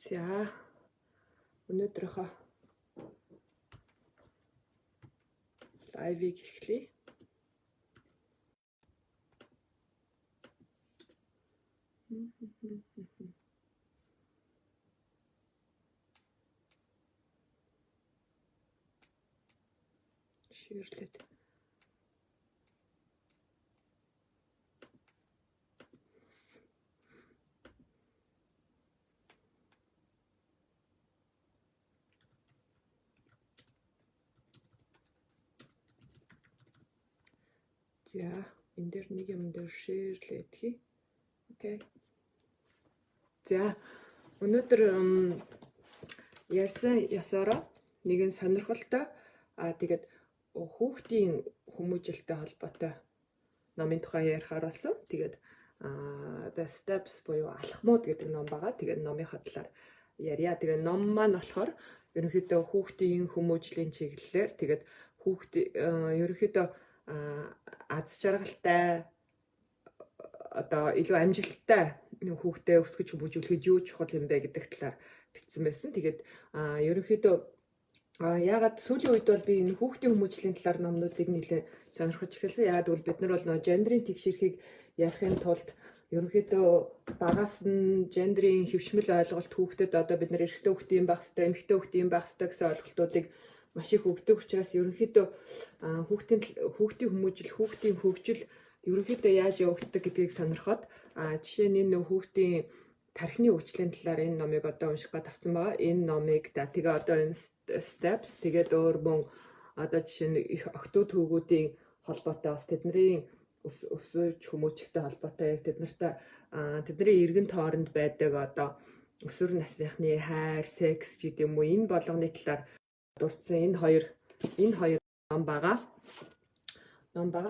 За өнөөдрийнхөө лайвыг эхлэе. Ширлээд. За энэ дээр нэг юм дээр ширлээд хий. Окей. За өнөөдөр ярьсан ёсороо нэгэн сонирхолтой тэгээд хүүхдийн хүмүүжлэлтэй холбоотой номын тухай ярихаар болсон. Тэгээд The Steps буюу алхмууд гэдэг ном байгаа. Тэгээд номынхаа талаар ярья. Тэгээд ном маань болохоор ерөнхийдөө хүүхдийн хүмүүжлийн чиглэлээр тэгээд ерөнхийдөө аз жаргалтай одоо илүү амжилттай хүүхдээ өсгөж хүмүүжүүлэхэд юу чухал юм бэ гэдэг талаар бичсэн байсан. Тэгээд ерөнхийдөө яагаад сүүлийн үед бол би энэ хүүхдийн хүмүүжлийн талаар номнуудыг нэлээд сонирхож эхэлсэн. Яагаад гэвэл бид нар бол нөгөө гендрийн тэгшэрхийг ярихын тулд ерөнхийдөө багаас нь гендрийн хэвшмэл ойлголт хүүхдэд одоо бид нар эрэгтэй хүүхдийн байх хэвээр, эмэгтэй хүүхдийн байх хэвээр гэсэн ойлголтуудыг маш их өгдөг учраас ерөнхийдөө хүүхдийн хүмүүжил, хүүхдийн хөгжил ерөнхийдөө яаж явагддаг гэдгийг сонирхоод жишээ нь энэ хүүхдийн тархины хөгжлийн талаар энэ номыг одоо унших гэж авсан байгаа. Энэ номыг тэгээ одоо энэ steps тэгээд өөр мөн одоо жишээ нь их октод хүүгүүдийн холбоотой бас тэдний өсөж хүмүүжихтэй холбоотой яг тэдний эргэн тойронд байдаг одоо өсвөр насныхны хайр, секс гэдэг юм уу энэ болгоны талаар дурдсан энэ хоёр ном байгаа.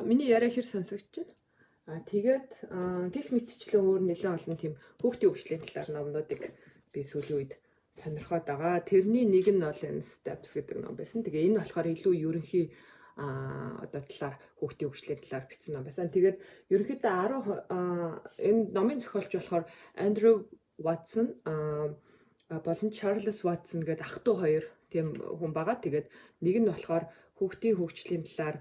Миний яриа хэр сонсогдож байна. Тэгээд гих мэтчлэн өөр нэлээд олон тийм хүүхдийн хөгжлийн талаар номнуудыг би сүүлийн үед сонирхоод байгаа. Тэрний нэг нь бол энэ Steps гэдэг ном байсан. Тэгээ энэ болохоор илүү ерөнхий одоо талаар хүүхдийн хөгжлийн талаар бичсэн ном байсан. Тэгээд ерөнхийдөө энэ номын зохиолч болохоор Андрю Ватсон болон Чарльз Ватсон гэдэг ах トゥ хоёр тийм хүн байгаа. Тэгээд нэг нь болохоор хүүхдийн хөгжлийн талаар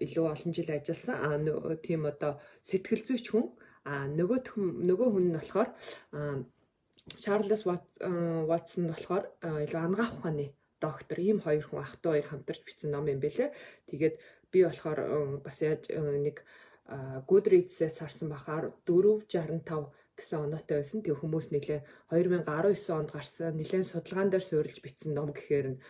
илүү олон жил ажилласан тийм одоо сэтгэл зүйч хүн. Нөгөө хүн нь болохоор Чарльз Ватсон болохоор илүү анагаах ухааны доктор. Ийм хоёр хүн ах トゥ хоёр хамтарч бичсэн ном юм бэлээ. Тэгээд би болохоор бас яаж нэг Goodreads-ээс харсан бахаар 465 гэсэн оноотой байсан. Тэг хүмүүс нэлээ 2019 онд гарсан нэлээд судалгаан дээр суурилж бичсэн ном гэхээр нь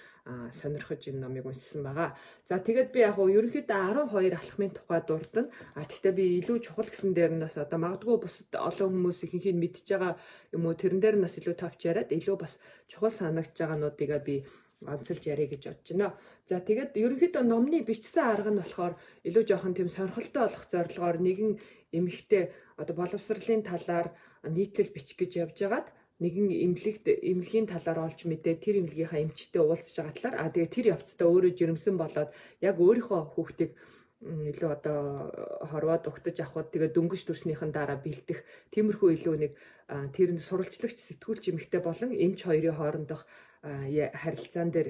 сонирхож энэ номыг уншсан байгаа. За тэгээд би яг ерөнхийдөө 12 алхмын тухай дурдна. Гэхдээ би илүү чухал гэсэн дээр нь бас одоо магадгүй бусад олон хүмүүс ихэнх нь мэдж байгаа юм уу тэрэн дээр нь бас илүү товч яриад илүү бас чухал санагдж байгаануудыг би онцолж ярих гэж бодож байна. За тэгээд ерөнхийдөө номны бичсэн арга нь болохоор илүү жоохон тийм сонирхолтой болох зорилгоор нэгэн эмэгтэй одоо боловсролын талаар нийтлэл бичих гэж явж байгаад нэгэн эмнэлгийн талаар олж мэдээ тэр эмнэлгийнхаа эмчтэй уулзж байгаа талаар тэгээд тэр явцдаа өөрөө жирэмсэн болоод яг өөрийнхөө хүүхдийг илүү одоо хорвоод угтаж авахд тэгээд дөнгөж төрснийхэн дараа бэлдэх тиймэрхүү илүү нэг тэр нь сурвалжлагч сэтгүүлч эмэгтэй болон эмч хоёрын хоорондох харилцаан дээр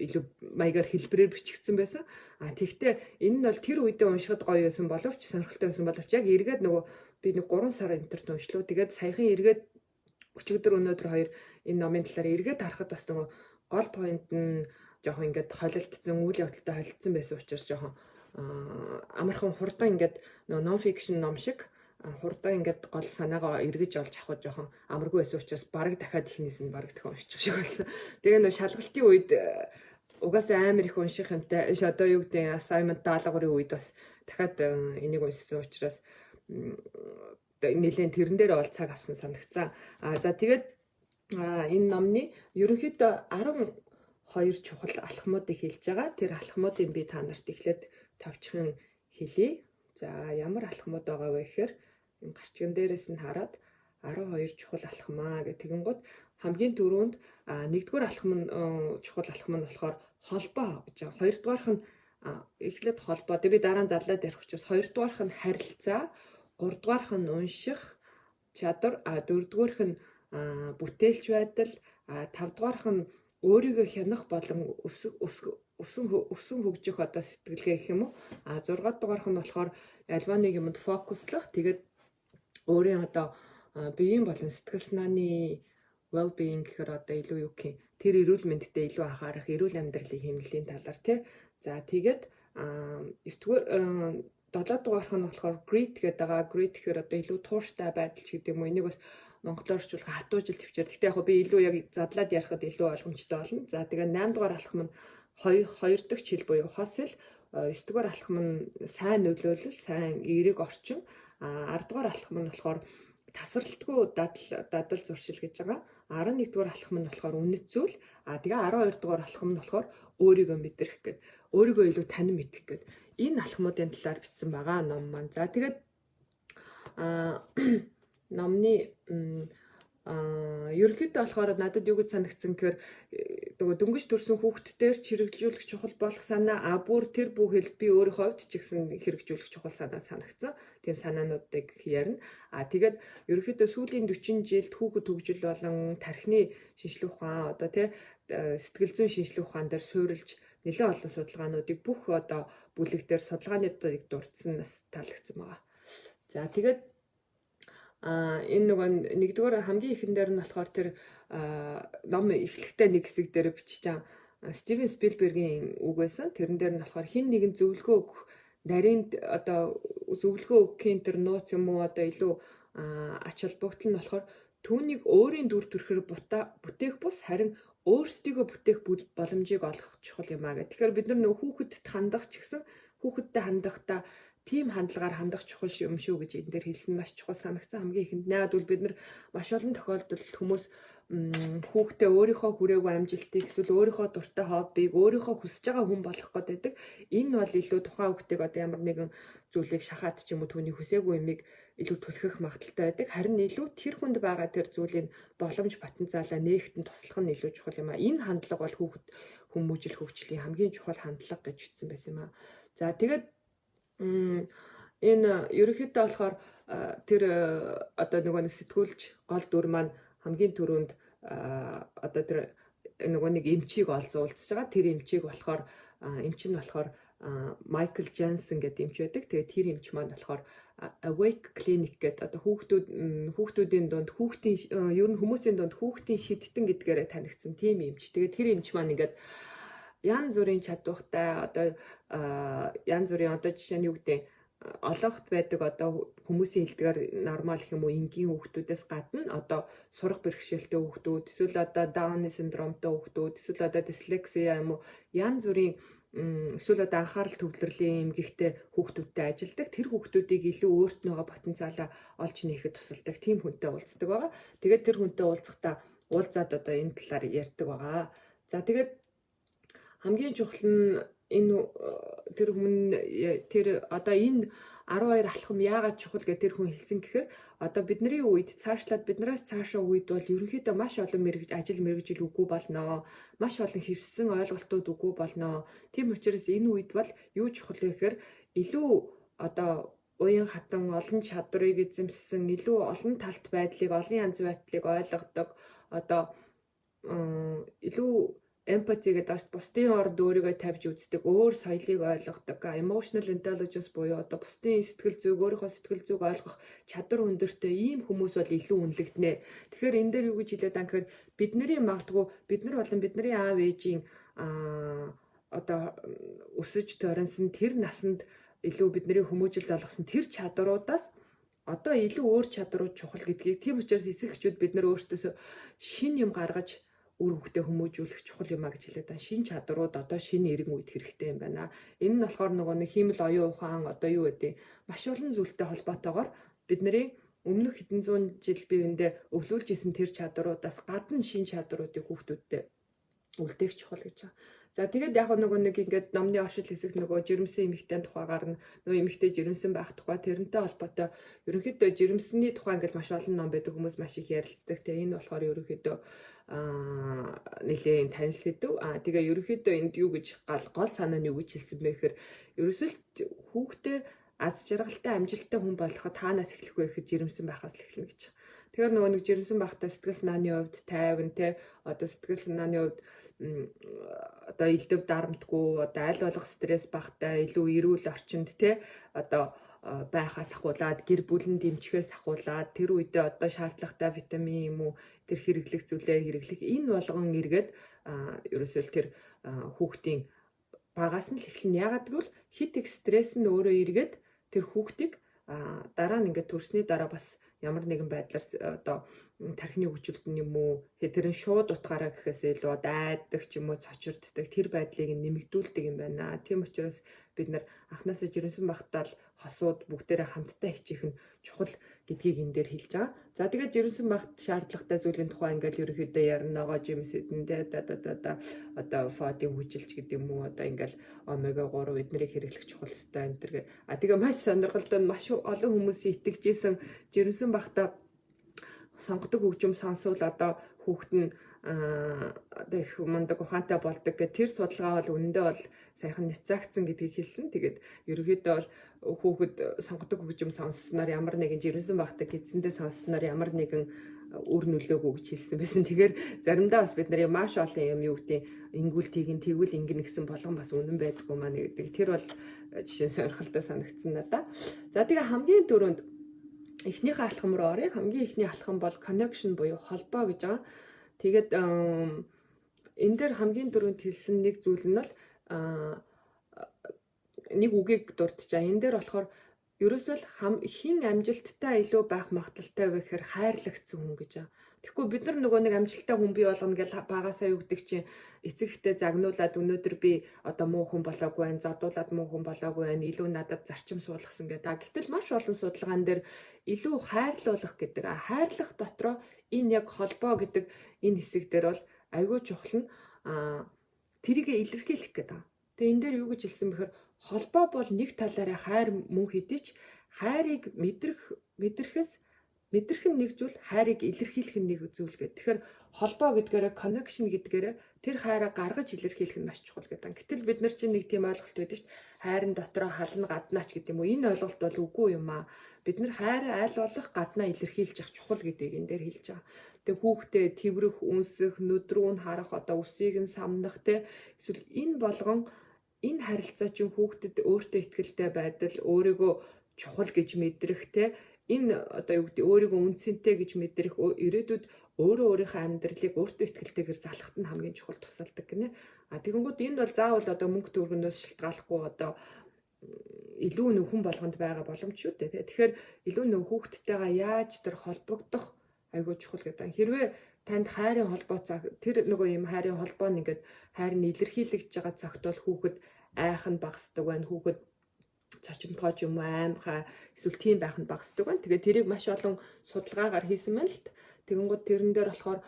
илүү маягаар хэлбэрээр бичигдсэн байсан. Тэгвэл энэ нь бол тэр үедээ уншихад гоё байсан боловч сонирхолтой байсан боловч яг эргээд нөгөө би нэг 3 сар интернет уншлуу. Тэгээд саяхан эргээд өчигдөр өнөөдөр хоёр энэ номын талаар эргээд харахад бас нөгөө гол point нь жоохон ингээд холилдсон үйл явдалтай холилдсон байсан учраас жоохон амархан хурдан ингээд нөгөө non fiction ном шиг хурдан ингээд гол санаагаа эргэж олж авах жоохон амаргүй байсан учраас бараг дахиад ихнээс нь бараг дахиад уншчих шиг болсон. Тэгээ нөгөө шалгалтын үед угаасаа амар их унших юмтай одоо юу гэдэг assignment даалгаврын үед бас дахиад энийг уншсан учраас нэлээд тэрэн дээр бол цаг авсан санагцсан. За тэгээд энэ номны ерөнхийдөө 12 чухал алхмуудыг хэлж байгаа. Тэр алхмуудыг би та нарт эхлээд товчхон хэлье. За ямар алхмууд байгаа вэ гэхээр энэ гарчган дээрээс нь хараад 12 чухал алхмаа гэх тэгэнгүүт хамгийн түрүүнд нэгдүгээр алхам нь чухал алхам нь болохоор холбоо гэж байгаа. Хоёрдугаарх нь эхлээд холбоо. Тэгээ би дараа нь задлаад ярих учраас хоёрдугаарх нь харилцаа, гуравдугаарх нь унших чадвар, дөрөвдүгээрх нь бүтээлч байдал, 5 дугаарх нь өөрийгөө хянах болон өсөн хөгжих одоо сэтгэлгээ гэх юм уу. 6 дугаарх нь болохоор альва нэг юмд фокуслах. Тэгээд өөрийн одоо биеийн болон сэтгэл санааны well being гэхээр одоо илүү юу гэх юм. Тэр эрүүл мэндэд илүү анхаарах, эрүүл амьдралын хэмнэлийн талаар тий. За тэгээд 7 дугаарх нь болохоор grit гэдэг байгаа. Grit гэхээр одоо илүү тууштай байдал ч гэдэг юм уу. Энийг бас монголоор орчуулах хатуужил төвчээр. Гэхдээ яг би илүү яг задлаад ярихад илүү ойлгомжтой болно. За тэгээд 8 дугаар алхам нь хоёр дахь хил буюу хосл, 9 дугаар алхам нь сайн нөлөөлөл, сайн эерэг орчин, 10 дугаар алхам нь болохоор тасралтгүй дадал зуршил гэж байгаа. 11 дугаар алхам нь болохоор үнэт зүйл. Тэгээ 12 дугаар алхам нь болохоор өөрийгөө мэдрэх гэд. Өөрийгөө илүү танин мэдэх гэд. Энэ алхмуудын талаар бичсэн байгаа ном маань. За тэгээд номны ерөнхийдөө болохоор надад юу гэж санагдсан гэхээр нөгөө дөнгөж төрсэн хүүхдтээр хэрэгжүүлэх чухал болох санаа бүр тэр бүхэл би өөрийнхөө хувьд ч гэсэн хэрэгжүүлэх чухал санаа санагдсан. Тийм санаануудыг ярина. Тэгээд ерөнхийдөө сүүлийн 40 жилд хүүхэд хөгжил болон тархины шинжилгээ ухаан одоо тий сэтгэл зүйн шинжилгээ ухаан дээр суурилж нэлээд олон судалгаануудыг бүх одоо бүлэг дээр судалгаануудыг дурдсан нас таалагдсан байгаа. За тэгээд энэ нөгөө нэгдүгээр хамгийн ихэн дээр нь болохоор тэр ном эхлэхдээ нэг хэсэг дээр бичиж байгаа Стивен Спилбергийн үг байсан. Тэрэн дээр нь болохоор хин нэгэн зөвлөгөө өгөх нарийн одоо зөвлөгөө өгөхийн тэр нууц юм уу одоо илүү ач холбогдол нь болохоор түүнийг өөрийн дүр төрхөөр бүтээх бус харин өөрсдийгөө бүтээх боломжийг олгох чухал юм аа гэх. Тэгэхээр бид нар нөх хүүхэдд хандах ч гэсэн хүүхэдтэй хандахдаа тийм хандлагаар хандах чухал юм шүү гэж энэ дээр хэлсэн маш чухал санагдсан. Хамгийн ихэнд найд бол бид нар маш олон тохиолдолд хүмүүс хүүхдээ өөрийнхөө хүрээгүй амжилтыг эсвэл өөрийнхөө дуртай хоббиг өөрийнхөө хүсэж байгаа хүн болох гэдэг. Энэ бол илүү тухайн хүүхдийг одоо ямар нэгэн зүйлийг шахаад ч юм уу түүний хүсээгүй юмыг илүү түлхэх магадaltaй байдаг. Харин илүү тэр хүнд байгаа тэр зүйлийн боломж потенциалаа нээгтэн туслах нь илүү чухал юм аа. Энэ хандлага бол хүүхэд хүмүүжил хөгжлийн хамгийн чухал хандлага гэж бичсэн байсан юм аа. За тэгээд энэ ерөнхийдөө болохоор тэр одоо нөгөө сэтгүүлч гол дүр маань хамгийн түрүүнд одоо тэр нөгөө нэг эмчийг олзуулж байгаа. Тэр эмчийг болохоор эмч нь болохоор Майкл Жансон гэдэг эмч байдаг. Тэгээд тэр эмч маань болохоор Awake Clinic гэдэг одоо хүүхдүүдийн дунд ер нь хүмүүсийн дунд хүүхдийн шидтэн гэдгээрээ танигдсан тийм эмч. Тэгээд тэр эмч маань ингээд янз бүрийн чадвартай одоо янз бүрийн одоо жишээ нь юу гэдэг олоогт байдаг одоо хүмүүсийн хэлдгээр нормал гэх юм уу энгийн хүүхдүүдээс гадна одоо сурах бэрхшээлтэй хүүхдүүд эсвэл одоо Дауны синдромтой хүүхдүүд эсвэл одоо дислексия юм уу янз бүрийн эсвэл одоо анхаарал төвлөрлийн эмгэгтэй хүүхдүүдтэй ажилладаг. Тэр хүүхдүүдийг илүү өөрт нь байгаа потенциалаа олж нээхэд тусалдаг. Тийм хүнтэй уулздаг байгаа. Тэгээд тэр хүнтэй уулзахдаа уулзаад одоо энэ талаар ярьдаг байгаа. За тэгээд хамгийн чухал нь энэ тэр хүн тэр одоо энэ 12 алхам яагаад чухал гэж тэр хүн хэлсэн гэхээр одоо бидний үед цаашлаад биднээс цаашаа үед бол ерөнхийдөө маш олон ажил мэргэжил үгүй болно. Маш олон хэвссэн ойлголтууд үгүй болно. Тийм учраас энэ үед бол юу чухал вэ гэхээр илүү одоо уян хатан олон чадрыг эзэмссэн илүү олон талт байдлыг олон янз байдлыг ойлгодог одоо илүү empathy гэдэг бусдын орд өөрийгөө тавьж үздэг, өөр соёлыг ойлгодог, emotional intelligence буюу одоо бусдын сэтгэл зүйг, өөрийнхөө сэтгэл зүйг ойлгох чадвар өндөртэй ийм хүмүүс бол илүү үнэлэгдэнэ. Тэгэхээр энэ дээр юу гэж хэлээд байгаа гэхээр бидний магадгүй бид нар болон бидний аав ээжийн одоо өсөж төрөнсөн тэр насанд илүү бидний хүмүүжилт олгосон тэр чадваруудаас одоо илүү өөр чадрууд чухал гэдгийг тийм учраас эцэг эхчүүд бид нар өөртөөсөө шин юм гаргаж үр хөвгтөө хүмүүжүүлэх чухал юм а гэж хэлээд байна. Шин чадрууд одоо шинэ эргэн үед хэрэгтэй юм байна. Энэ нь болохоор нөгөө нэг хиймэл оюун ухаан одоо юу гэдэг маш олон зүйлтэй холбоотойгоор бидний өмнөх хэдэн зуун жил биендээ өвлүүлж исэн тэр чадруудаас гадна шин чадруудыг хүүхдүүдтэй үлдээх чухал гэж байна. За тэгээд яг нөгөө нэг ингээд номны оршил хэсэгт нөгөө жирэмсэн эмэгтэй тухайгаар нь нөгөө эмэгтэй жирэмсэн байх тухай тэрнтэй холбоотой ерөнхийдөө жирэмсний тухай ингээд маш олон ном байдаг хүмүүс маш их ярилцдаг. Тэгээ энэ болохоор ерөнхийдөө нэлийн танил сэдв. Тэгээ ерөнхийдөө энд юу гэж гол санаа нь юу гэж хэлсэн бэ гэхээр ерөөсөө хүүхдээ аз жаргалтай амжилттай хүн болоход таанаас эхлэх вэ гэхэд жирэмсэн байхаас л эхэлнэ гэж. Тэгэхээр нөгөө нэг жирэмсэн байхдаа сэтгэл санааны хувьд тайван те одоо сэтгэл санааны хувьд одоо элдв дарамтгүй одоо аль болох стресс багтай илүү эрүүл орчинд те одоо байхаас ахуулаад гэр бүлэн дэмжихээс ахуулаад тэр үедээ одоо шаардлагатай витамин юм уу тэр хэрэглэх зүйлээ хэрэглэх энэ болгон эргээд ерөөсөө тэр хүүхдийн багаас нь л эхэлнэ. Ягаад гэвэл хит их стресс нь өөрөө эргээд тэр хүүхдийг дараа нь ингээд төрсний дараа бас ямар нэгэн байдлаар одоо тархины хөгжилт юм уу тэр нь шууд утгаараа гэхээс илүү дайддаг ч юм уу цочирддаг тэр байдлыг нэмэгдүүлдэг юм байна. Тийм учраас бид нар анхнаасаа жирэмсэн багтаал хосууд бүгдээрээ хамтдаа хичээх нь чухал гэдгийг энэ дээр хэлж байгаа. За тэгээд жирэмсэн багт шаардлагатай зүйлийн тухай ингээл ерөөхдөө яринагоо жимс эдэндээ одоо фодын хүжилч гэдэг юм уу одоо ингээл омега 3 эднэрийг хэрэглэх чухал ёстой энэ төр. Тэгээ маш сонирхолтой маш олон хүмүүсийн итгэжсэн жирэмсэн багтаа сонгодог хөгжим сонсвол одоо хүүхэд нь одоо их мундаг ухаантай болдог гэх тэр судалгаа бол үнэндээ бол саяхан няцаагдсан гэдгийг хэлсэн. Тэгээд ерөөхдөө бол хүүхэд сонгодог хөгжим сонссноор ямар нэгэн жирэмсэн багтаа гидсэндээ сонссноор ямар нэгэн үр нөлөөгүй гэж хэлсэн байсан. Тэгэхээр заримдаа бас бид нар маш олон юм юу гэдэг ингүүлтийг нь тэгвэл ингэнэ гэсэн болгон бас үнэн байдаггүй маань гэдэг. Тэр бол жишээ сонирхолтой санагдсан надаа. За тэгээ хамгийн дөрөнд эхнийхээ алхам руу оръё. Хамгийн эхний алхам бол connection буюу холбоо гэж байгаа. Тэгээд энэ дээр хамгийн дөрөнд хэлсэн нэг зүйл нь бол нэг үгийг дурдчаа. Энэ дээр болохоор ерөөсөө л хин амжилттай илүү байх магадaltaй вэ гэхээр хайрлагдсан хүн гэж байгаа. Тэгэхгүй бид нар нөгөө нэг амжилттай хүн бий болгоно гэж багасаа юу гэдэг чинь эцэгтэй загнуулаад өнөөдөр би одоо муу хүн болоогүй байх, задуулаад муу хүн болоогүй байх, илүү надад зарчим суулгасан гэдэг. Гэтэл маш олон судалгаан дээр илүү хайрлуулах гэдэг. Хайрлах дотроо энэ яг холбоо гэдэг энэ хэсэг дээр бол айгүй чухал нь тэрийгэ илэрхийлэх гэдэг. Тэгээ энэ дээр юу гэж хэлсэн бэхээр холбоо бол нэг талаараа хайр мөн хэдий ч хайрыг мэдрэх нь нэг зүйл, хайрыг илэрхийлэх нь нэг зүйл гэдэг. Тэгэхээр холбоо гэдгээрээ connection гэдгээрээ тэр хайраа гаргаж илэрхийлэх нь маш чухал гэдэг. Гэтэл бид нар чинь нэг тийм ойлголт байдаг шүү дээ. Хайрын дотроо хална гаднаач гэдэг юм уу. Энэ ойлголт бол үгүй юм аа. Бид нар хайраа аль болох гаднаа илэрхийлж явах чухал гэдгийг энэ дээр хэлж байгаа. Тэг хүүхдээ тэврэх, үнсэх, нүдрүү нь харах, одоо үсийг нь самнах те эсвэл энэ болгон энэ харилцаа чинь хүүхдэд өөртөө ихтэй байдал, өөрийгөө чухал гэж мэдрэх те энэ одоо юу гэдэг өөрийгөө үнцэнтэй гэж мэдрэх ирээдүйд өөрийнхөө амьдралыг өөртөө ихтэйгээр залхахад нь хамгийн чухал тусалдаг гинэ. Тэгэнгүүт энэ бол заавал одоо мөнгө төгрөгнөөс шалтгааллахгүй одоо илүү нөхөн болгонд байгаа боломж шүү дээ. Тэгэхээр илүү нөх хүүхдтэйгээ яаж тэр холбогдох айгүй чухал гэдэг. Хэрвээ танд хайрын холбоо тэр нөгөө юм хайрын холбоо нь ингээд хайр нь илэрхийлэгдэж байгаа цагт бол хүүхэд айхан багасдаг байна. Хүүхэд цочмтгой юм аимхай эсвэл тийм байх нь багасдаг байна. Тэгээ тэрийг маш олон судалгаагаар хийсэн байна л т. Тэгэнгүүт тэрэн дээр болохоор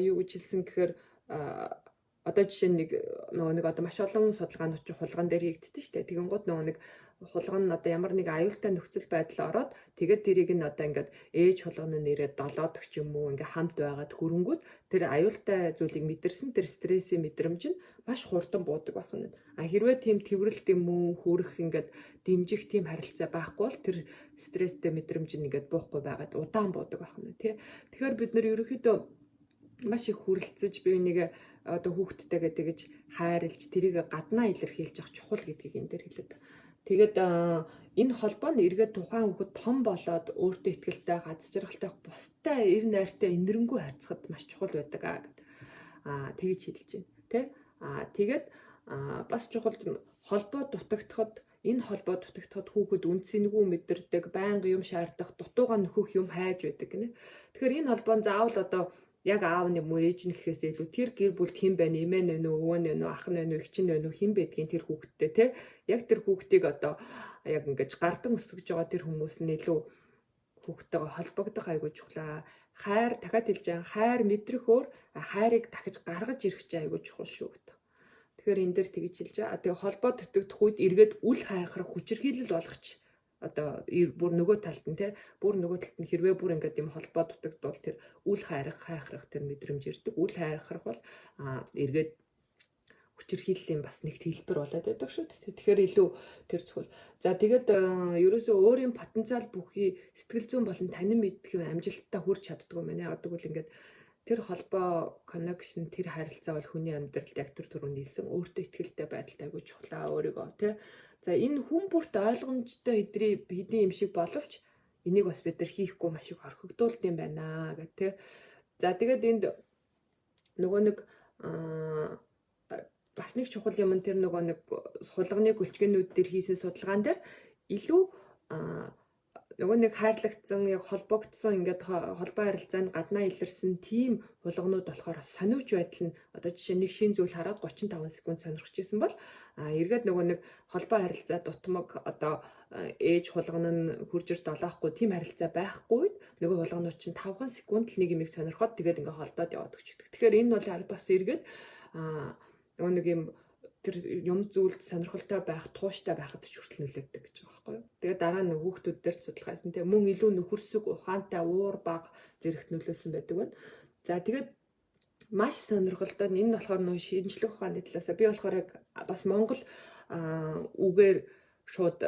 юу гэж хэлсэн гэхээр одоо жишээ нь нэг одоо маш олон судалгаанууд чи хулган дээр хийгддэг шүү дээ. Тэгэнгүүт нэг хулган нь одоо ямар нэг аюултай нөхцөл байдал ороод тэгээд тэрийг нь одоо ингээд ээж хулганы нэрээ долоодох ч юм уу ингээд хамт байгаад хөрөнгүүд тэр аюултай зүйлийг мэдэрсэн тэр стрессийн мэдрэмж нь маш хурдан буудаг байх нь. Хэрвээ тийм тэврэлт юм уу хөрөх ингээд дэмжих тийм харилцаа байхгүй бол тэр стресстэй мэдрэмж нь ингээд буухгүй байгаад удаан буудаг байх нь тий. Тэгэхээр бид нэр ерөнхийдөө маш их хүрлцэж бие нэгэ одоо хүүхдтэйгээ тэгэж хайрлж тэрийг гаднаа илэрхийлж явах чухал гэдгийг энэ дээр хэлээд. Тэгээд энэ холбоо нь эргээд тухайн хүүхэд том болоод өөртөө ихтэй гац жаргалтай бустай эр найртай инэрэнгүү харьцахад маш чухал байдаг гэд. Тэгэж хэлж байна тий. Тэгээд бас чухал холбоо дутагдахад энэ холбоо дутагдахад хүүхэд үнцэнгүй мэдэрдэг, байнга юм шаардах, дутууга нөхөх юм хайж байдаг гинэ. Тэгэхээр энэ холбоо нь заавал одоо яг аав нь юм уу ээж нь гэхээс илүү тэр гэр бүлд хэн байна, эмээ нэ нөө, өвөө нэ нөө, ах нэ нөө, эгч нэ нөө хэн байдгийг тэр хүүхэдтэй те яг тэр хүүхдийг одоо яг ингэж гардан өсгөж байгаа тэр хүмүүс нь илүү хүүхдтэйгээ холбогдох айгүй чухлаа. Хайр дахиад хэлж байгаа хайр мэдрэх өөр хайрыг дахиж гаргаж ирэх чинь айгүй чухал шүү гэдэг. Тэгэхээр энэ дээр тэгж хэлж байгаа. Тэгээ холбоо төтөгдөх үед эргээд үл хайхрах хүчирхийлэл болгоч одоо бүр нөгөө талд нь те бүр нөгөө талд нь хэрвээ бүр ингээд юм холбоо дутагдвал тэр үл хайхрах тэр мэдрэмж ирдэг. Үл хайхрах бол эргээд хүчирхийллийн бас нэг хэлбэр болоод байдаг шүү дээ. Тэгэхээр илүү тэр зүйл. За тэгээд ерөөсөө өөрийн потенциал бүхий сэтгэл зүйн болон танин мэдхийн амжилттай хүрч чаддаг юм байна. Яг гэвэл ингээд тэр холбоо, connection, тэр харилцаа бол хүний амьдралд яг тэр түрүүнд хэлсэн өөртөө ихтэй байдалтай айгүй чухлаа өөрийгөө тий. За энэ хүн бүрт ойлгомжтой хэдийн юм шиг боловч энийг бас бид нар хийхгүй маш их орхигдуулд юм байна гэх тий. За тэгээд энд нөгөө нэг бас нэг чухал юм тэр нөгөө нэг сулганы гүлчгэнүүд дээр хийсэн судалгаан дээр илүү нөгөө нэг хайрлагдсан яг холбогдсон ингээд холбоо харилцаанд гаднаа илэрсэн тийм хулганууд болохоор сониуч байдал нь одоо жишээ нэг шин зүйл хараад 35 секунд сонирхож исэн бол эргээд нөгөө нэг холбоо харилцаа дутмаг одоо ээж хулган нь хурж ирж долоохгүй тийм харилцаа байхгүй нөгөө хулганууд чинь 5 секунд л нэг юмыг сонирхоод тэгээд ингээд холдоод яваад өчтдөг. Тэгэхээр энэ бол бас эргээд нөгөө нэг юм тэр юм зүйлд сонирхолтой байх, тууштай байхад ч хүртэл нөлөөлдөг гэж байгаа байхгүй юу. Тэгээд дараа нь хүүхдүүд дээр ч судалгаасан тийм мөн илүү нөхөрсөг, ухаантай, уур баг зэрэгт нөлөөлсөн байдаг байна. За тэгээд маш сонирхолтой нь энэ болохоор нөө шинжлэх ухааны талаас би болохоор яг бас Монгол үгээр шууд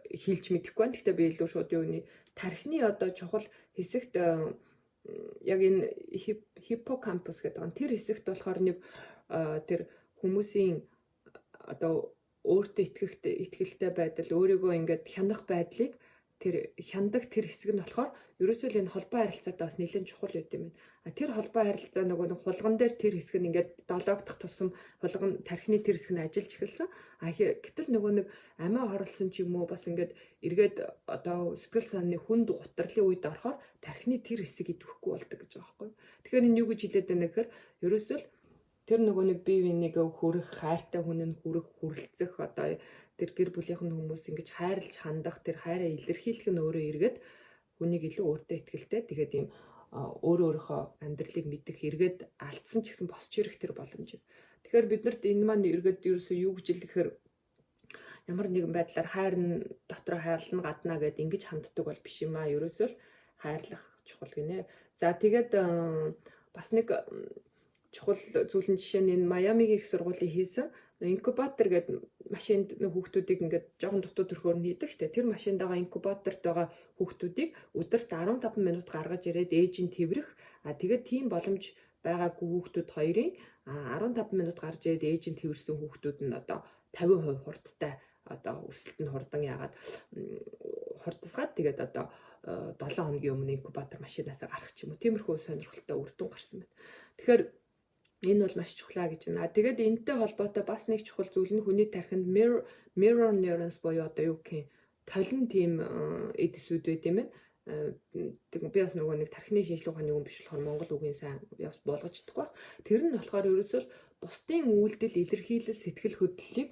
хэлж мэдэхгүй байна. Гэхдээ би илүү шууд юу нэг тархины одоо чухал хэсэгт яг энэ хиппокампус гэдэг нь тэр хэсэгт болохоор нэг тэр хүмүүсийн одоо өөртөө итгэлтэй байдал, өөрийгөө ингээд хянах байдлыг тэр хяндаг тэр хэсэг нь болохоор ерөөсөө л энэ холбоо харилцаатаа бас нэлээд чухал байт юм байна. Тэр холбоо харилцаа нөгөө нэг хулган дээр тэр хэсэг нь ингээд долоогдох тусам хулган тархины тэр хэсэг нь ажиллаж эхэлсэн. Гэтэл нөгөө нэг амиа хорлсон ч юм уу бас ингээд эргээд одоо сэтгэл санааны хүнд гутралын үед орохоор тархины тэр хэсэг идэвхгүй болдог гэж байгаа байхгүй. Тэгэхээр энэ юу гэж хэлээд байна гэхээр ерөөсөө л тэр нөгөө нэг бие биенийг хүрэх, хайртай хүн нь хүрэх, хүрлцэх одоо тэр гэр бүлийнх нь хүмүүс ингэж хайрлж хандах, тэр хайраа илэрхийлэх нь өөрөө эргээд хүнийг илүү өөртөө итгэлтэй тэгээд ийм өөрийнхөө амьдралыг мэдэх эргээд алдсан ч гэсэн босч ирэх тэр боломж. Тэгэхээр биднэрт энэ маань эргээд ерөөсөө юу гэж хэлэхээр ямар нэгэн байдлаар хайр нь дотроо хайрлна гаднаа гэд ингэж ханддаг бол биш юм аа. Ерөөсөө л хайрлах чухал гинэ. За тэгээд бас нэг чухал зүйл нь жишээ нь энэ Майамигийн их сургуулийн хийсэн инкубатор гэдэг машинд нэг хүүхдүүдийг ингээд жоохон дутуу төрхөөр нь хийдэг штэ. Тэр машинд байгаа инкубаторт байгаа хүүхдүүдийг өдөрт 15 минут гаргаж ирээд ээж нь тэврэх. Тэгээд тийм боломж байгаагүй хүүхдүүд хоёрын 15 минут гарч ирээд ээж нь тэвэрсэн хүүхдүүд нь одоо 50% хурдтай одоо өсөлт нь хурдан яагаад хурдсгаад тэгээд одоо 7 хоногийн өмнө инкубатор машинаас гарах ч юм уу. Тиймэрхүү сонирхолтой үр дүн гарсан байна. Тэгэхээр энэ бол маш чухлаа гэж байна. Тэгээд энэтэй холбоотой бас нэг чухал зүйл нь хүний тархинд mirror neurons буюу одоо юу гэх юм толин тийм эдисүүд байт юм байна. Би бас нөгөө нэг тархины шинжилгээ ухааны хүн биш болохоор монгол үгийн сайн болгож чадахгүй баг. Тэр нь болохоор ерөөсөө бусдын үйлдэл, илэрхийлэл, сэтгэл хөдлөлийг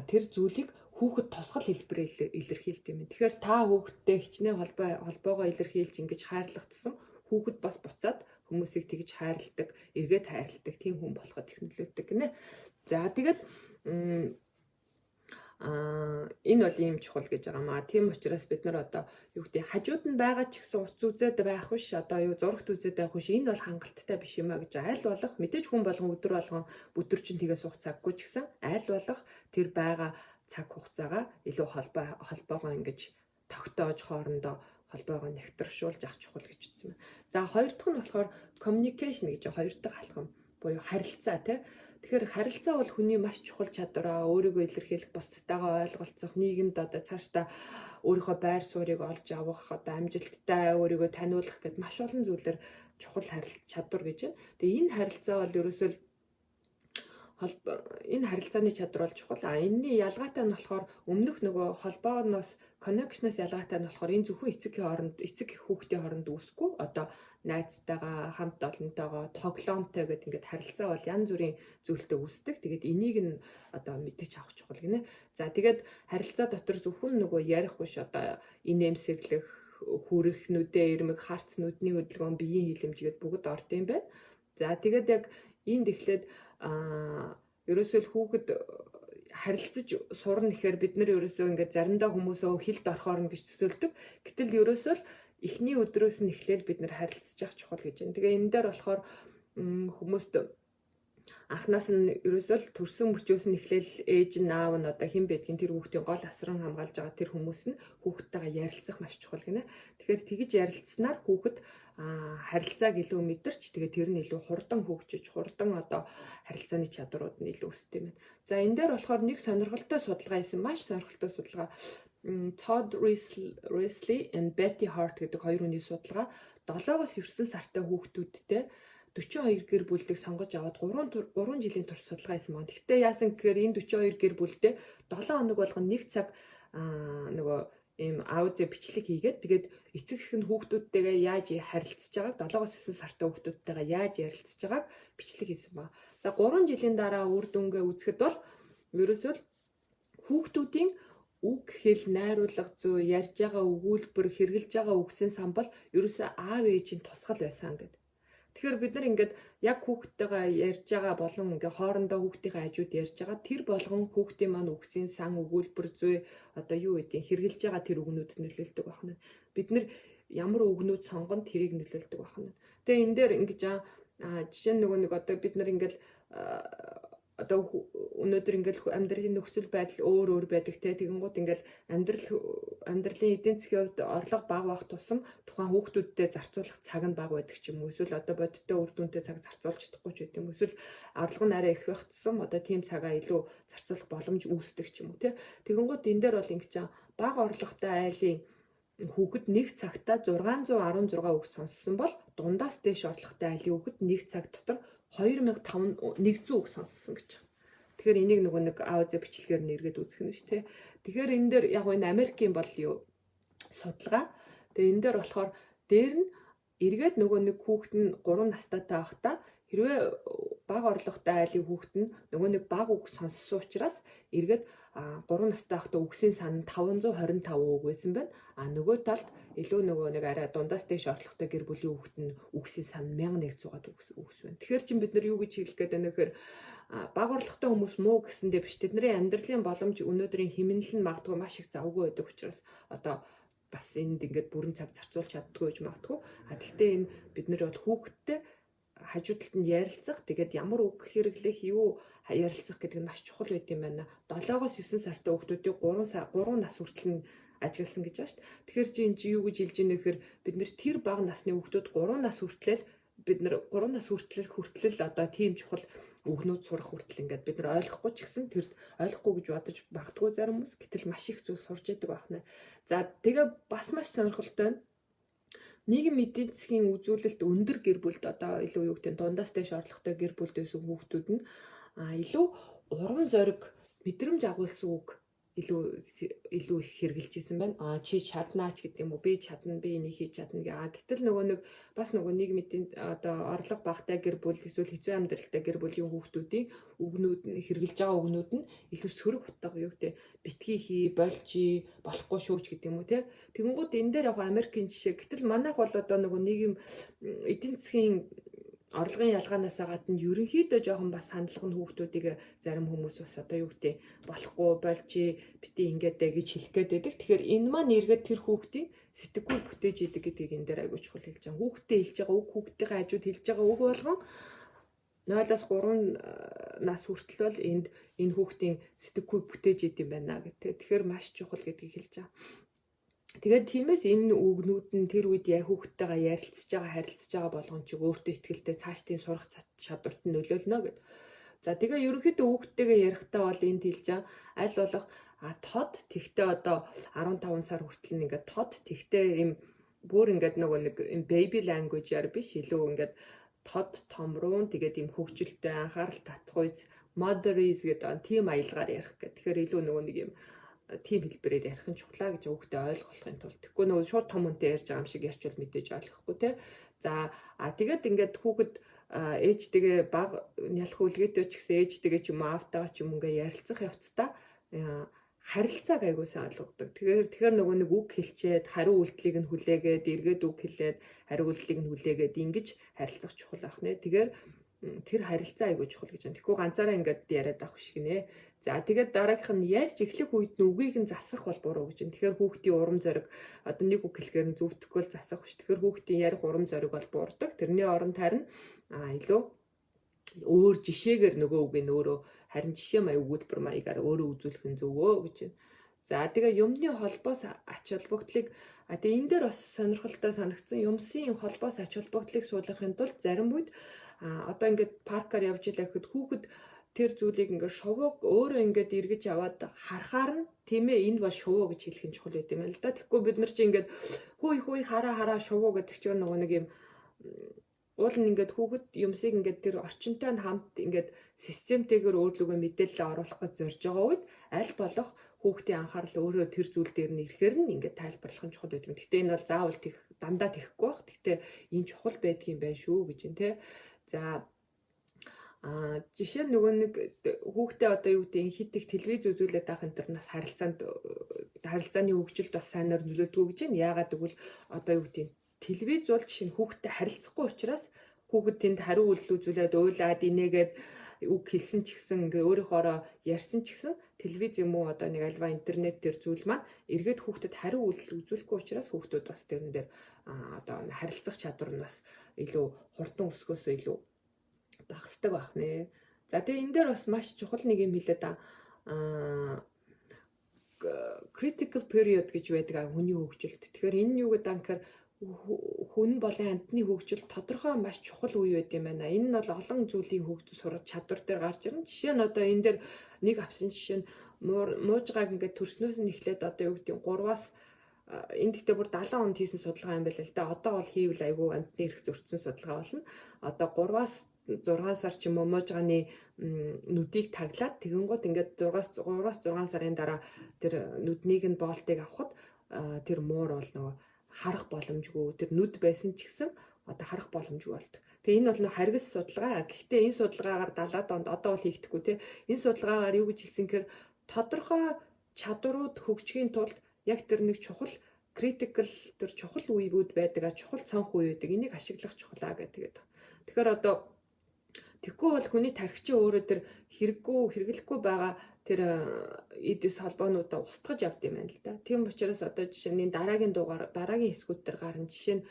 тэр зүйлийг хүүхэд тусгал хэлбэрээр илэрхийлдэг юм. Тэгэхээр та хүүхэдтэй хичнээн холбоогоо илэрхийлж ингэж хайрлах тусам хүүхэд бас буцаад хүмүүсийг тэгж хайрладаг, эргээд хайрладаг тийм хүн болоход их нөлөөдөг гинэ. За тэгээд энэ бол ийм чухал гэж байгаа маа. Тийм учраас бид нар одоо юу гэдэг хажууд нь байгаа ч гэсэн уц үзээд байх биш, одоо юу зурагт үзээд байх биш. Энэ бол хангалттай биш юм а гэж аль болох мэдээж хүн болгон өдөр болгон өдөржин тгээс суух цаггүй ч гэсэн аль болох тэр байгаа цаг хугацаагаа илүү холбоогоо ингэж тогтоож хоорондоо холбоогоо нэгтршүүлж авах чухал гэж үзсэн байна. За хоёр дахь нь болохоор communication гэж хоёр дахь алхам буюу харилцаа тий. Тэгэхээр харилцаа бол хүний маш чухал чадвараа өөрийгөө илэрхийлэх, бусдтайгаа ойлголцох, нийгэмд одоо цаашдаа өөрийнхөө байр суурийг олж авах, одоо амжилттай өөрийгөө таниулах гэд маш олон зүйлээр чухал чадвар гэж байна. Тэгээ энэ харилцаа бол ерөөсөө энэ харилцааны чадвар бол чухал. Энэний ялгаатай нь болохоор өмнөх нөгөө холбооноос connection-аас ялгаатай нь болохоор энэ зөвхөн эцэг их хүүхдийн хооронд үүсэхгүй. Одоо найзтайгаа, хамт олонтойгоо, тоглоомтой гэдэг ингээд харилцаа бол янз бүрийн зүйлтэй үүсдэг. Тэгээд энийг нь одоо мэдэж авах чухал гинэ. За тэгээд харилцаа дотор зөвхөн нөгөө ярих биш, одоо инээмсэглэх, хүрэх, нүдээ ирмэг, харц, нүдний хөдөлгөөн, биеийн хилэмжгээд бүгд орд юм байна. За тэгээд яг энд эхлээд ерөөсөө хүүхэд харилцаж сурна гэхээр бид нар ерөөсөө ингээд заримдаа хүмүүсөө хилд орохоор нь гэж төсөөлдөг. Гэтэл ерөөсөө л эхний өдрөөс нь эхлээл бид нар харилцаж явах чухал гэж байна. Тэгээ энэ дээр болохоор хүмүүст анхнаас нь ерөөсөө л төрсөн мөчөөс нь эхлээл ээж нь аав нь одоо хэн байдгийг тэр хүүхдийн гол асран хамгаалж байгаа тэр хүмүүс нь хүүхдтэйгээ ярилцах маш чухал гинэ. Тэгэхээр тэгж ярилцсанаар хүүхэд харилцааг илүү мэдэрч тэгээ тэр нь илүү хурдан хөгжиж хурдан одоо харилцааны чадрууд нь илүү өсдөг юм байна. За энэ дээр болохоор нэг сонирхолтой судалгаа хийсэн, маш сонирхолтой судалгаа. Todd Risley and Betty Hart гэдэг хоёр хүний судалгаа 7-оос 9 сартай хүүхдүүдтэй 42 гэр бүлийг сонгож аваад 3 жилийн турш судалгаа хийсэн байна. Гэхдээ яасан гэхээр энэ 42 гэр бүлдээ 7 хоног болгоно нэг цаг нөгөө ийм аудио бичлэг хийгээд тэгээд эцэг эх нь хүүхдүүдтэйгээ яаж харилцаж байгааг 7-оос 9 сартай хүүхдүүдтэйгээ яаж ярилцаж байгааг бичлэг хийсэн байна. За 3 жилийн дараа үр дүнгээ үзэхэд бол ерөөсөө хүүхдүүдийн үг хэл найруулга зүй ярьж байгаа өгүүлбэр хэрэгжилж байгаа үгсийн сан бол ерөөсөө аав ээжийн тусгал байсан гэдэг. Тэгэхээр бид нар ингээд яг хүүхдтэйгээ ярьж байгаа болон ингээд хоорондоо хүүхдийн хажууд ярьж байгаа тэр болгон хүүхдийн маань үгсийн сан өгүүлбэр зүй одоо юу гэдгийг хэрэгжилж байгаа тэр үгнүүд нөлөөлдөг байна. Бид нар ямар үгнүүд сонгоно тэрийг нөлөөлдөг байна. Тэгээ энэ дээр ингэж жишээ нь нэг одоо бид нар ингээд одоо өнөөдөр ингээл амьдралын нөхцөл байдал өөр байдаг те тэгэнгუთ ингээл амьдралын эдийн засгийн хувьд орлого бага байх тусам тухайн хүүхдүүдтэй зарцуулах цаг нь бага байдаг ч юм уу эсвэл одоо бодиттой үр дүнтэй цаг зарцуулж чадахгүй ч гэдэг юм эсвэл орлого нь арай их байх тусам одоо тийм цагаа илүү зарцуулах боломж үүсдэг ч юм уу те тэгэнгуთ энэ дээр бол ингэж бага орлоготой айлын хүүхэд нэг цагта 616 үг сонссон бол дундаас дээш орлоготой айлын хүүхэд нэг цаг дотор 2500 үг сонссон гэж байна. Тэгэхээр энийг нөгөө нэг аудио бичлэгээр нэргээд үзэх нь шүү, тэ. Тэгэхээр энэ дээр яг энэ Америкийн бол юу судалгаа. Тэгээ энэ дээр болохоор дээр нь эргээд нөгөө нэг хүүхэд нь 3 настайтай байхдаа хэрвээ бага орлоготой айлын хүүхэд нь нөгөө нэг бага үг сонссон учраас эргээд 3 настай байхдаа үгсийн сан 525 үг байсан байна. Нөгөө талд илүү нөгөө нэг арай дундаас дээш орлоготой гэр бүлийн хүүхэд нь үгсийн сан 1100-аад үгс байна. Тэгэхээр чинь бид нар юу гэж хэлэх гээд байна гэхээр бага орлоготой хүмүүс муу гэсэндээ биш. Тэдний амьдралын боломж өнөөдрийн хэмнэл нь магадгүй маш их завгүй байдаг учраас одоо бас энд ингээд бүрэн цаг зарцуулж чаддгүй гэж магадгүй. Гэхдээ энэ бид нар бол хүүхэдтэй хажуу талд нь ярилцах, тэгээд ямар үг хэрэглэх, юу ярилцах гэдэг нь маш чухал байт юм байна. 7-оос 9 сартай хүүхдүүдийг 3 нас хүртэл нь ажигласан гэж байна шүү дээ. Тэгэхээр чи энэ юу гэж хэлж ийнэ гэхээр бид нэр тэр бага насны хүүхдүүд 3 нас хүртэл бид нар 3 нас хүртэл одоо тийм чухал үгнүүд сурах хүртэл ингээд бид нар ойлгохгүй ч гэсэн тэр ойлгохгүй гэж бодож магадгүй зарим хүмүүс гэтэл маш их зүйл сурч яадаг байна. За тэгээ бас маш сонирхолтой байна. Нийгэм эдийн засгийн үзүүлэлт өндөр гэр бүлд одоо илүү юу гэдэг дундаас дээш орлоготой гэр бүлд байсан хүүхдүүд нь илүү урам зориг мэдрэмж агуулсан үг илүү их хэрэгжилж исэн байна. Чи чаднаач гэдэг юм уу? Би чадна, би энийг хийж чадна гэ. Гэтэл нөгөө нэг бас нөгөө нийгмийн одоо орлого багатай гэр бүл эсвэл хэцүү амьдралтай гэр бүлийн хүүхдүүдийн үгнүүд нь хэрэгжилж байгаа үгнүүд нь илүү сөрөг утга юу гэдэг битгий хий, болжи, болохгүй шүүч гэдэг юм уу те. Тэгэнгუთ энэ дээр яг Америкийн жишээ. Гэтэл манайх бол одоо нөгөө нийгэм эдийн засгийн орлогын ялгаанаас гадна ерөнхийдөө жоохон бас хандлага нь хүүхдүүдийг зарим хүмүүс бас одоо юу гэдэг болохгүй болжи бити ингээд дээ гэж хэлэх гээд байдаг. Тэгэхээр энэ маань эргээд тэр хүүхдийн сэтгэхүй бүтээж идэг гэдгийг энэ дээр айгуу чухал хэлж байгаа. Хүүхдээ хэлж байгаа үг хүүхдийн хажууд хэлж байгаа үг болгон 0-аас 3 нас хүртэл бол энэ хүүхдийн сэтгэхүй бүтээж идэм байна гэдэг. Тэгэхээр маш чухал гэдгийг хэлж байгаа. Тэгээд тиймээс энэ үгнүүд нь тэр үед хүүхдтэйгээ ярилцж байгаа, харилцаж байгаа болгон ч өөртөө ихтэй цаашдын сурах чадварт нь нөлөөлнө гэдэг. За тэгээ ерөнхийдөө хүүхдтэйгээ ярихдаа бол энд хэлж байгаа аль болох тод тэгтээ одоо 15 сар хүртэл ингээд тод тэгтээ им бүр ингээд нөгөө нэг baby language-аар биш илүү ингээд тод томруун тэгээд им хөгжилтэй анхаарал татах үйс mothers гэдэг тийм аялгаар ярих гэх. Тэгэхээр илүү нөгөө нэг юм тийм хэлбэрээр ярих нь чухлаа гэж хүүхдээ ойлгохын тулд. Тэгэхгүй нөгөө шууд том хүнтэй ярьж байгаа юм шиг ярьчвал мэдээж ойлгохгүй те. За тэгээд ингээд хүүхэд ээжтэйгээ баг нялх үлгээтэй ч гэсэн ээжтэйгээ ч юм уу аавтайгаа ч юм ингээ ярилцах явцдаа харилцааг айгуу сайн ойлгодог. Тэгэхээр нөгөө нэг үг хэлчээд хариу үйлдэлийг нь хүлээгээд эргээд үг хэлээд хариу үйлдэлийг нь хүлээгээд ингэж харилцах чухал ах нэ. Тэгэхээр тэр харилцаа айгуу чухал гэж байна. Тэгэхгүй ганцаараа ингээд яриад авах шиг нэ. За тэгээд дараагийнх нь ярьж эхлэх үед нь үгийг нь засах бол буруу гэж байна. Тэгэхээр хүүхдийн урам зориг одоо нэг үг хэлэхээр нь зөвтгөхөөл засах биш. Тэгэхээр хүүхдийн ярих урам зориг бол буурдаг. Тэрний оронд харин илүү өөр жишээгээр нөгөө үгийг өөрөө харин жишээ маяг өгүүлбэр маягаар өөрөө үзүүлэх нь зөвөө гэж байна. За тэгээ юмны холбоос ач холбогдлыг тэгээ энэ дээр бас сонирхолтой санагдсан юмсын холбоос ач холбогдлыг суулгахын тулд зарим үед одоо ингээд паркаар явж илаа гэхэд хүүхэд тэр зүйлийг ингээд шувууг өөрөө ингээд эргэж аваад харахаар нь тийм ээ энэ бол шувуу гэж хэлэх нь чухал байт юм байна л да. Тэгэхгүй бид нар чи ингээд хүй хараа шувуу гэдэг чинь нөгөө нэг юм уул нь ингээд хүүхэд юмсыг ингээд тэр орчинтой нь хамт ингээд системтэйгээр өөрлөгөө мэдээлэл оруулах гэж зорж байгаа үед аль болох хүүхдийн анхаарал өөрөө тэр зүйл дээр нь ирэхээр нь ингээд тайлбарлах нь чухал байдаг. Гэхдээ энэ бол заавал дандаа тэхгүй байх. Гэхдээ энэ чухал байдаг юм байна шүү гэж байна те. За жишээ нь нөгөө нэг хүүхдээ одоо юу гэдэг хэд их телевиз үзүүлээд байх энэ төр нас харилцааны хөгжилд бас сайнаар нөлөөлдөг гэж байна. Яагаад гэвэл одоо юу гэдэг телевиз бол жишээ нь хүүхдтэй харилцахгүй учраас хүүхэд тэнд хариу үйлдэл үзүүлээд уйлаад инээгээд үг хэлсэн ч гэсэн ингээ өөрийнхоороо ярьсан ч гэсэн телевиз юм уу одоо нэг альва интернет төр зүйл маань эргээд хүүхдэд хариу үйлдэл үзүүлэхгүй учраас хүүхдүүд бас тэрэн дээр одоо харилцах чадвар нь бас илүү хурдан өсгөөсөө илүү багасдаг байх нэ. За тэгээ энэ дээр бас маш чухал нэг юм хэлээд critical period гэж байдаг хүний хөгжилд. Тэгэхээр энэ юу гэдэг анхээр хүн болон амьтны хөгжил тодорхой маш чухал үе байд юм байна. Энэ нь бол олон зүйлийн хөгжил сурах чадвар дээр гарч ирнэ. Жишээ нь одоо энэ дээр нэг авсан жишээ нь муужгааг ингээд төрснөөс нь эхлээд одоо юу гэдэг 3-аас энэ гэхдээ бүр 70 онд хийсэн судалгаа юм байна л да. Одоо бол хийвэл айгүй амьтны эрх зөрчсөн судалгаа болно. Одоо 3-аас 6 сар ч юм уу муужгааны нүдийг таглаад тэгэнгუთ ингээд 3-аас 6 сарын дараа тэр нүднийг нь боолтыг авахд тэр муур бол нөгөө харах боломжгүй тэр нүд байсан ч гэсэн одоо харах боломжгүй болдог. Тэгээ энэ бол нөх харгас судалгаа. Гэхдээ энэ судалгаагаар 70-аад онд одоо бол хийгдэхгүй тий. Энэ судалгаагаар юу гэж хэлсэн гэхээр тодорхой чадварууд хөгжихийн тулд яг тэр нэг чухал critical тэр чухал үеүүд байдаг. Чухал цонх үе байдаг. Энийг ашиглах чухлаа гэдэг. Тэгэхээр одоо тэггүй бол хүний тархичийн өөрөө тэр хэрэглэхгүй байгаа тэр эдис холбоонуудаа устгаж явд юм байна л да. Тийм учраас одоо жишээ нь дараагийн дараагийн хэсгүүд дээр гарна. Жишээ нь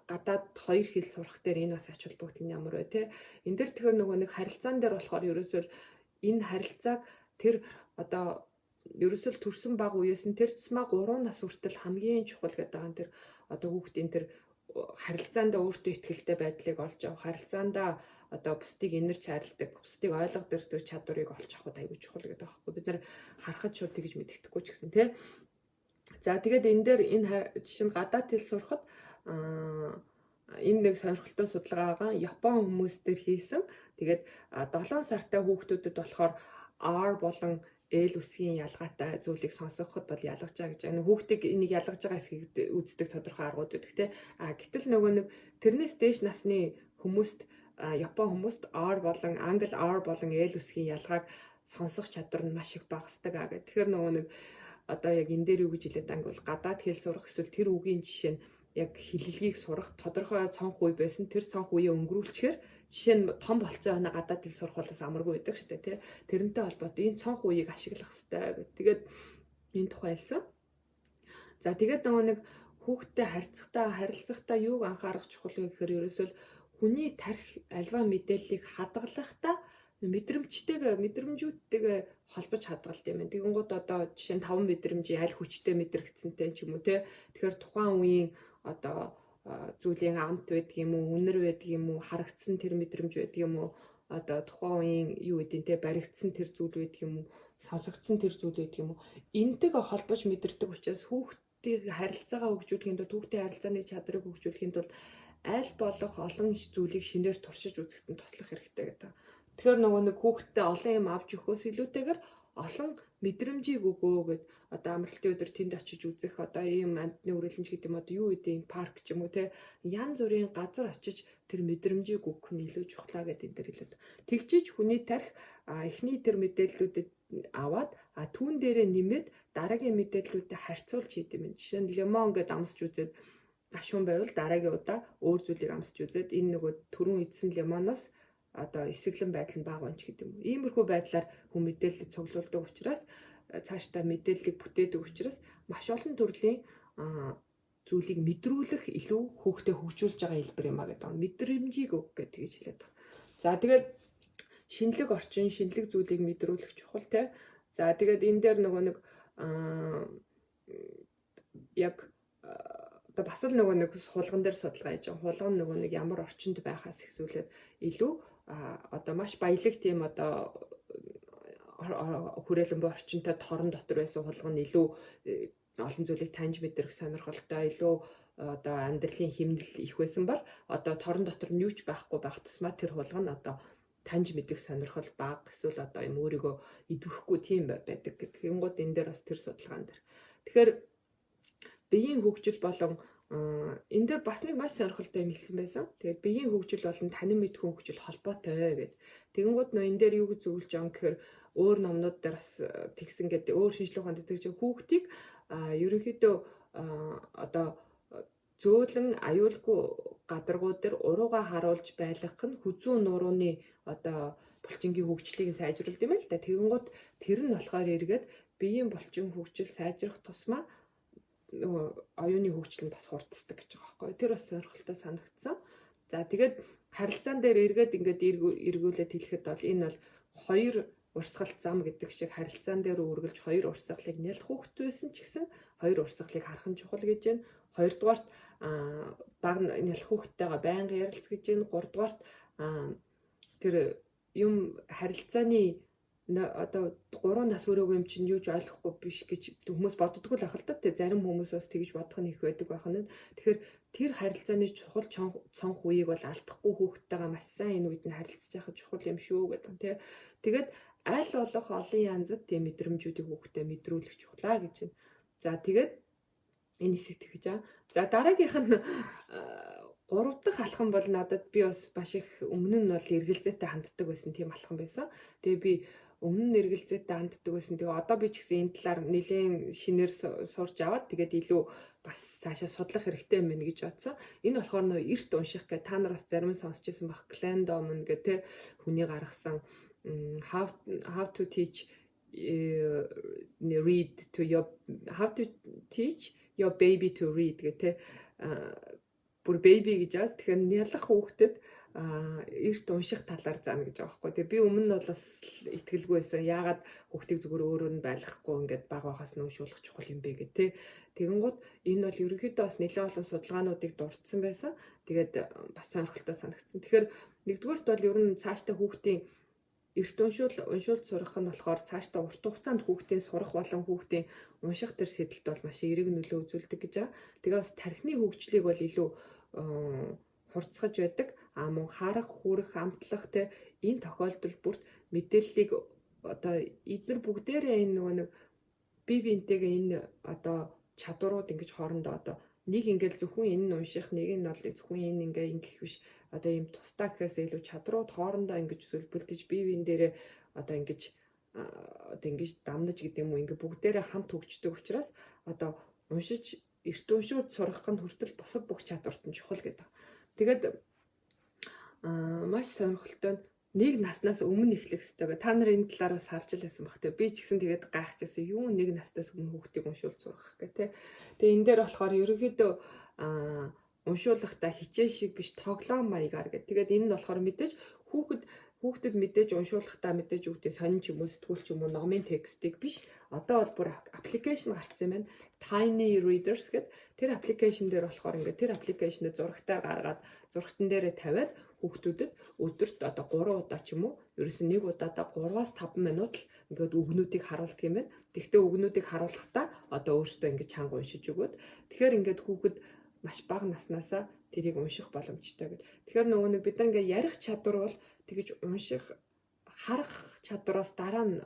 гадаад хоёр хэл сурах дээр энэ бас ач холбогдол нь ямар вэ те. Энд дээр тэгэхээр нөгөө нэг харилцаан дээр болохоор ерөөсөө энэ харилцааг тэр одоо ерөөсөө төрсэн баг үеэс нь тэр цэсмаа 3 нас хүртэл хамгийн чухал гэдэг байгаа тэр одоо хүүхдийн тэр харилцаандаа өөртөө ихтэй байдлыг олж авах, харилцаандаа одоо бусдыг инэрч хайрладаг, бусдыг ойлгодог тэр чадварыг олж авах аюул чухал гэдэг байхгүй. Бид нэр харахад шууд тэгж мэддэхгүй ч гэсэн тий. За тэгээд энэ дээр энэ жишээ нь гадаад хэл сурахад энэ нэг сонирхолтой судалгаа байгаа. Япон хүмүүс дээр хийсэн. Тэгээд 7 сартай хүүхдүүдэд болохоор R болон L үсгийн ялгаатай зүйлийг сонсоход бол ялгаж байгаа гэж байна. Хүүхдийг энийг ялгаж байгаа хэсгийг үздэг тодорхой аргууд байдаг те. Гэтэл нөгөө нэг тэрнээс дээш насны хүмүүст Япон хүмүүст R болон англи R болон L үсгийн ялгааг сонсох чадвар нь маш их багасдаг гэх. Тэгэхээр нөгөө нэг одоо яг энэ дээр юу гэж хэлээд байгаа бол гадаад хэл сурах эсвэл тэр үгийн жишээ нь яг хэллэгийг сурах тодорхой цонх үе байсан. Тэр цонх үеэ өнгөрүүлчихээр жишээ нь том болцсон хойно гадаад хэл сурах болоос амаргүй байдаг шүү дээ тий. Тэрнтэй холбоотой энэ цонх үеийг ашиглах хэрэгтэй гэх. Тэгээд энэ тухай хэлсэн. За тэгээд нөгөө нэг хүүхдтэй харилцахдаа юуг анхаарах чухал вэ гэхээр ерөөсөө хүний тарих альва мэдээллийг хадгалахдаа мэдрэмжүүдтэйгээ холбож хадгалт юм байна. Тэгэнгუთ одоо жишээ нь 5 мэдрэмжийн аль хүчтэй мэдрэгдсэнтэй ч юм уу те. Тэгэхээр тухайн үеийн одоо зүйлийн амт байдаг юм уу, үнэр байдаг юм уу, харагдсан тэр мэдрэмж байдаг юм уу, одоо тухайн үеийн юу гэдэг те баригдсан тэр зүйл байдаг юм уу, сонсогдсон тэр зүйл байдаг юм уу. Энтэйгээ холбож мэдэрдэг учраас хүүхдийн харилцаагаа хөгжүүлэхийн тулд хүүхдийн харилцааны чадрыг хөгжүүлэхийн тулд аль болох олон зүйлийг шинээр туршиж үзэхэд нь туслах хэрэгтэй гэдэг. Тэгэхээр нөгөө нэг хүүхдтэй олон юм авч өгөхөөс илүүтэйгээр олон мэдрэмжийг өгөө гэд одоо амралтын өдөр тэнд очиж үзэх одоо ийм амьтны үргэлжлэнч гэдэг юм одоо юу гэдэг парк ч юм уу те янз бүрийн газар очиж тэр мэдрэмжийг өгөх нь илүү чухлаа гэдэг энэ дэр хэлээд. Тэгжиж хүний тарих эхний тэр мэдээллүүдэд аваад түүн дээрээ нэмээд дараагийн мэдээллүүдэд харьцуулж хийдэм юм. Жишээ нь лимон гэдэг амсч үзээд гашуун байвал дараагийн удаа өөр зүйлийг амсч үзээд энэ нөгөө түрүүн идсэн лимоноос одоо эсэглэн байдал нь бага онч гэдэг юм. Иймэрхүү байдлаар хүн мэдээлэл цуглуулдаг учраас цаашдаа мэдээллийг бүтээдэг учраас маш олон төрлийн зүйлийг мэдрүүлэх илүү хүүхдэд хөгжүүлж байгаа хэлбэр юм а гэдэг. Мэдрэмжийг өг гэж хэлээд байна. За тэгээд шинэлэг орчин, шинэлэг зүйлийг мэдрүүлэх чухал те. За тэгээд энэ дээр нөгөө нэг яг одоо бас л нөгөө нэг хулган дээр судалгаа хийж байгаа. Хулган нөгөө нэг ямар орчинд байхаас ихсүүлээд илүү одоо маш баялаг тийм одоо хүрээлэн буй орчинтой торон дотор байсан хулган илүү олон зүйлийг таньж мэдрэх сонирхолтой, илүү одоо амьдралын хэмнэл их байсан бол одоо торон дотор нь юу ч байхгүй байх тусмаа тэр хулган одоо таньж мэдэх сонирхол бага, эсвэл одоо юм өөрийгөө идэвхгүй тийм байдаг гэдэг. Гингууд энэ дээр бас тэр судалгаан дээр. Тэгэхээр биеийн хөгжил болон энэ дээр бас нэг маш сонирхолтой юм хэлсэн байсан. Тэгээд биеийн хөгжил болон танин мэдхүйн хөгжил холбоотой гэдэг. Тэгэнгუთ нөө энэ дээр юу гэж зөвлөж байгаа юм гэхээр өөр номнууд дээр бас тэгсэн гэдэг өөр шинжилгээ ухаанд гэдэг чинь хүүхдийг ерөнхийдөө одоо зөөлөн аюулгүй гадаргууд дээр урууга харуулж байлгах нь хүзүүн нурууны одоо булчингийн хөгжлийг сайжруулдаг юм л да. Тэгэнгუთ тэр нь болохоор эргээд биеийн булчин хөгжил сайжрах тусмаа оюуны хөгжил нь бас хурдцдаг гэж байгаа байхгүй. Тэр бас сонирхолтой санагдсан. За тэгээд харилцаан дээр эргээд ингээд эргүүлээд хэлэхэд бол энэ бол хоёр урсгалт зам гэдэг шиг харилцаан дээр үргэлж хоёр урсгалыг нялх хүүхэд байсан ч гэсэн хоёр урсгалыг харах нь чухал гэж байна. Хоёрдугаарт баг нялх хүүхэдтэйгээ байнга ярилц гэж байна. Гуравдугаарт тэр юм харилцааны одоо 3 нас өрөөгүй юм чинь юу ч ойлгохгүй биш гэж хүмүүс боддгоо л ах л да. Тэгээ зарим хүмүүс бас тэгж бодох нь их байдаг байх нь. Тэгэхээр тэр харилцааны чухал цонх үеийг бол алдахгүй хүүхдтэйгээ маш сайн энэ үед нь харилцаж яхад чухал юм шүү гэдэг нь тий. Тэгээд аль болох олон янзад тийм мэдрэмжүүдийг хүүхдэд мэдрүүлэх чухлаа гэж байна. За тэгээд энэ хэсэгт тэгж аа. За дараагийнх нь 3 дахь алхам бол надад би бас маш их өмнө нь бол эргэлзээтэй ханддаг байсан тийм алхам байсан. Тэгээ би өмнө нь эргэлзээтэй ханддаг байсан. Тэгээ одоо би ч гэсэн энэ талаар нэлээд шинээр сурч аваад тэгээд илүү бас цаашаа судлах хэрэгтэй юм байна гэж бодсон. Энэ болохоор нөө эрт унших гэх та нар бас зарим нь сонсч байсан баг. Glenn Doman гэх тэ хүний гаргасан how to teach read to your how to teach your baby to read гэх тэ бүр baby гэж бас тэгэхээр нялх хүүхдэд эрт унших талаар заана гэж байгаа байхгүй. Тэгээ би өмнө нь бол бас итгэлгүй байсан. Яагаад хүүхдийг зүгээр өөрөөр нь байлгахгүй ингээд баг багаас нь уншуулах чухал юм бэ гэх тэ. Тэгэнгუთ энэ бол ерөнхийдөө бас нэлээд олон судалгаануудыг дурдсан байсан. Тэгээд бас сонирхолтой санагдсан. Тэгэхээр нэгдүгээрт бол ер нь цаашдаа хүүхдийн эрт уншуулт сурах нь болохоор цаашдаа урт хугацаанд хүүхдийн сурах болон хүүхдийн унших төр сэдэлт бол маш эерэг нөлөө үзүүлдэг гэж байгаа. Тэгээ бас тархины хөгжлийг бол илүү хурцгаж байдаг. Мөн харах, хүрэх, амтлах те энэ тохиолдолд бүрт мэдээллийг одоо эдгээр бүгдээрээ энэ нөгөө нэг бие биентэйгээ энэ одоо чадварууд ингэж хоорондоо одоо нэг ингээл зөвхөн энэ нь унших, нэг нь бол зөвхөн энэ ингээ ингэх биш. Одоо ийм тусдаа гэхээс илүү чадрууд хоорондоо ингэж сүлбэлдэж бие биен дээрээ одоо ингэж дамнаж гэдэг юм уу ингээ бүгдээрээ хамт хөгждөг учраас одоо уншиж эрт уншууд сурах нь хүртэл бусад бүх чадварт нь чухал гэдэг. Тэгээд маш сонирхолтой нэг наснаас өмнө эхлэх хэрэгтэй. Та нар энэ талаар бас харж лээсэн баг те. Би ч гэсэн тэгээд гайхажсэн юу нэг наснаас өмнө хүүхдийг уншуул сурах гэх те. Тэгээ энэ дээр болохоор ерөнхийдөө уншуулахдаа хичээл шиг биш тоглоом маягаар гэдэг. Тэгээд энэ нь болохоор мэдээж хүүхдэд мэдээж уншуулахдаа мэдээж үгтэй сонин ч юм уу сэтгүүл ч юм уу номын текстийг биш. Одоо бол бүр аппликейшн гарцсан байна. Tiny Readers гэдэг. Тэр аппликейшн дээр болохоор ингээд тэр аппликейшнд зурагтаа гаргаад зурагтан дээрээ тавиад хүүхдүүдэд өдөрт одоо 3 удаа ч юм уу ерөөсөн нэг удаадаа 3-5 минут л ингээд үгнүүдийг харуулдаг юм байна. Тэгвэл үгнүүдийг харуулахдаа одоо өөртөө ингээд чанга уншиж өгөөд тэгэхээр ингээд хүүхэд маш бага наснаасаа тэрийг унших боломжтой гэдэг. Тэгэхээр нөгөө нэг бид нар ингээд ярих чадвар бол тэгж унших, харах чадвараас дараа нь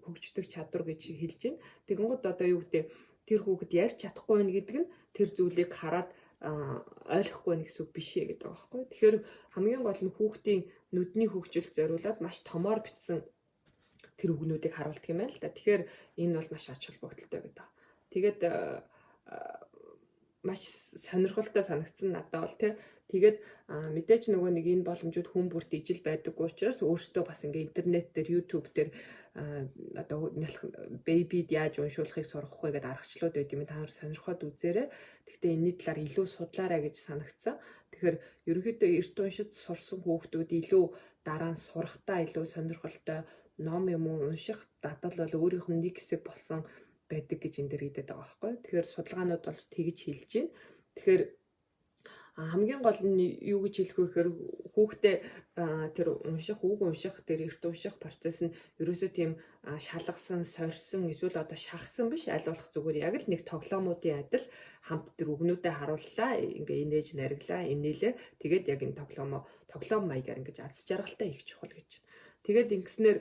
хөгждөг чадвар гэж хэлж байна. Тэгэнгუთ одоо юу гэдэг тэр хүүхэд ярьж чадахгүй байх гэдэг нь тэр зүйлийг хараад ойлгохгүй байх гэсэн үг биш ээ гэдэг байгаа байхгүй. Тэгэхээр хамгийн гол нь хүүхдийн нүдний хөгжилд зориулаад маш томоор бичсэн тэр үгнүүдийг харуулдаг юм байна л да. Тэгэхээр энэ бол маш ач холбогдолтой гэдэг. Тэгээд маш сонирхолтой санагдсан надад бол тий. Тэгээд мэдээч нөгөө нэг энэ боломжууд хүн бүрт ижил байдаг учраас өөртөө бас ингээ интернет дээр YouTube дээр одоо бэбид яаж уншуулахыг сурах вэ гэдэг аргачлалууд байд юм. Та нар сонирхоод үзээрэй. Гэхдээ энэний талаар илүү судлаарай гэж санагдсан. Тэгэхээр ерөнхийдөө эрт уншиж сурсан хүүхдүүд илүү дараа нь сурахтаа илүү сонирхолтой ном юм уу унших дадал бол өөрийнх нь нэг хэсэг болсон байдаг гэж энэ дэр хэлдэг байгаа байхгүй. Тэгэхээр судалгаанууд бол тэгж хэлж байна. Тэгэхээр хамгийн гол нь юу гэж хэлэх вэ гэхээр хүүхдээ тэр үг унших тэр эрт унших процесс нь ерөөсөө тийм шалгасан, сорьсон эсвэл одоо шахсан биш, аль болох зүгээр яг л нэг тоглоомуудын адил хамт тэр үгнүүдэд харууллаа, ингээ инээж нариглаа, инээлээ. Тэгээд яг энэ тоглоом маягаар ингэж аз жаргалтай их чухал гэж. Тэгээд ингэснээр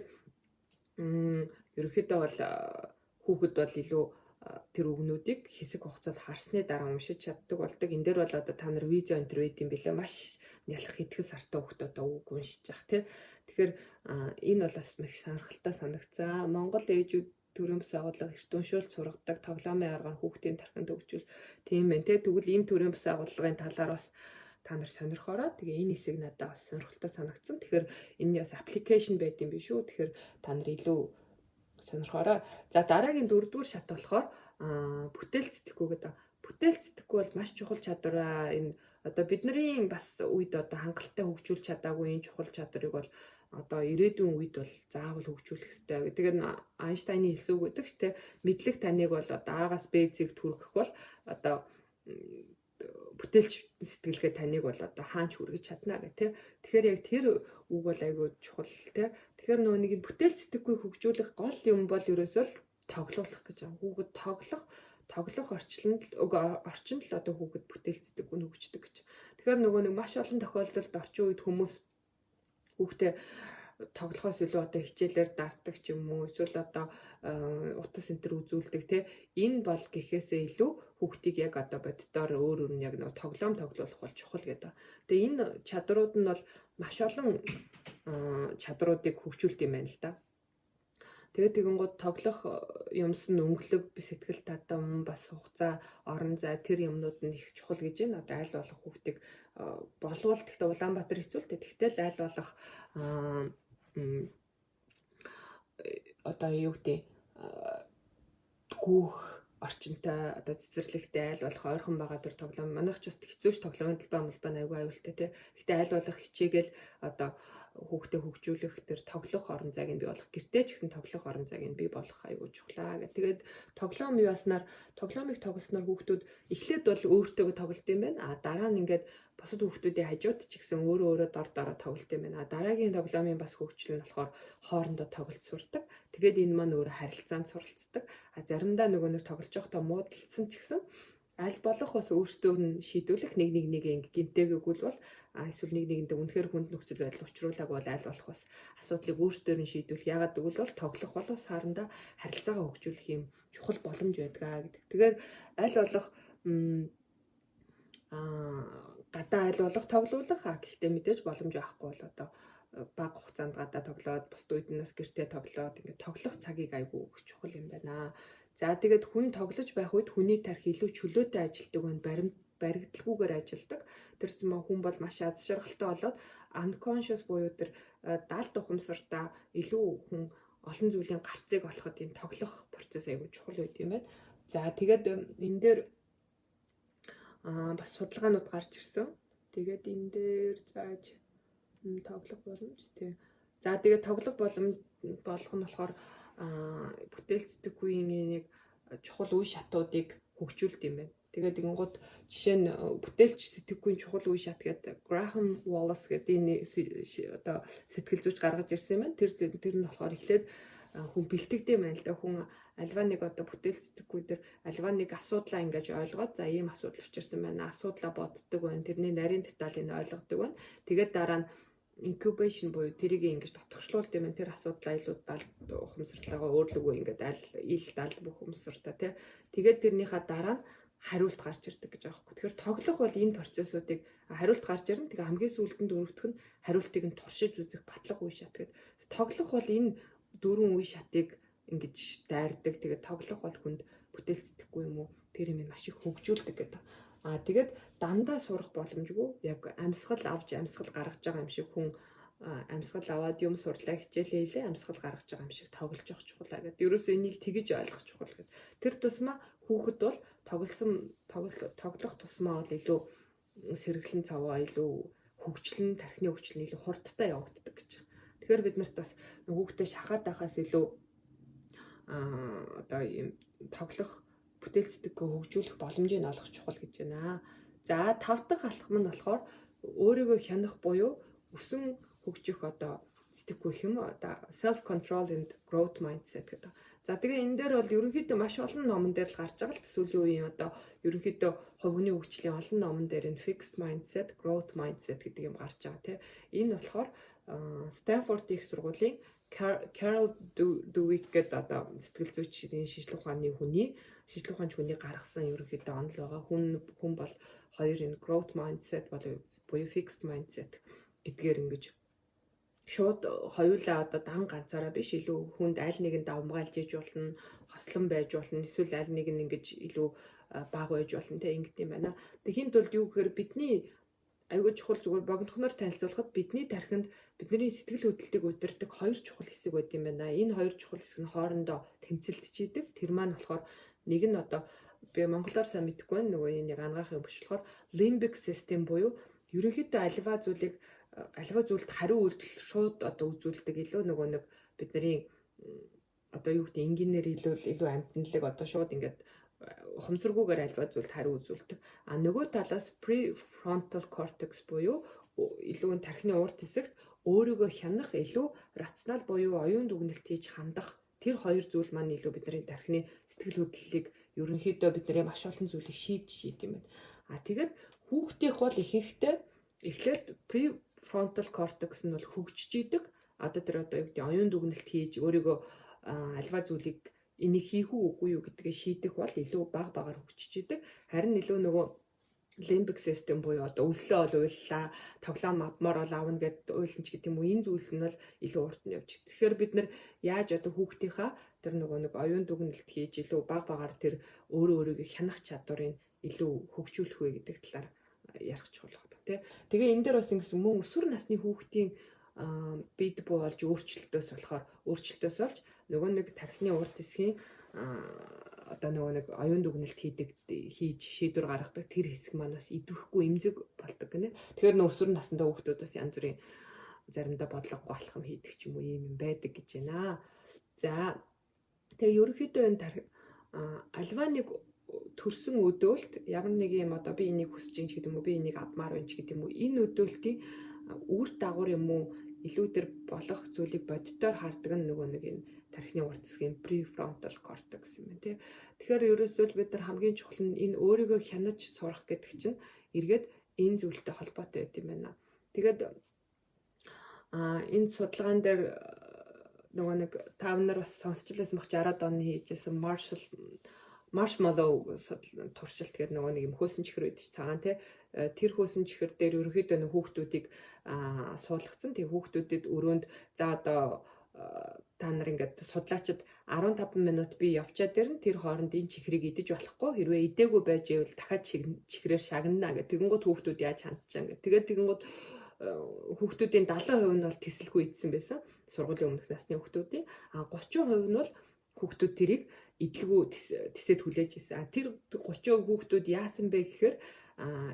ерөөхдөө бол хүүхэд бол илүү тэр үгнүүдийг хэсэг хугацаанд харсны дараа уншиж чаддаг болдог. Энэ дээр бол одоо та нар видео интервью юм билээ. Маш нялх хэдхэн сартай хүүхэд одоо үг уншиж байгаа тий. Тэгэхээр энэ бол бас маш сонирхолтой санагцаа. Монгол ээжүүд төрийн бас агуулга эрт уншуулт сургадаг, тоглоомын аргаар хүүхдийн тархинд хөгжүүл тийм байна тий. Тэгвэл энэ төрийн бас агуулгын талаар бас та нар сонирхороо. Тэгээ энэ хэсэг надад бас сонирхолтой санагдсан. Тэгэхээр энэ бас аппликейшн байд юм биш үү? Тэгэхээр та нар илүү сонирхороо. За дараагийн 4-р шат болохоор бүтээл сэтгэхгүй гэдэг. Бүтээл сэтгэхгүй бол маш чухал чадвар. Энэ одоо бидний бас үед одоо хангалттай хөгжүүлж чадаагүй энэ чухал чадрыг бол одоо ирээдүйн үед бол заавал хөгжүүлэх хэрэгтэй. Тэгээд Айнштайны хэлсэн үг гэдэг чинь мэдлэг таныг бол одоо А-гаас Б-ийг түргэх бол одоо бүтээлч сэтгэлгээ таныг бол одоо хаанч хүргэж чадна гэх тийм. Тэгэхээр яг тэр үг бол айгүй чухал тийм. Тэгэхээр нөгөө нэг бүтээл сэтгэхгүй хөгжүүлэх гол юм бол ерөөсөө л тоглох гэж байгаа. Хүүхэд тоглох орчинд л одоо хүүхэд бүтээл сэтгэхгүй хөгждөг гэж. Тэгэхээр нөгөө нэг маш олон тохиолдолд орчин үед хүмүүс хүүхдээ тоглохоос илүү одоо хичээлээр дартдаг ч юм уу эсвэл одоо утас энтер үзүүлдэг те энэ бол гэхээсээ илүү хүүхдийг яг одоо боддоор өөр нь яг нэг тоглоом тоглох бол чухал гэдэг. Тэгээ энэ чадрууд нь бол маш олон чадруудыг хөгжүүлдэг юм байна л да. Тэгээд тэгэнгүүт тоглох юмс нь өнгөлөг сэтгэл татам бас хугацаа орон зай тэр юмнууд нь их чухал гэж байна. Одоо аль болох хүүхдийг болвол гэхдээ Улаанбаатар хэцүүлтэй. Тэгтэл аль болох одоо юу гэдэг гүүх орчинтой одоо цэцэрлэгтэй аль болох ойрхон байгаа төр тоглоом манайх ч бас хэцүүш тоглоомын талбай аюул аюултай тий. Гэхдээ аль болох хичээгээл одоо хүүхдээ хөгжүүлэх тэр тоглох орон зайг нь бий болох гэртээ ч гэсэн тоглох орон зайг нь бий болох айгүй чухлаа гэх. Тэгээд тоглоом юу баснаар тоглоомыг тоглосноор хүүхдүүд эхлээд бол өөртөө тоглолт юм байна. Дараа нь ингээд бусад хүүхдүүдийн хажууд ч гэсэн өөрөө дор тоглолт юм байна. Дараагийн тоглоомын бас хөгжил нь болохоор хоорондоо тоглолт сурдаг. Тэгээд энэ маань өөрөө харилцаанд суралцдаг. Заримдаа нөгөө нэг тоглож байхдаа муудалцсан ч гэсэн аль болох бас өөртөө нь шийдвэрлэх нэг ингээ гинтээгүүл бол эсвэл нэг нэгэндээ үнэхээр хүнд нөхцөл байдал учруулаг бол аль болох бас асуудлыг өөртөө нь шийдвэрлэх. Ягаад гэвэл тоглох бол бас хаандаа харилцаагаа хөгжүүлэх юм чухал боломж байдаг гэдэг. Тэгээд аль болох гадаа аль болох тоглуулах гэхдээ мэдээж боломж авахгүй бол одоо бага хугацаанд гадаа тоглоод бус үеднээс гэртээ тоглоод ингээ тоглох цагийг айгүй өгөх чухал юм байна. За тэгээд хүн тоглож байх үед хүний тарих илүү чөлөөтэй ажилтдаг байна, баригдалгүйгээр ажилдаг. Тэр зам хүн бол маш аз жаргалтай болоод unconscious буюу тэр даалт ухамсартаа илүү хүн олон зүйлийн гарцыг олоход энэ тоглох процесс айгүй чухал үед юм байна. За тэгээд энэ дээр бас судалгаанууд гарч ирсэн. Тэгээд энэ дээр зааж тоглох боломж тий. За тэгээд тоглох боломж болгох нь болохоор бүтээл сэтгэхүйн нэг чухал үе шатуудыг хөгжүүлдэг юм байна. Тэгээд ингэнгууд жишээ нь бүтээлч сэтгэхүйн чухал үе шат гэдэг Graham Wallace гэдэг энэ одоо сэтгэл зүйч гаргаж ирсэн юм байна. Тэр нь болохоор эхлээд хүн бэлтгэдэг юм байна л да. Хүн альва нэг одоо бүтээл сэтгэхгүй дээр альва нэг асуудлаа ингэж ойлгоод за ийм асуудал учирсан байна. Асуудлаа боддог байна. Тэрний нарийн деталийг ойлгодог байна. Тэгээд дараа нь incubation буюу тэрийг ингэж дотгошлуулд юм. Тэр асуудлаа илүү далд ухамсарлаагаа өөрлөгөө ингэж ил далд бүх ухамсартаа тий. Тэгээд тэрнийхээ дараа нь хариулт гарч ирдэг гэж байгаа юм. Тэгэхээр тоглох бол энэ процессуудыг хариулт гарч ирнэ. Тэгээ хамгийн сүүлдэнд дөрөвдөх нь хариултыг нь туршиж үзэх батлах үе шат гэдэг. Тоглох бол энэ дөрвөн үе шатыг ингэж дайрдаг. Тэгээд тоглох бол хүнд бүтээл сэтгэхгүй юм уу? Тэр юм маш их хөгжүүлдэг гэдэг. Тэгээд дандаа сурах боломжгүй. Яг амьсгал авч амьсгал гаргаж байгаа юм шиг хүн амьсгал аваад юм сурлаа хичээлээ хийлээ амьсгал гаргаж байгаа юм шиг тоглож явах чухал гэдэг. Ерөөсөө энийг тэгэж ойлгох чухал гэдэг. Тэр тусмаа хүүхэд бол тоглох тусмаа бол илүү сэргэлэн цаваа илүү хөгжил нь тархины хөгжил нь илүү хурдтай явагддаг гэж. Тэгэхээр бид нарт бас хүүхдээ шахаад байхаас илүү одоо ийм тоглох бүтээлцдэг хөгжүүлэх боломжийг олох чухал гэж байна. За 5 дахь алхам нь болохоор өөрийгөө хянах буюу өсөн хөгжих одоо сэтгэхгүй юм одоо self control and growth mindset гэдэг. За тэгээ энэ дээр бол ерөнхийдөө маш олон номон дээр л гарч байгаа л сүүлийн үеийн одоо ерөнхийдөө хувийн хөгжлийн олон номон дээр энэ fixed mindset, growth mindset гэдэг юм гарч байгаа тийм. Энэ болохоор Stanford их сургуулийн Carol Dweck гэдэг одоо сэтгэл зүйчдийн шинжилгээ ухааны хүний гаргасан ерөнхийдөө онол байгаа. Хүн бол хоёр энэ growth mindset буюу fixed mindset гэдгээр ингэж шууд хоёулаа одоо дан ганцаараа биш илүү хүнд аль нэгэн давмгаалж иж болно, хослон байж болно, эсвэл аль нэг нь ингэж илүү баг байж болно те ингэт юм байна. Тэгэхин тулд юу гэхээр бидний аюул чухал зүгээр богинохноор танилцуулахад бидний тархинд бидний сэтгэл хөдлөлтийг удирдах хоёр чухал хэсэг байд юм байна. Энэ хоёр чухал хэсэг нь хоорондоо тэмцэлдэж идэг. Тэр маань болохоор нэг нь одоо би монголоор сайн мэдэхгүй байна. Нөгөө энэ яг ангаахын биш болохоор limbic system буюу ерөнхийдөө аливаа зүйлд хариу үйлдэл шууд одоо үзүүлдэг илүү нөгөө нэг бидний одоо юу гэдэг энгийнээр илүү амтналаг одоо шууд ингээд ухамсаргүйгээр аливаа зүйлд хариу үзүүлдэг. А нөгөө талаас prefrontal cortex буюу илүү тархины урд хэсэгт өөрийгөө хянах илүү рационал буюу оюун дүгнэлт хийж хандах тэр хоёр зүйл маань илүү бидний тархины сэтгэл хөдлөлийг ерөнхийдөө бидний маш олон зүйлийг шийд юм байна. А тэгээд хүүхдийнх бол эхлээд prefrontal cortex нь бол хөгжиж идэг. Одоо юу гэдэг оюун дүгнэлт хийж өөрийгөө альва зүйлийг энийг хийх үгүй юу гэдгээ шийдэх бол илүү багаар хөгжиж идэг. Харин илүү нөгөө limbic system буюу одоо өслөө бол уйллаа, тоглоом авмаар бол аавна гэд уйлсан ч гэдэг юм уу энэ зүйлс нь бол илүү урт нь явж. Тэгэхээр бид нар яаж одоо хүүхдийнхаа тэр нөгөө нэг оюун дүгнэлт хийж илүү багаар тэр өөрийгөө хянах чадварыг илүү хөгжүүлэх вэ гэдэг талаар ярих чухал байна тий. Тэгээ энэ дээр бас ингэсэн мөн өсвөр насны хүүхдийн бид буу болж өөрчлөлтөөс болж нөгөө нэг тархины урд хэсгийн одоо нөгөө нэг оюун дүгнэлт хийж шийдвэр гаргадаг тэр хэсэг маань бас идэвхгүй эмзэг болдог гэнэ. Тэгэхээр нөө өсвөр насндаа хүүхдүүдээс янз бүрийн заримдаа бодлогогүй алхам хийдэг ч юм уу юм байдаг гэж байна. За тэгээ ерөнхийдөө энэ альва нэг төрсөн өдөөлт ямар нэг юм одоо би энийг хүсэж ин ч гэдэг юм уу би энийг авмаар байна ч гэдэг юм уу энэ өдөөлтийн үр дагавар юм уу илүү тэр болох зүйлийг боддоор хардаг нь нөгөө нэг энэ тархины урд хэсгийн prefrontal cortex юм байна тий. Тэгэхээр ерөөсөө бид нар хамгийн чухал нь энэ өөрийгөө хянаж сурах гэдэг чинь эргээд энэ зүйлтэй холбоотой байт юм байна. Тэгээд энэ судалгаан дээр нөгөө нэг та нар бас сонсч лээсэн бах 60-аад оны хийжсэн marshmallow туршилт гэдэг нөгөө нэг юм хөөсөн чихэр байдаг цагаан тий. Тэр хөөсөн чихэр дээр ерөнхийдөө нэг хүүхдүүдийг суулгацсан. Тэгээ хүүхдүүдэд өрөөнд за одоо та нар ингээд судлаачид 15 минут би явчаад ирнэ. Тэр хооронд энэ чихрийг идэж болохгүй. Хэрвээ идээгүй байж ивэл дахиад чихрээр шагнана гэх. Тэгэнгүүт хүүхдүүд яаж хандчаа гэх. Тэгээд тэгэнгүүт хүүхдүүдийн 70% нь бол тэсэлгүй идсэн байсан. Сургуулийн өмнөх насны хүүхдүүдийн 30% нь бол хүүхдүүд тэрийг идэлгүй тисэд хүлээж ирсэн. Тэр 30% хүүхдүүд яасан бэ гэхээр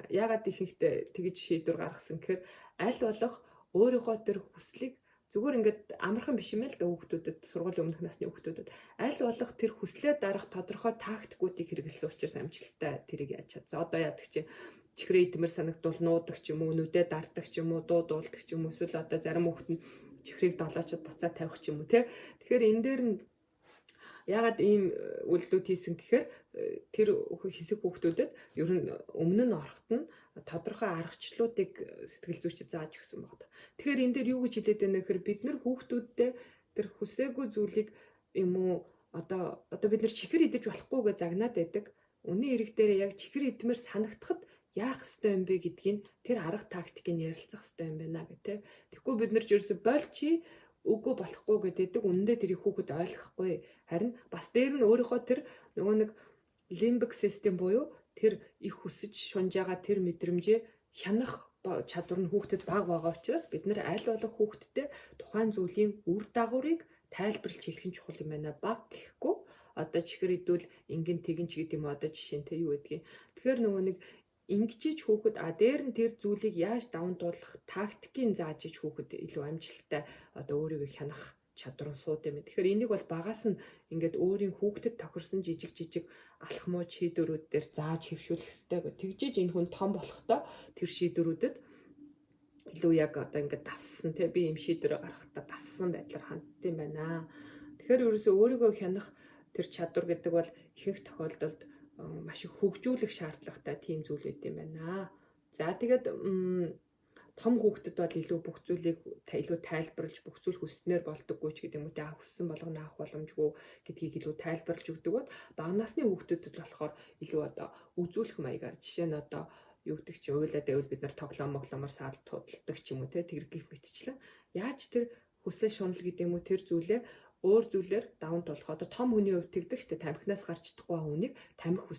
яагаад ихэнхдээ тэгж шийдвэр гаргасан гэхээр аль болох өөрийнхөө тэр хүслийг зүгээр ингээд амархан биш юм л да хүүхдүүдэд сургуулийн өмнөх насны хүүхдүүдэд аль болох тэр хүслээ дарах тодорхой тактикуудыг хэрэглэсэн учраас амжилттай тэрийг яаж чадсан. Одоо яадаг чи чихрээ идмэр санагдвал нуудаг ч юм уу, нүдээ дарддаг ч юм уу, дуу дуулдаг ч юм уу, эсвэл одоо зарим хүүхд нь чихрийг долоочод буцаа тавих ч юм уу тий. Тэгэхээр энэ дээр нь ягаад ийм үйлдэлүүд хийсэн гэхээр тэр хэсэг хүүхдүүдэд ер нь өмнө нь орохт нь тодорхой аргачлалуудыг сэтгэл зүйчид зааж өгсөн байна. Тэгэхээр энэ дээр юу гэж хэлээд байна гэхээр бид нар хүүхдүүдтэй тэр хүсээгүй зүйлийг юм уу одоо бид нар чихэр идэж болохгүй гэж загнаад байдаг. Үнэн эрэг дээр яг чихэр идмээр санагдахад яах ёстой юм бэ гэдгийг тэр арга тактикийг ярилцах ёстой юм байна гэх тээ. Тэгэхгүй бид нар ч ерөөсө болчи үгүй болохгүй гэдэг үнэндээ тэрийг хүүхэд ойлгохгүй. Харин бас дээр нь өөрийнхөө тэр нөгөө нэг limbic system буюу тэр их хүсэж шунж байгаа тэр мэдрэмжээ хянах чадвар нь хүүхдэд бага байгаа учраас бид нар аль болох хүүхдэд тухайн зүйлийн үр дагаврыг тайлбарлаж хэлэх нь чухал юм байна. Баг гэхгүй одоо чихэр идвэл ингэн тэгэн ч гэдэг юм одоо жишээ нь тэ юу гэдгийг. Тэгэхээр нөгөө нэг ингэж хүүхэд дээр нь тэр зүйлийг яаж даван туулах тактикийн зааж иж хүүхэд илүү амжилттай одоо өөрийгөө хянах чадвар сууд юм. Тэгэхээр энийг бол багаас нь ингээд өөрийн хүүхдэд тохирсон жижиг алхмууд шийдвэрүүд дээр зааж хэвшүүлэх хэрэгтэй. Тэгжиж энэ хүн том болохдоо тэр шийдвэрүүдэд илүү яг одоо ингээд дассан тий би юм шийдвэр гаргахтаа дассан байдлаар хандсан байна. Тэгэхээр ерөөсөө өөрийгөө хянах тэр чадвар гэдэг бол ихэнх тохиолдолд маш их хөгжүүлэх шаардлагатай тийм зүйл байт юм байна. За тэгээд том хүүхдэд бол илүү бүх зүйлийг илүү тайлбарлаж бүх зүйл хүснээр болдоггүй ч гэдэг юм уу. Хүссэн болгоно авах боломжгүй гэдгийг илүү тайлбарлаж өгдөг бол бага насны хүүхдүүдэд болохоор илүү одоо үзүүлэх маягаар жишээ нь одоо юу гэдэг чи уйлаад байвал бид нар тоглоомоор саад тудалдаг ч юм уу те тэр гих мэтчлэн яаж тэр хүсэл шунал гэдэг юм уу тэр зүйлээ өөр зүйлээр даван тулах. Одоо том хүний хувьд тэгдэг штэ тамхинаас гарч чадахгүй хүнийг тамхи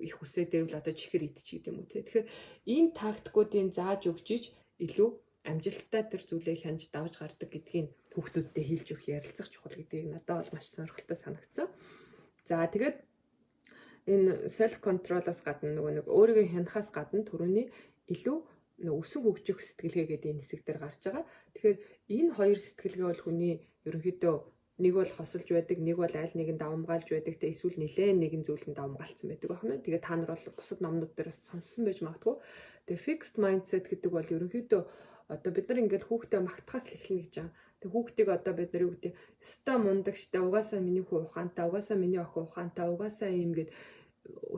их хүсээдэвэл одоо чихэр идчих гэдэг юм уу те. Тэгэхээр энэ тактикуудын зааж өгч иж илүү амжилттай тэр зүйлээ хянж давж гардаг гэдгийг хүүхдүүдтэй хэлж өгөх ярилцах чухал гэдгийг надад бол маш сонирхолтой санагдсан. За тэгээд энэ self control-оос гадна нэг өөрийгөө хянахаас гадна түрүүний илүү өсөн хөгжих сэтгэлгээ гэдэг энэ хэсэг дээр гарч байгаа. Тэгэхээр энэ хоёр сэтгэлгээ бол хүний ерөнхийдөө нэг бол хосолж байдаг, нэг бол аль нэгэн давамгаалж байдаг, тэ эсвэл нэлээд нэгэн зүйлэнд давамгаалцсан байдаг байна. Тэгээ та нар бол бусад номнууд дээр бас сонссон байж магадгүй. Тэгээ fixed mindset гэдэг бол ерөнхийдөө одоо бид нар ингээд хүүхдээ магтахаас л эхэлнэ гэж байгаа. Тэгээ хүүхдийг одоо бид нар юу гэдэг өстой мундаг штэ угаасаа миний хүү ухаантай, угаасаа миний охин ухаантай, угаасаа ийм гээд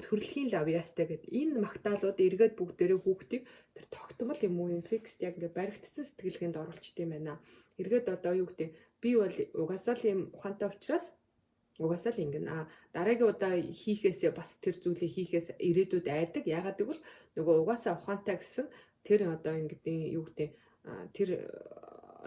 төрөлхийн лавьяастай гэдэг энэ магтаалууд эргээд бүгдээрээ хүүхдийг тэр тогтмол юм уу fixed яг ингээд баригдсан сэтгэлгээнд оруулчихдээ юм байна. Эргээд одоо юу гэдэг би бол угаасаа л юм ухаантай учраас угаасаа л ингэнэ. Дараагийн удаа хийхээсээ бас тэр зүйлийг хийхээс ирээдүйд айдаг. Ягаад гэвэл нөгөө угаасаа ухаантай гэсэн тэр одоо ингэдیں юу гэдэг тэр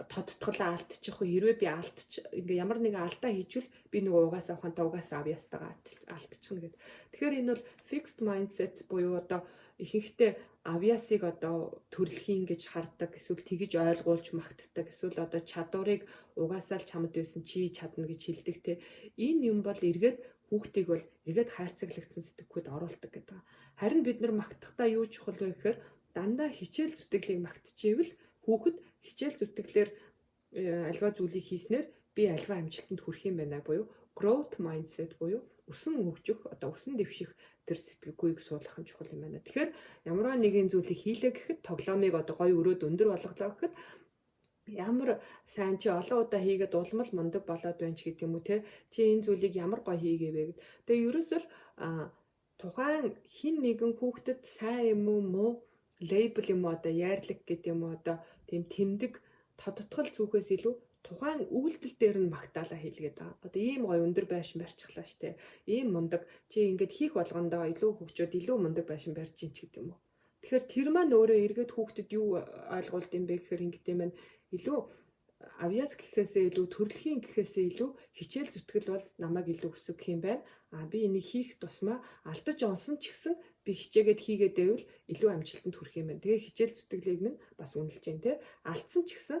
тодтголоо алдчих уу хэрвээ би ингээ ямар нэгэн алдаа хийжвэл би нөгөө угаасаа ухаантай угаасаа авьяастайгаа алдчихна гэдэг. Тэгэхээр энэ бол fixed mindset буюу одоо ихэнхдээ авьяасыг одоо төрөлхийн гэж хардаг эсвэл тэгж ойлгуулж магтдаг эсвэл одоо чадварыг угаасаа л чамд байсан чи чадна гэж хэлдэг те. Энэ юм бол эргээд хүүхдийг бол эргээд хайрцаглагдсан сэтгэхүйд оруулдаг гэдэг. Харин бид нар магтахдаа юу чухал вэ гэхээр дандаа хичээл зүтгэлийг магтчихвэл хүүхэд хичээл зүтгэлээр альва зүйлийг хийснээр би альва амжилтанд хүрэх юм байна буюу growth mindset буюу өсөн хөгжих одоо өсөн дэвших тэр сэтгэлгүйг суулгах нь чухал юм байна. Тэгэхээр ямар нэгэн зүйлийг хийлээ гэхэд тоглоомыг одоо гоё өрөөд өндөр болголоо гэхэд ямар сайн чи олон удаа хийгээд улмал мундаг болоод байна ч гэдэг юм уу те чи энэ зүйлийг ямар гоё хийгээвэ гэд. Тэгээ ерөөсөл тухайн хин нэгэн хүүхдэд сайн юм уу муу лейбл юм уу одоо яарлаг гэдэг юм уу одоо тийм тэмдэг тодтгол зүгээс илүү тухайн үйлдэл дээр нь магтаалаа хийлгээд байгаа. Одоо ийм гоё өндөр байшин барьчихлаа штэ. Ийм мундаг чи ингээд хийх болгондоо илүү хөгжөөд илүү мундаг байшин барьж ин ч гэдэг юм уу. Тэгэхээр тэр маань өөрөө эргээд хүүхдэд юу ойлгуулд юм бэ гэхээр ингээд юм байна. Илүү авьяас гэхээсээ илүү төрөлхийн гэхээсээ илүү хичээл зүтгэл бол намайг илүү өсгөх юм байна. Би энийг хийх тусмаа алдаж онсон ч гэсэн би хичээгээд хийгээд байвал илүү амжилтанд хүрэх юм байна. Тэгээ хичээл зүтгэлийг минь бас үнэлж जैन те. Алдсан ч гэсэн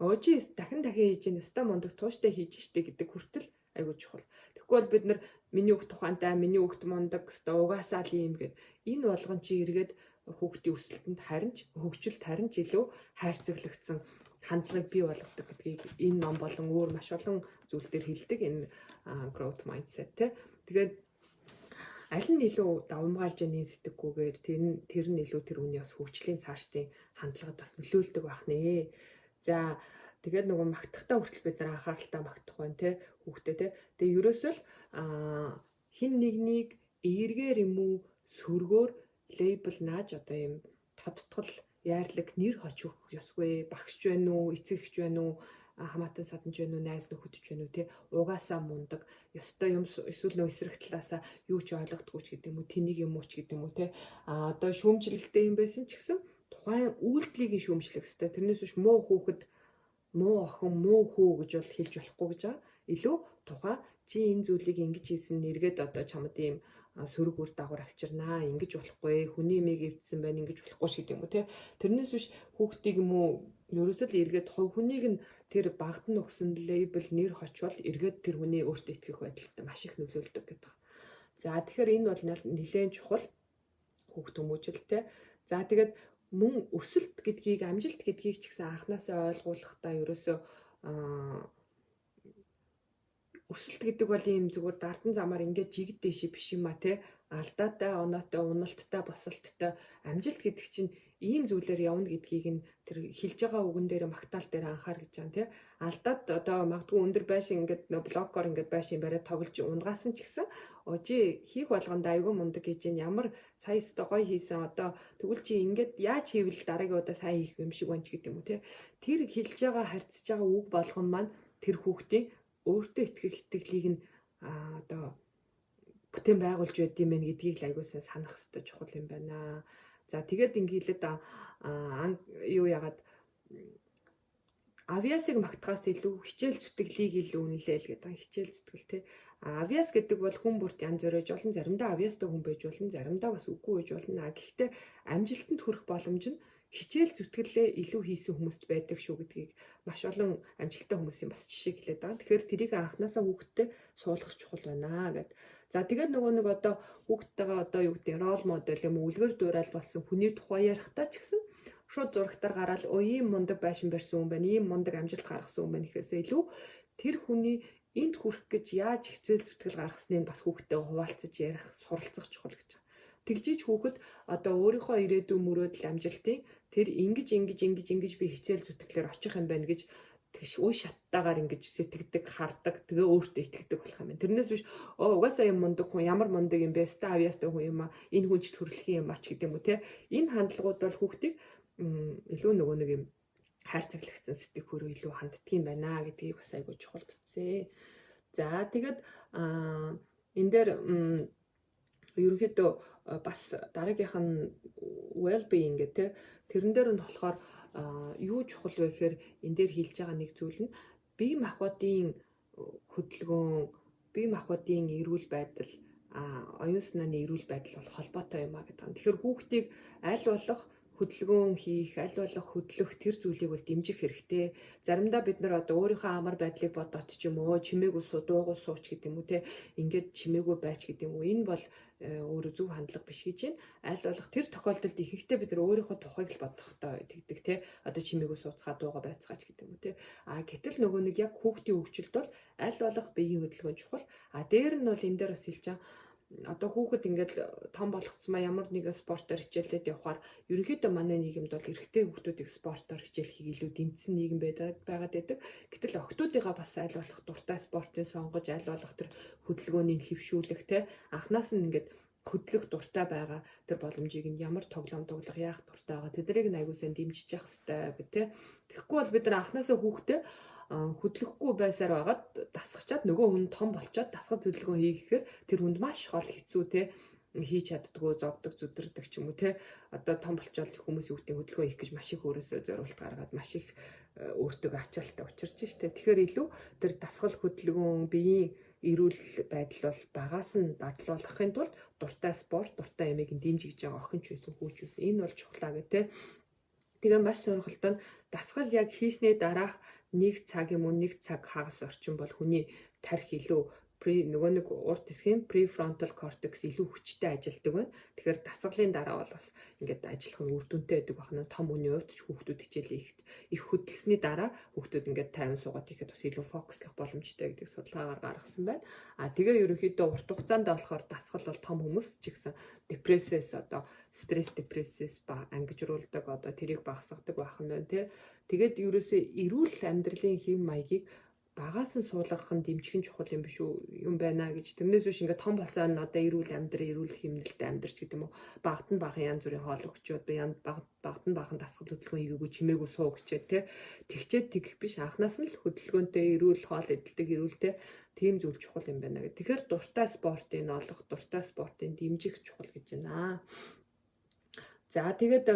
өөжи дахин хийж ийн өстой мундаг тууштай хийж штэ гэдэг хүртэл айгуу чухал. Тэгэхгүй бол бид нар миний хүүхд тухаантай миний хүүхд мундаг өстой угаасаа л юм гээд энэ болгон чи эргээд хүүхдийн өсөлтөнд харин ч хөгжилд харин ч илүү хайрцаглагдсан хандлагыг бий болгодог гэдгийг энэ ном болон өөр маш олон зүйл дээр хэлдэг энэ growth mindset те. Тэгээд аль нь илүү давамгаалж яаны сэтгэхгүйгээр тэр нь илүү тэр үний бас хөгжлийн цаашдын хандлагад бас нөлөөлдөг байх нэ. За тэгээд нөгөө магтахтаа хүртэл бид нар анхааралтай магтах байна те хүүхдээ те. Тэгээ ерөөсөл хин нэгнийг эергээр юм уу сөргөөр лейбл нааж одоо юм тодтгол яарлаг нэр хочих ёсгүй. Багш байна уу, эцэг эгч байна уу, хамаатан саданч байна уу, найз нөхөдөж байна уу те. Угаасаа мундаг. Ёстой юм эсвэл нөө эсрэг талаасаа юу ч ойлгохдгүй ч гэдэг юм уу, тэнийг юм уу ч гэдэг юм уу те. Одоо шүүмжлэлтэй юм байсан ч гэсэн тухайн үйлдэлийг шүүмжлэх хэрэгтэй. Тэрнээс биш муу хүүхэд, муу охин, муу хүү гэж бол хэлж болохгүй гэж байгаа. Илүү тухайн чи энэ зүйлийг ингэж хийсэн нэргээд одоо чамд ийм сөрөг үр дагавар авчирнаа. Ингэж болохгүй. Хүний имийг эвдсэн байна. Ингэж болохгүй шиг юм уу те. Тэрнээс биш хүүхдийг юм уу ерөөсөө л эргээд хүнийг нь тэр багд нь өгсөн лейбл нэр хочвол эргээд тэр хүний өөртөө итгэх байдалтай маш их нөлөөлдөг гэдэг. За тэгэхээр энэ бол нэлээд чухал. хүүхд хүмүүжилтэй. За тэгээд мөн өсөлт гэдгийг, амжилт гэдгийг ч гэсэн анханасаа ойлгуулахдаа ерөөсөө өсөлт гэдэг бол ийм зүгээр дардан замаар ингээд жигд дэши биш юм а те, алдаатай, оноотой, уналттай, босолттой. Амжилт гэдэг чинь ийм зүйлээр явна гэдгийг нь тэр хэлж байгаа үгэн дээр магтаал дээр анхаар гэж байгаа те. Алдаад одоо магадгүй өндөр байшин ингээд блокоор ингээд байшин бариад тоглож унгаасан ч гэсэн жи хийх болгонд аюул мундаг гэж ямар сая өстө гоё хийсэн, одоо тэгвэл чи ингээд яаж хийвэл дараагийн удаа сайн хийх юм шиг байна ч гэдэг юм уу те. Тэр хэлж байгаа, харьцаж байгаа үг болгон маань тэр хүүхдийн өөртөө итгэх итгэлийг нь одоо бүтээн байгуулж байд юм байна гэдгийг л аягүй сайн санах хэрэгтэй чухал юм байна. За тэгээд ингээдээд юу яагаад авиасыг магтахаас илүү хичээл зүтгэлийг илүү үнэлээл гэдэг. Хичээл зүтгэл те. Авиас гэдэг бол хүн бүрт янз бүр байж болно. Заримдаа авиастай хүн байж болно. Заримдаа бас үгүй байж болно. Гэхдээ амжилтанд хүрэх боломж нь хичээл зүтгэлээ илүү хийсэн хүмүүст байдаг шүү гэдгийг маш олон амжилттай хүмүүсийн бас жишээ хэлээд байгаа. Тэгэхээр тэрийг анханасаа хүүхдтэй суулгах чухал байна гэд. За тэгээд нөгөө нэг одоо хүүхдтэйгээ одоо юу гэдэг рол модель юм үлгэр дуурайл болсон хүний тухай ярихдаа ч гэсэн шууд зурагтаар гараад ийм мундаг байшин барьсан хүн байна, ийм мундаг амжилт гаргасан хүн байна гэхээсээ илүү тэр хүний энд хүрэх гэж яаж хичээл зүтгэл гаргасныг бас хүүхдтэй хуваалцаж ярих, суралцах чухал гэж байна. Тэгжиж хүүхэд одоо өөрийнхөө ирээдүйн мөрөөдөл амжилтыг тэр ингэж би хичээл зүтгэлээр очих юм байна гэж тэгш үе шаттайгаар ингэж сэтгэдэг, хардаг, тэгээ өөртөө итгэдэг болох юм байна. Тэрнээс биш угаасаа юм мундаг хүн ямар мундаг юм бэ? Ста авьяастай хүн юм а. Энэ хүн ч төрөлхийн юм а ч гэдэг юм уу те. Энэ хандлагууд бол хүүхдийг илүү нөгөө нэг юм хайрцаглагдсан сэтгэхүйрөө илүү ханддаг юм байна гэдгийг бас айгуу чухал бичсэн. За тэгээд энэ дээр ерөнхийдөө бас дараагийнх нь well-being гэх те. Тэрэн дээр нь болохоор юу чухал вэ гэхээр энэ дээр хэлж байгаа нэг зүйл нь бие махбодын хөдөлгөөн, бие махбодын эрүүл байдал, оюун санааны эрүүл байдал бол холбоотой юм а гэдэг. Тэгэхээр хүүхдийг аль болох хөдөлгөөн хийх, аль болох хөдлөх тэр зүйлийг бол дэмжих хэрэгтэй. Заримдаа бид нар одоо өөрийнхөө амар байдлыг бодоод ч юм уу, чимээгүй дуугүй сууч гэдэг юм уу те, ингээд чимээгүй байч гэдэг юм уу. Энэ бол өөрөө зөв хандлага биш гэж байна. Аль болох тэр тохиолдолд ихэнхдээ бид нар өөрийнхөө тухайг л бодохтой тэгдэг те. Одоо чимээгүй сууцгаа дуугаа байцгаач гэдэг юм уу те. Гэтэл нөгөө нэг яг хүүхдийн хөгжилд бол аль болох биеийн хөдөлгөөн чухал. Дээр нь бол энэ дээр бас хэлж байгаа одоо хүүхэд ингээд том болгоцсмаа ямар нэгэн спортоор хичээлээд явхаар ерөнхийдөө манай нийгэмд бол эрэгтэй хүүхдүүдийг спортоор хичээлхийг илүү дэмжсэн нийгэм байгаад байдаг. Гэтэл охтуудыгаа бас аль болох дуртай спортыг сонгож аль болох тэр хөдөлгөөнийг хэвшүүлэх те анханаас нь ингээд хөдлөх дуртай байгаа тэр боломжийг нь ямар тоглоом тоглох яах дуртай байгаа тэднийг нь аягүй сайн дэмжиж явах хэрэгтэй гэх те. Тэгэхгүй бол бид нар анханасаа хүүхдээ хөдлөхгүй байсаар байгаад дасгачаад нөгөө хүн том болчоод дасгал хөдөлгөөн хийхээр тэр хүнд маш хол хэцүү те хийж чаддгүй зовдөг зүдэрдэг ч юм уу те одоо том болчоод хүмүүс юу гэдэг хөдөлгөөн хийх гэж маш их өөрөөсөө зориулт гаргаад маш их өөртөө ачаалттай учирч штэ. Тэгэхээр илүү тэр дасгал хөдөлгөөн биеийн эрүүл байдал бол багаас нь дадлуулахын тулд дуртай спорт, дуртай ямиг дэмжиж байгаа охин ч байсан хүү ч байсан энэ бол чухлаа гэх те. Тэгээ маш сонирхолтой нь дасгал яг хийсний дараах нэг цаг юм уу нэг цаг хагас орчин бол хүний тарих илүү нөгөө нэг урт хэсгийн prefrontal cortex илүү хүчтэй ажилдаг байна. Тэгэхээр дасгалын дараа бол бас ингээд ажиллах нь үр дүнтэй байдаг байна. Том хүний хувьд ч хүүхдүүд хичээлээ их хөдөлсөний дараа хүүхдүүд ингээд 50 суугаад ихэд бас илүү фокуслох боломжтой гэдэг судалгаагаар гаргасан байна. Тэгээ ерөнхийдөө урт хугацаанд болохоор дасгал бол том хүмүүс ч гэсэн депрессээс одоо стресс депрессээс ангижруулдаг одоо тэрийг багасгадаг байх нь байна тий. Тэгээд ерөөсөө эрүүл амьдралын хэв маягийг багаас нь суулгах нь дэмжих нь чухал юм биш үү юм байна гэж. Тэрнээс биш ингээд том болсоо нь одоо эрүүл амьдрал, эрүүл хэмнэлтэд амьдрч гэдэг юм уу. Багт нь бахан янз бүрийн хоол өгчөөд багт нь бахан дасгал хөдөлгөөн хийгээгүй чимээгүй суу гэчээ те. Тэгчээд тэгэх биш анханаас нь л хөдөлгөөнтэй эрүүл хоол идэлдэг эрүүлтэй тийм зүйл чухал юм байна гэх. Тэгэхээр дуртай спортыг олох, дуртай спортыг дэмжих чухал гэж байна. За тэгээд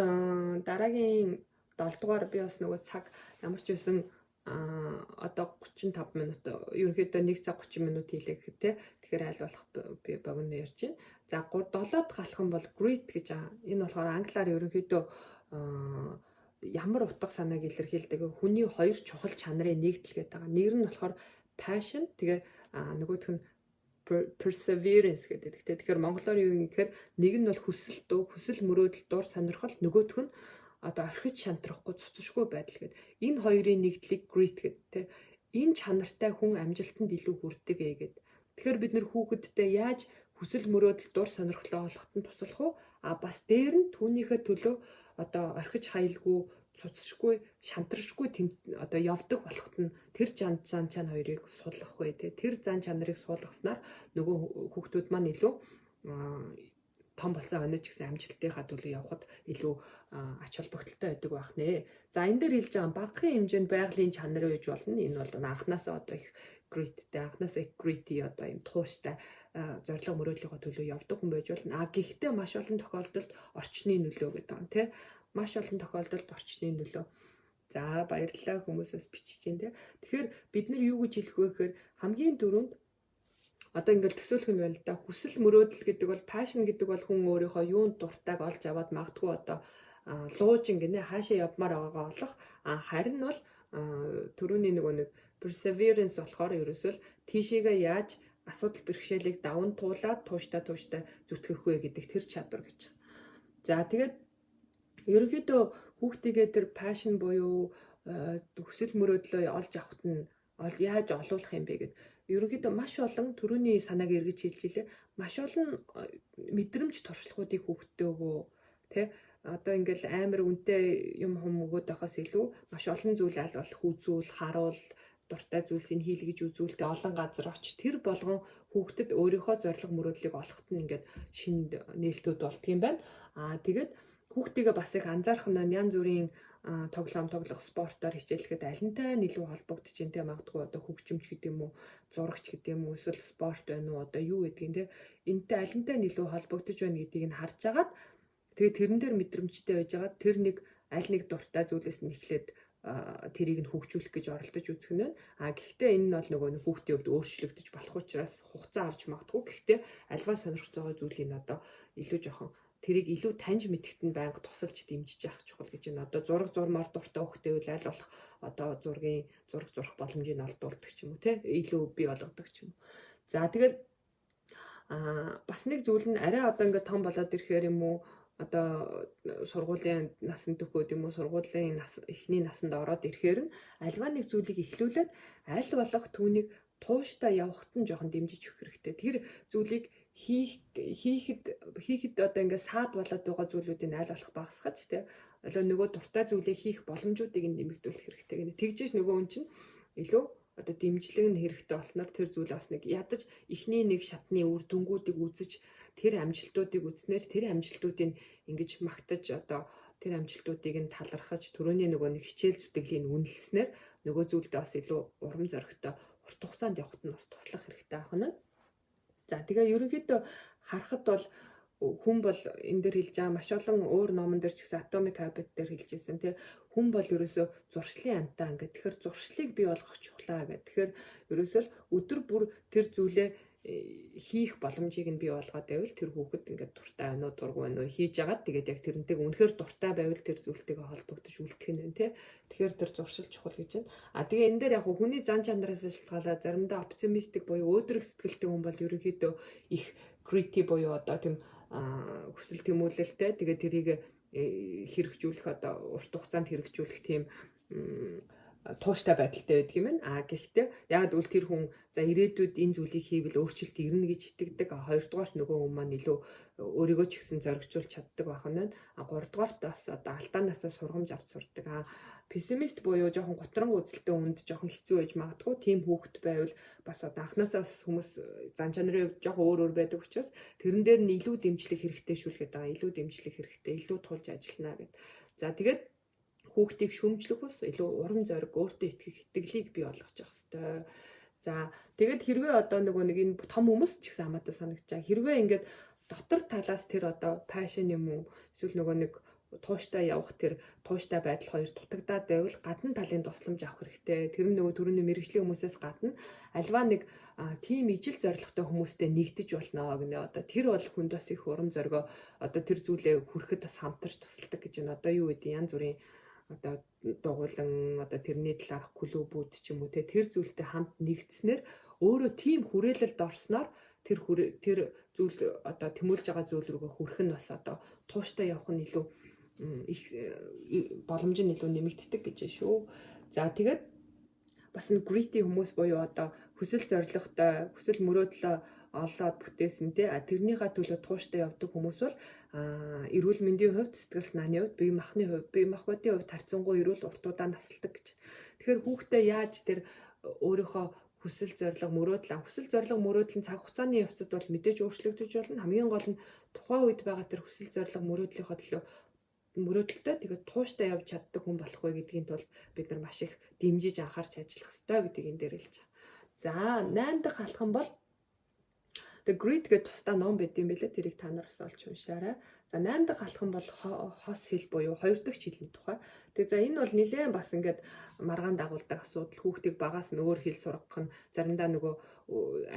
дараагийн 7 дугаар би бас нөгөө цаг ямар ч байсан одоо 35 минут ерөнхийдөө 1 цаг 30 минут хийлээ гэх те. Тэгэхээр аль болох би богино ярьж байна. За 7 дахь алхам бол grit гэж байгаа. Энэ болохоор англиар ерөнхийдөө ямар утга санааг илэрхийлдэг хүний хоёр чухал чанарын нэгдэл гэдэг байгаа. Нэг нь болохоор passion тэгээ нөгөөх нь perseverance гэдэг. Тэгэхээр монголоор юу юм гэхээр нэг нь бол хүсэл мөрөөдөл дур сонирхол, нөгөөх нь одоо орхиж шантрахгүй цуцшгүй байдал гэдэг. Энэ хоёрын нэгдлийг grit гэдэг. Энэ чанартай хүн амжилтанд илүү хүрдэг гэдэг. Тэгэхээр бид нэр хүүхэдтэй яаж хүсэл мөрөөдөл дур сонирхлоо олоход нь туслах уу? Бас дээр нь түүнийхээ төлөө одоо орхиж хаялгүй, цуцшгүй, шантаршгүй одоо явдаг болоход нь тэр зан чанар хоёрыг суулгах вэ. Тэр зан чанарыг суулгаснаар нөгөө хүүхдүүд маань илүү том болсон онож гэсэн амжилтынхаа төлөө явхад илүү ач холбогдолтой байдаг байх нэ. За энэ дээр хэлж байгаа багахан хэмжээнд байгалийн чанар байж болно. Энэ бол анханасаа одоо их gritтэй, анханасаа их gritty одоо юм тууштай зорилго мөрөөдлөгөө төлөө явдаг хүн байж болно. Гэхдээ маш олон тохиолдолд орчны нөлөө гэдэг юм тий. Маш олон тохиолдолд орчны нөлөө. За баярлалаа хүмүүсээс бичиж чинь тий. Тэгэхээр бид нар юу гэж хэлэх вэ гэхээр хамгийн дөрөнд одоо ингээл төсөөлөх нь байна л да. Хүсэл мөрөөдөл гэдэг бол passion гэдэг бол хүн өөрийнхөө юунд дуртайг олж аваад магадгүй одоо луужин гинэ хаашаа явмаар байгаагаа олох. Харин бол түрүүний нэг perseverance болохоор ерөөсөө тийшээгээ яаж асуудал бэрхшээлийг даван туулаад тууштай зүтгэх вэ гэдэг тэр чадвар гэж. За тэгээд ерөнхийдөө хүүхдийгээ тэр passion буюу хүсэл мөрөөдлөө олж авахт нь яаж олуулах юм бэ гэд. Ерөнхийдөө маш олон түрүүний санааг эргэж хэлж илээ. Маш олон мэдрэмж туршлагуудыг хүүхдэд өгөө. Тэ одоо ингээл амар үнэтэй юм өгөөд байхаас илүү маш олон зүйл аль болох үзүүл, харуул, дуртай зүйлсийг хийлгэж үзүүлэлт олон газар очиж тэр болгон хүүхдэд өөрийнхөө зорилго мөрөөдлийг олоход нь ингээд шинэ нээлтүүд болдго юм байна. Тэгээд хүүхдийгээ бас их анзаарах нь янз бүрийн тоглох спортоор хичээлэхэд алинтай илүү холбогдож байна те магадгүй одоо хөгжимч гэдэг юм уу зурагч гэдэг юм уу эсвэл спорт байна уу одоо юу гэдгийг те энэтэй алинтай илүү холбогдож байна гэдгийг нь харж агаад тэгээд тэрэн дээр мэдрэмжтэй байж агаад тэр нэг аль нэг дуртай зүйлээс нь эхлээд тэрийг нь хөгжүүлэх гэж оролдож үзэх нь байна. Гэхдээ энэ нь бол нөгөө хүүхдийн хувьд өөрчлөгдөж болох учраас хугацаа авч магадгүй. Гэхдээ альваа сонирхож байгаа зүйлийг одоо илүү жоохон тэрийг илүү таньж мэдхэд нь байнга тусалж дэмжиж явах чухал гэж байна. Одоо зураг зурмаар дуртай хүүхдээ үл аль болох одоо зураг зурах боломжийг олдуулдаг ч юм уу те илүү бий болгодог ч юм уу. За тэгээд бас нэг зүйл нь арай одоо ингээд том болоод ирэхээр юм уу одоо сургуулийн насанд төгөөд юм уу сургуулийн эхний насанд ороод ирэхээр нь альва нэг зүйлийг эхлүүлээд аль болох түүнийг тууштай явахт нь жоохон дэмжиж өгөх хэрэгтэй. Тэр зүйлийг хийхэд одоо ингээд саад болоод байгаа зүйлүүдийг аль болох багасгаж тий. Нөгөө дуртай зүйлээ хийх боломжуудыг нь нэмэгдүүлэх хэрэгтэй гэнэ. Тэгжээж нөгөө хүн чинь илүү одоо дэмжлэг нь хэрэгтэй болсноор тэр зүйл бас нэг ядаж эхний нэг шатны үр дүнгуудыг үзэж тэр амжилтуудыг үзснээр тэр амжилтуудыг ингэж магтаж одоо тэр амжилтуудыг нь талархаж түрүүний нөгөө нэг хичээл зүтгэлийг үнэлснээр нөгөө зүйлдээ бас илүү урам зоригтой урт хугацаанд явахт нь бас туслах хэрэгтэй ахна. За тэгээ ерөнхийдөө харахад бол хүн бол энэ дээр хэлж байгаа маш олон өөр номон дээр ч гэсэн Atomic Habit дээр хэлжсэн тий хүн бол ерөөсөө зуршлын амтаа ингээд тэгэхээр зуршлыг бий болгох чухлаа гэх. Тэгэхээр ерөөсөө өдөр бүр тэр зүйлээ хийх боломжийг нь бий болгоод байвал тэр хүүхэд ингээд дуртай байна уу дургүй байна уу хийж агаад тэгээд яг тэрнтэйг үнэхээр дуртай байвал тэр зүйлтэйгээ холбогдож үлдэх нь тий. Тэгэхээр тэр зуршил чухал гэж байна. Тэгээ энэ дээр яг хүний зан чанараас шалтгаалаад заримдаа оптимистик буюу өөдрөг сэтгэлтэй хүн бол ерөнхийдөө их gritty буюу одоо тийм хүсэл тэмүүлэлтэй тэгээд тэрийг хэрэгжүүлэх одоо урт хугацаанд хэрэгжүүлэх тийм тууштай байдалтай байдаг юм байна. Гэхдээ яг үл тэр хүн за ирээдүйд энэ зүйлийг хийвэл өөрчлөлт ирнэ гэж итгэдэг. Хоёрдугаарт нөгөө хүн маань илүү өөрийгөө ч гэсэн зоригжуулж чаддаг байх нь. Гуравдугаарт бас одоо алдаанаасаа сургамж авч сурдаг. Пессимист буюу жоохон готрон үзэлтэй хүнд жоохон хэцүү байж магадгүй. Тийм хүүхэд байвал бас одоо анханасаа хүмүүс зан чанарын хувьд жоохон өөр байдаг учраас тэрэн дээр нь илүү дэмжлэг хэрэгтэй шүүлгээд байгаа. Илүү дэмжлэг хэрэгтэй, илүү тулж ажиллана гэд. За тэгээд хүүхдийг шүүмжлэх ус илүү урам зориг өөртөө итгэх итгэлийг бий болгож явах хэрэгтэй. За тэгээд хэрвээ одоо нөгөө нэг энэ том хүмүүс ч гэсэн хамаатай санагдаж байгаа. Хэрвээ ингээд дотор талаас тэр одоо passion юм уу эсвэл нөгөө нэг тууштай явах тэр тууштай байдал хоёр дутагдаад байвал гадна талын тусламж авах хэрэгтэй. Тэр нөгөө түрүүний мэрэгжлийн хүмүүсээс гадна альва нэг тийм ижил зоригтой хүмүүстэй нэгдэж болно гэнэ. Одоо тэр бол хүнд бас их урам зоригоо одоо тэр зүйлээ хүрэхэд бас хамтарч тусалдаг гэж байна. Одоо юу гэдэг янз бүрийн одоо дугуйлан одоо тэрний талаарх клубүүд ч юм уу тэр зүйлтэй хамт нэгдснээр өөрөө тийм хүрээлэлд орсноор тэр зүйл одоо тэмүүлж байгаа зүйл рүүгээ хүрэх нь бас одоо тууштай явах нь илүү их боломж нь илүү нэмэгддэг гэж байна шүү. За тэгээд бас нэг gritty хүмүүс буюу одоо хүсэл зоригтой, хүсэл мөрөөдлөө олоод бүтээсэн те тэрнийхээ төлөө тууштай явдаг хүмүүс бол эрүүл мэндийн хувьд, сэтгэл санааны хувьд, бие махбодын хувьд харьцангуй эрүүл уртудаа насалдаг гэж. Тэгэхээр хүүхдээ яаж тэр өөрийнхөө хүсэл зориг мөрөөдөл цаг хугацааны явцад бол мэдээж өөрчлөгдөж болно. Хамгийн гол нь тухайн үед байгаа тэр хүсэл зориг мөрөөдлийнхөө төлөө мөрөөдөлтөй тэгээд тууштай явж чаддаг хүн болох вэ гэдгийн тулд бид нар маш их дэмжиж анхаарч ажиллах хэрэгтэй гэдгийг энэ дээр хэлж байгаа. За 8 дахь алхам бол The Grit гэдэг тусдаа ном байд юм билээ. Тэрийг та нар бас олж уншаарай. За 8 дахь алхам бол хос хэл буюу 2 дахь хэлний тухай. Тэгээ за энэ бол нэлээд бас ингээд маргаан дагуулдаг асуудал. Хүүхдийг багаас нь өөр хэл сургах нь заримдаа нөгөө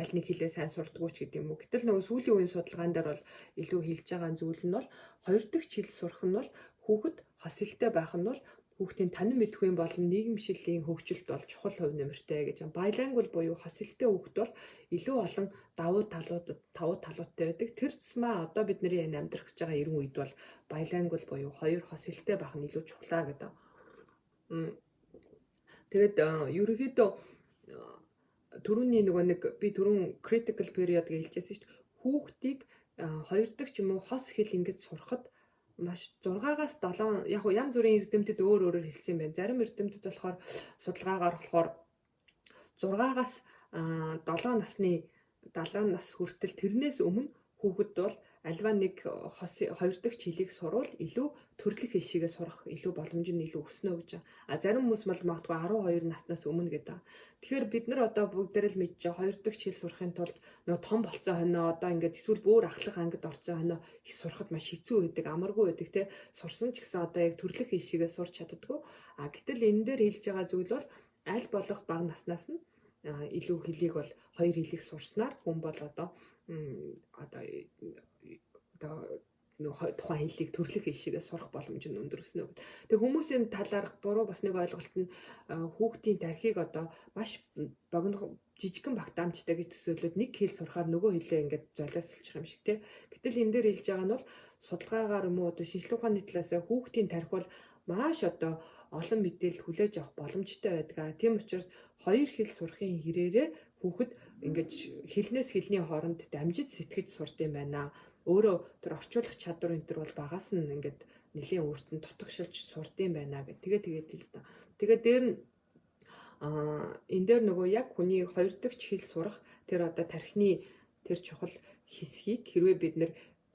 аль нэг хэлээ сайн сурдаггүй ч гэдэг юм уу. Гэтэл нөгөө сүүлийн үеийн судалгаан дээр бол илүү хэлж байгаа зүйл нь бол 2 дахь хэл сурах нь бол хүүхэд хос хэлтэй байх нь бол хүүхдийн танин мэдхийн болон нийгэмшлийн хөгжилд бол чухал хувь нэмэртэй гэж. Bilingual буюу хос хэлтэй хүүхэд бол илүү олон давуу талуудтай байдаг. Тэр тусмаа одоо бидний энэ амьдрах гэж байгаа 90 үед бол bilingual буюу хоёр хос хэлтэй байх нь илүү чухлаа гэдэг. Тэгээд ерөнхийдөө түрүүний нөгөө нэг би түрүүн critical period гэж хэлжсэн шүү дээ. Хүүхдийг 2 дахь ч юм уу хос хэл ингэж сурахад маш 6-аас 7 яг уу янз бүрийн эрдэмтэд өөрөөр хэлсэн байна. Зарим эрдэмтэд болохоор судалгаагаар болохоор 6-аас 70 нас хүртэл тэрнээс өмнө хүүхэд бол альва нэг 2 дахь хэлийг сурвал илүү төрөлх хэл шигээ сурах илүү боломж нь илүү өснө гэж. Зарим хүмүүс бол магадгүй 12 наснаас өмнө гэдэг. Тэгэхээр бид нар одоо бүгдээрээ л мэдж 2 дахь хэл сурахын тулд нөгөө том болцоо хоноо одоо ингээд эсвэл бүр ахлах ангид орцоо хоноо их сурахад маш хэцүү байдаг, амаргүй байдаг те. Сурсан ч гэсэн одоо яг төрөлх хэл шигээ сурч чаддаггүй. Гэтэл энэ дээр хэлж байгаа зүйл бол аль болох бага наснаас нь илүү хэлийг бол 2 хэлийг сурснаар хүн бол одоо тухайн хэлийг төрөлх хэл шигээ сурах боломж нь өндөр өснө гэдэг. Тэгээ хүмүүсийн талаарх буруу бас нэг ойлголт нь хүүхдийн тархийг одоо маш богино жижигхэн багтаамжтай гэж төсөөлөд нэг хэл сурахаар нөгөө хэлээ ингээд золиослчих юм шиг тий. Гэтэл энэ дээр хэлж байгаа нь бол судалгаагаар юм уу одоо шинжилгээ ухааны талаас хүүхдийн тархи бол маш одоо олон мэдээлэл хүлээж авах боломжтой байдаг. Тийм учраас 2 хэл сурахын хэрээрээ хүүхэд ингээд хэлнээс хэлний хооронд дамжиж сэтгэж сурд юм байна. Өөрөө тэр орчуулах чадвар энэ төр бол багаас нь ингээд нэлийн өөртөнд дотгошилж сурд юм байна гэх. Тэгээд хэл та. Тэгээд дээр нь энэ дээр нөгөө яг хүний 2 дахь хэл сурах тэр одоо тархины тэр чухал хэсгийг хэрвээ бид нэр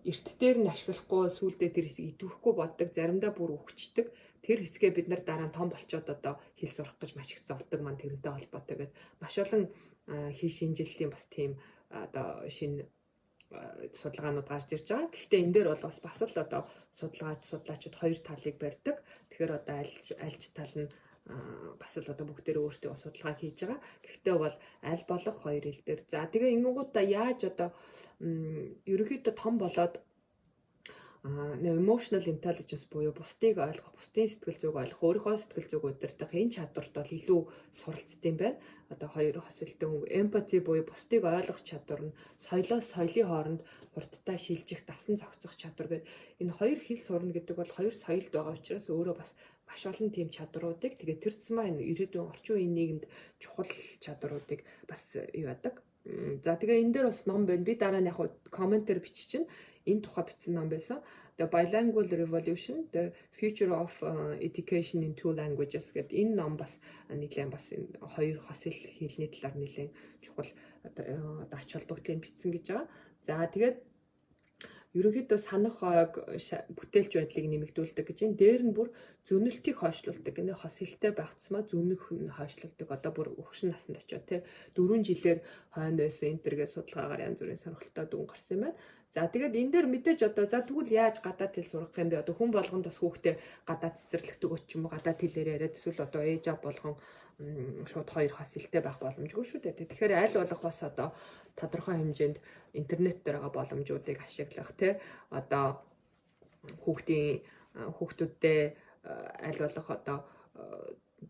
эрт дээр нь ашиглахгүй сүулдэ тэр хэсгийг идэвхгүй боддог, заримдаа бүр өвчтдөг. Тэр хэсгээ бид нар дараа нь том болчоод одоо хэл сурах гэж маш их зовдөг маань тэрнтэй холбоотой гэдэг. Маш олон хэл шинжилтийн бас тийм одоо шинэ судалгаанууд гарч ирж байгаа. Гэхдээ энэ дээр бол бас л одоо судлаачид 2 талыг барьдаг. Тэгэхээр одоо альж тал нь бас л одоо бүгдээрээ өөрсдөө судалгаа хийж байгаа. Гэхдээ бол аль болох 2 хэл дээр. За тэгээ ингэнгуудаа яаж одоо ерөнхийдөө том болоод emotional intelligence буюу бусдыг ойлгох, бусдын сэтгэл зүйг ойлгох, өөрийнхөө сэтгэл зүйг удирдах энэ чадварт бол илүү суралцдаг юм байна. Одоо 2 хос хэлтэй хүн empathy буюу бусдыг ойлгох чадвар нь соёлоос соёлын хооронд хурдтай шилжих, дасан зохицох чадвар гэдэг энэ 2 хэл сурна гэдэг бол 2 соёлд байгаа учраас өөрөө бас маш олон тийм чадруудыг тэгээд тэр цэсмаа энэ ирээдүйн орчин үеийн нийгэмд чухал чадруудыг бас юу яадаг. За тэгээ энэ дээр бас ном байна. Би дараа нь яг комментээр бичиж чинь энэ тухай бичсэн ном байсан. The Bilingual Revolution, The Future of Education in Two Languages гэдэг энэ ном бас нэлээд бас энэ 2 хос хэлний талаар нэлээд чухал ач холбогдлыг бичсэн гэж байгаа. За тэгээд ерөнхийдөө санах хойг бүтээлч байдлыг нэмэгдүүлдэг гэж энэ дээр нь бүр зөнөлтийг хойшлуулдаг. Энэ хос хэлтэй байх тусмаа зөнөх нь хойшлуулдаг. Одоо бүр өгшин насанд очиод тий 4 жилээр хойно байсан энтергээ судалгаагаар янз бүрийн сонирхолтой дүн гарсан юм байна. За тэгээд энэ дээр мэдээж одоо за тэгвэл яаж гадаад хэл сурах юм бэ? Одоо хүн болгонд бас хүүхдээ гадаад цэцэрлэгдэг ч юм уу гадаад хэлээр яриад эсвэл одоо ээж аав болгон шууд 2 хос хэлтэй байх боломжгүй шүү дээ. Тэгэхээр аль болох бас одоо тодорхой хэмжээнд интернет дээр байгаа боломжуудыг ашиглах тий одоо хүүхдүүдтэй аль болох одоо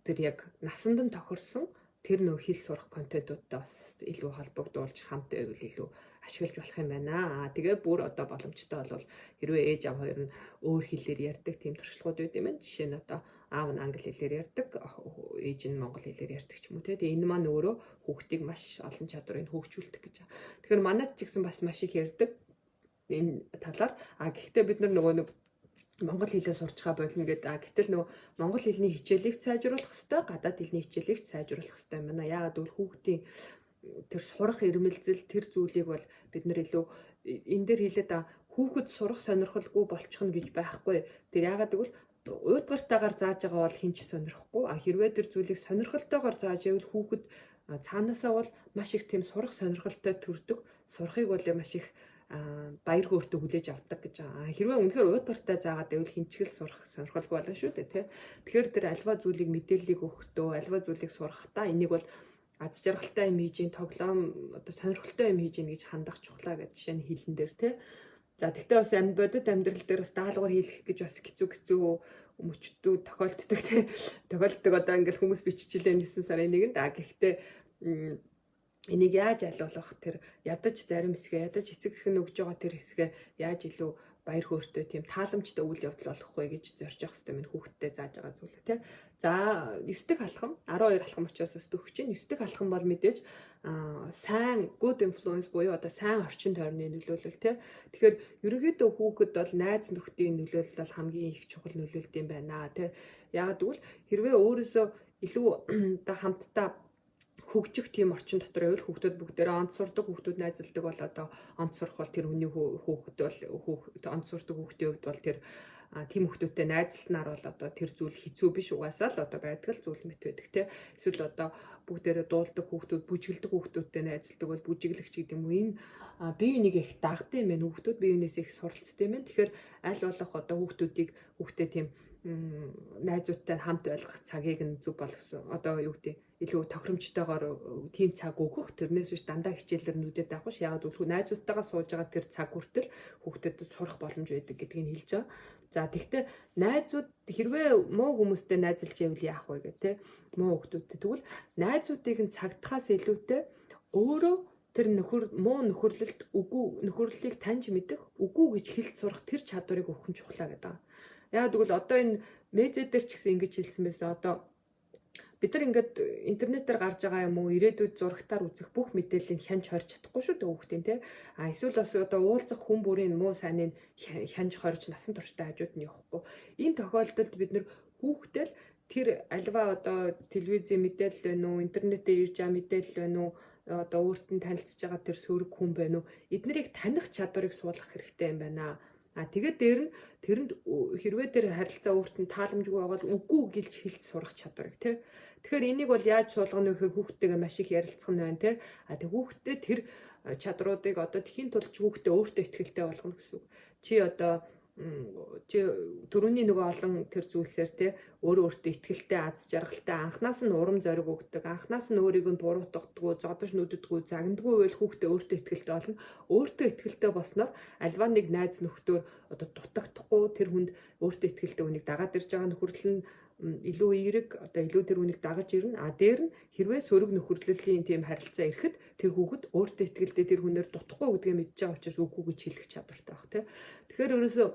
тэр яг насанд нь тохирсон тэр нөх хэл сурах контентуудтай бас илүү холбогдуулж хамт байвал илүү ашиглаж болох юм байна. Тэгээ бүр одоо боломжтой бол хэрвээ ээж аав хоёр нь өөр хэлээр ярьдаг тийм туршлагууд байд юм байна. Жишээ нь одоо аав нь англи хэлээр ярьдаг, ээж нь монгол хэлээр ярьдаг ч юм уу те. Тэгээ энэ маань өөрөө хүүхдийг маш олон чадварыг хөгжүүлдэг гэж. Тэгэхээр манайд ч гэсэн бас маш их ярьдаг энэ талаар. Гэхдээ бид нөгөө нэг монгол хэлээ сурчхаа болно гэдэг. Гэтэл нөгөө монгол хэлний хичээлийг сайжруулах хэрэгтэй, гадаад хэлний хичээлийг сайжруулах хэрэгтэй юм байна. Яагаад гэвэл хүүхдийн тэр сурах ирмэлзэл тэр зүйлийг бол бид нэр илүү энэ дээр хэлээд хүүхэд сурах сонирхолгүй болчихно гэж байхгүй. Тэр яагаад гэвэл уйдгартаагаар зааж байгаа бол хинч сонирхгүй. Хэрвээ тэр зүйлийг сонирхолтойгоор зааж байвал хүүхэд цаанаасаа бол маш их тийм сурах сонирхолтой төрдөг. Сурахыг бол маш их баяр хөөртэй хүлээж авдаг гэж байгаа. Хэрвээ үнэхээр уйдгартай заагаад байвал хинчгэл сурах сонирхолгүй болно шүү дээ, тий. Тэгэхээр тэр альва зүйлийг мэдээллийг өгөхдөө, альва зүйлийг сурахдаа энийг бол аз жаргалтай юм хийж, тоглоом одоо сонирхолтой юм хийж гэж хандах чухлаа гэж жишээ нь хэлэн дээр, тий. За тэгтээ бас бодит амьдрал дээр бас даалгавар хийх гэж бас хэцүү мөчтүүд тохиолддог, тий. Тохиолддог одоо ингээл хүмүүс биччихлээ 9 сарын 1-нд. Гэхдээ энийг яаж алуулах, тэр ядаж зарим хэсгээ, ядаж эцэг их нь өгж байгаа тэр хэсгээ яаж илүү баяр хөөртэй тийм тааламжтай үйл явдал болох вэ гэж зорж явах хэрэгтэй минь хүүхдтэй зааж байгаа зүйл тий. За 9 дэх алхам 12 алхам учраас бас төгсөж чинь 9 дэх алхам бол мэдээж сайн good influence буюу одоо сайн орчин тойрны нөлөөлөл тий. Тэгэхээр ерөнхийдөө хүүхэд бол найз нөхдийн нөлөөлөл бол хамгийн их чухал нөлөөлт юм байна тий. Яагаад гэвэл хэрвээ өөрөөсөө илүү одоо хамтдаа хөгжих тийм орчин дотор байвал хүүхдүүд бүгдээрээ онц сурдаг, хүүхдүүд найзалдаг бол одоо онц сурах бол тэр хүний хүүхэд бол онц сурдаг хүүхдийн хувьд бол тэр тийм хүүхдүүдтэй найзалснаар бол одоо тэр зүйл хэцүү биш угаасаа л одоо байдаг л зүйл мэт байдаг те. Эсвэл одоо бүгдээрээ дуулдаг хүүхдүүд, бүжиглдэг хүүхдүүдтэй найзалдаг бол бүжиглэгч гэдэг юм уу энэ бие биенийг их дагдаг юм байна. Хүүхдүүд бие биенээс их суралцдаг юм байна. Тэгэхээр аль болох одоо хүүхдээ тийм найзуудтай хамт ойлгох цагийг нь зөв болгосон. Одоо юу гэдэг илүү тохиромжтойгоор тийм цаг өгөх, тэрнээс биш дандаа хичээлээр нүдэд авах ш. Яагаад гэвэл найзуудтайгаа сууж байгаа тэр цаг хүртэл хүүхдэд сурах боломж байдаг гэдгийг хэлж байгаа. За тэгвэл найзууд хэрвээ муу хүмүүстэй найзалж байвал яах вэ гэх те. Муу хүүхдүүдтэй тэгвэл найзуудыг нь цагдахаас илүүтэй өөрөө тэр муу нөхөрлөлд нөхөрлөлийг таньж мэдэх, үгүй гэж хэлж сурах тэр чадварыг өгөх нь чухлаа гэдэг. Яагаад гэвэл одоо энэ медиа дээр ч гэсэн ингэж хэлсэн байсан. Одоо бид нар ингээд интернетээр гарч байгаа юм уу ирээдүйд зурагтаар үзэх бүх мэдээллийг хянж хорж чадахгүй шүү дээ хүүхдийн тий. Эсвэл бас одоо уулзах хүн бүрийн муу сайныг хянж хорж насан турштай хажууд нь явахгүй. Энэ тохиолдолд бид нар хүүхдэл тэр альва одоо телевизийн мэдээлэл байна уу, интернетээр ирж байгаа мэдээлэл байна уу, одоо өөрт нь танилцж байгаа тэр сөрөг хүн байна уу, эднэрийг таних чадварыг суулгах хэрэгтэй юм байна. Тэгээд дээр нь тэрэнд хэрвээ тэр харилцаа өөрт нь тааламжгүй байгаа бол үгүй гэлж хэлж сурах чадварыг тий. Тэгэхээр энийг бол яаж суулгах вэ гэхээр хүүхдтэйгээ маш их ярилцах нь байна тий. Тэг хүүхдтэй тэр чадруудыг одоо тэхийн тулд хүүхдээ өөртөө ихтэй болгоно гэсэн үг. Чи түрүүний нөгөө олон тэр зүйлсээр тий өөртөө ихтэй аз жаргалтай анханаас нь урам зориг өгдөг, анханаас нь өөрийг нь буруутгадаггүй, зодож нүддэггүй, загнадаггүй байл хүүхдээ өөртөө ихтэй болно. Өөртөө ихтэй болсноор альва нэг найз нөхдөө одоо дутагдахгүй тэр хүнд өөртөө ихтэй хүнийг дагаад ирж байгаа нөхөрлөл нь илүү эерэг одоо илүү тэр хүнийг дагаж ирнэ. Дээр нь хэрвээ сөрөг нөхөрлөлийн тийм харилцаа ирэхэд тэр хүүхэд өөртөө ихтэй тэр хүнээр дутахгүй гэдгээ мэдж байгаа учраас үгүй гэж хэлэх чадвартай байх тий. Тэгэхээр ерөөсөө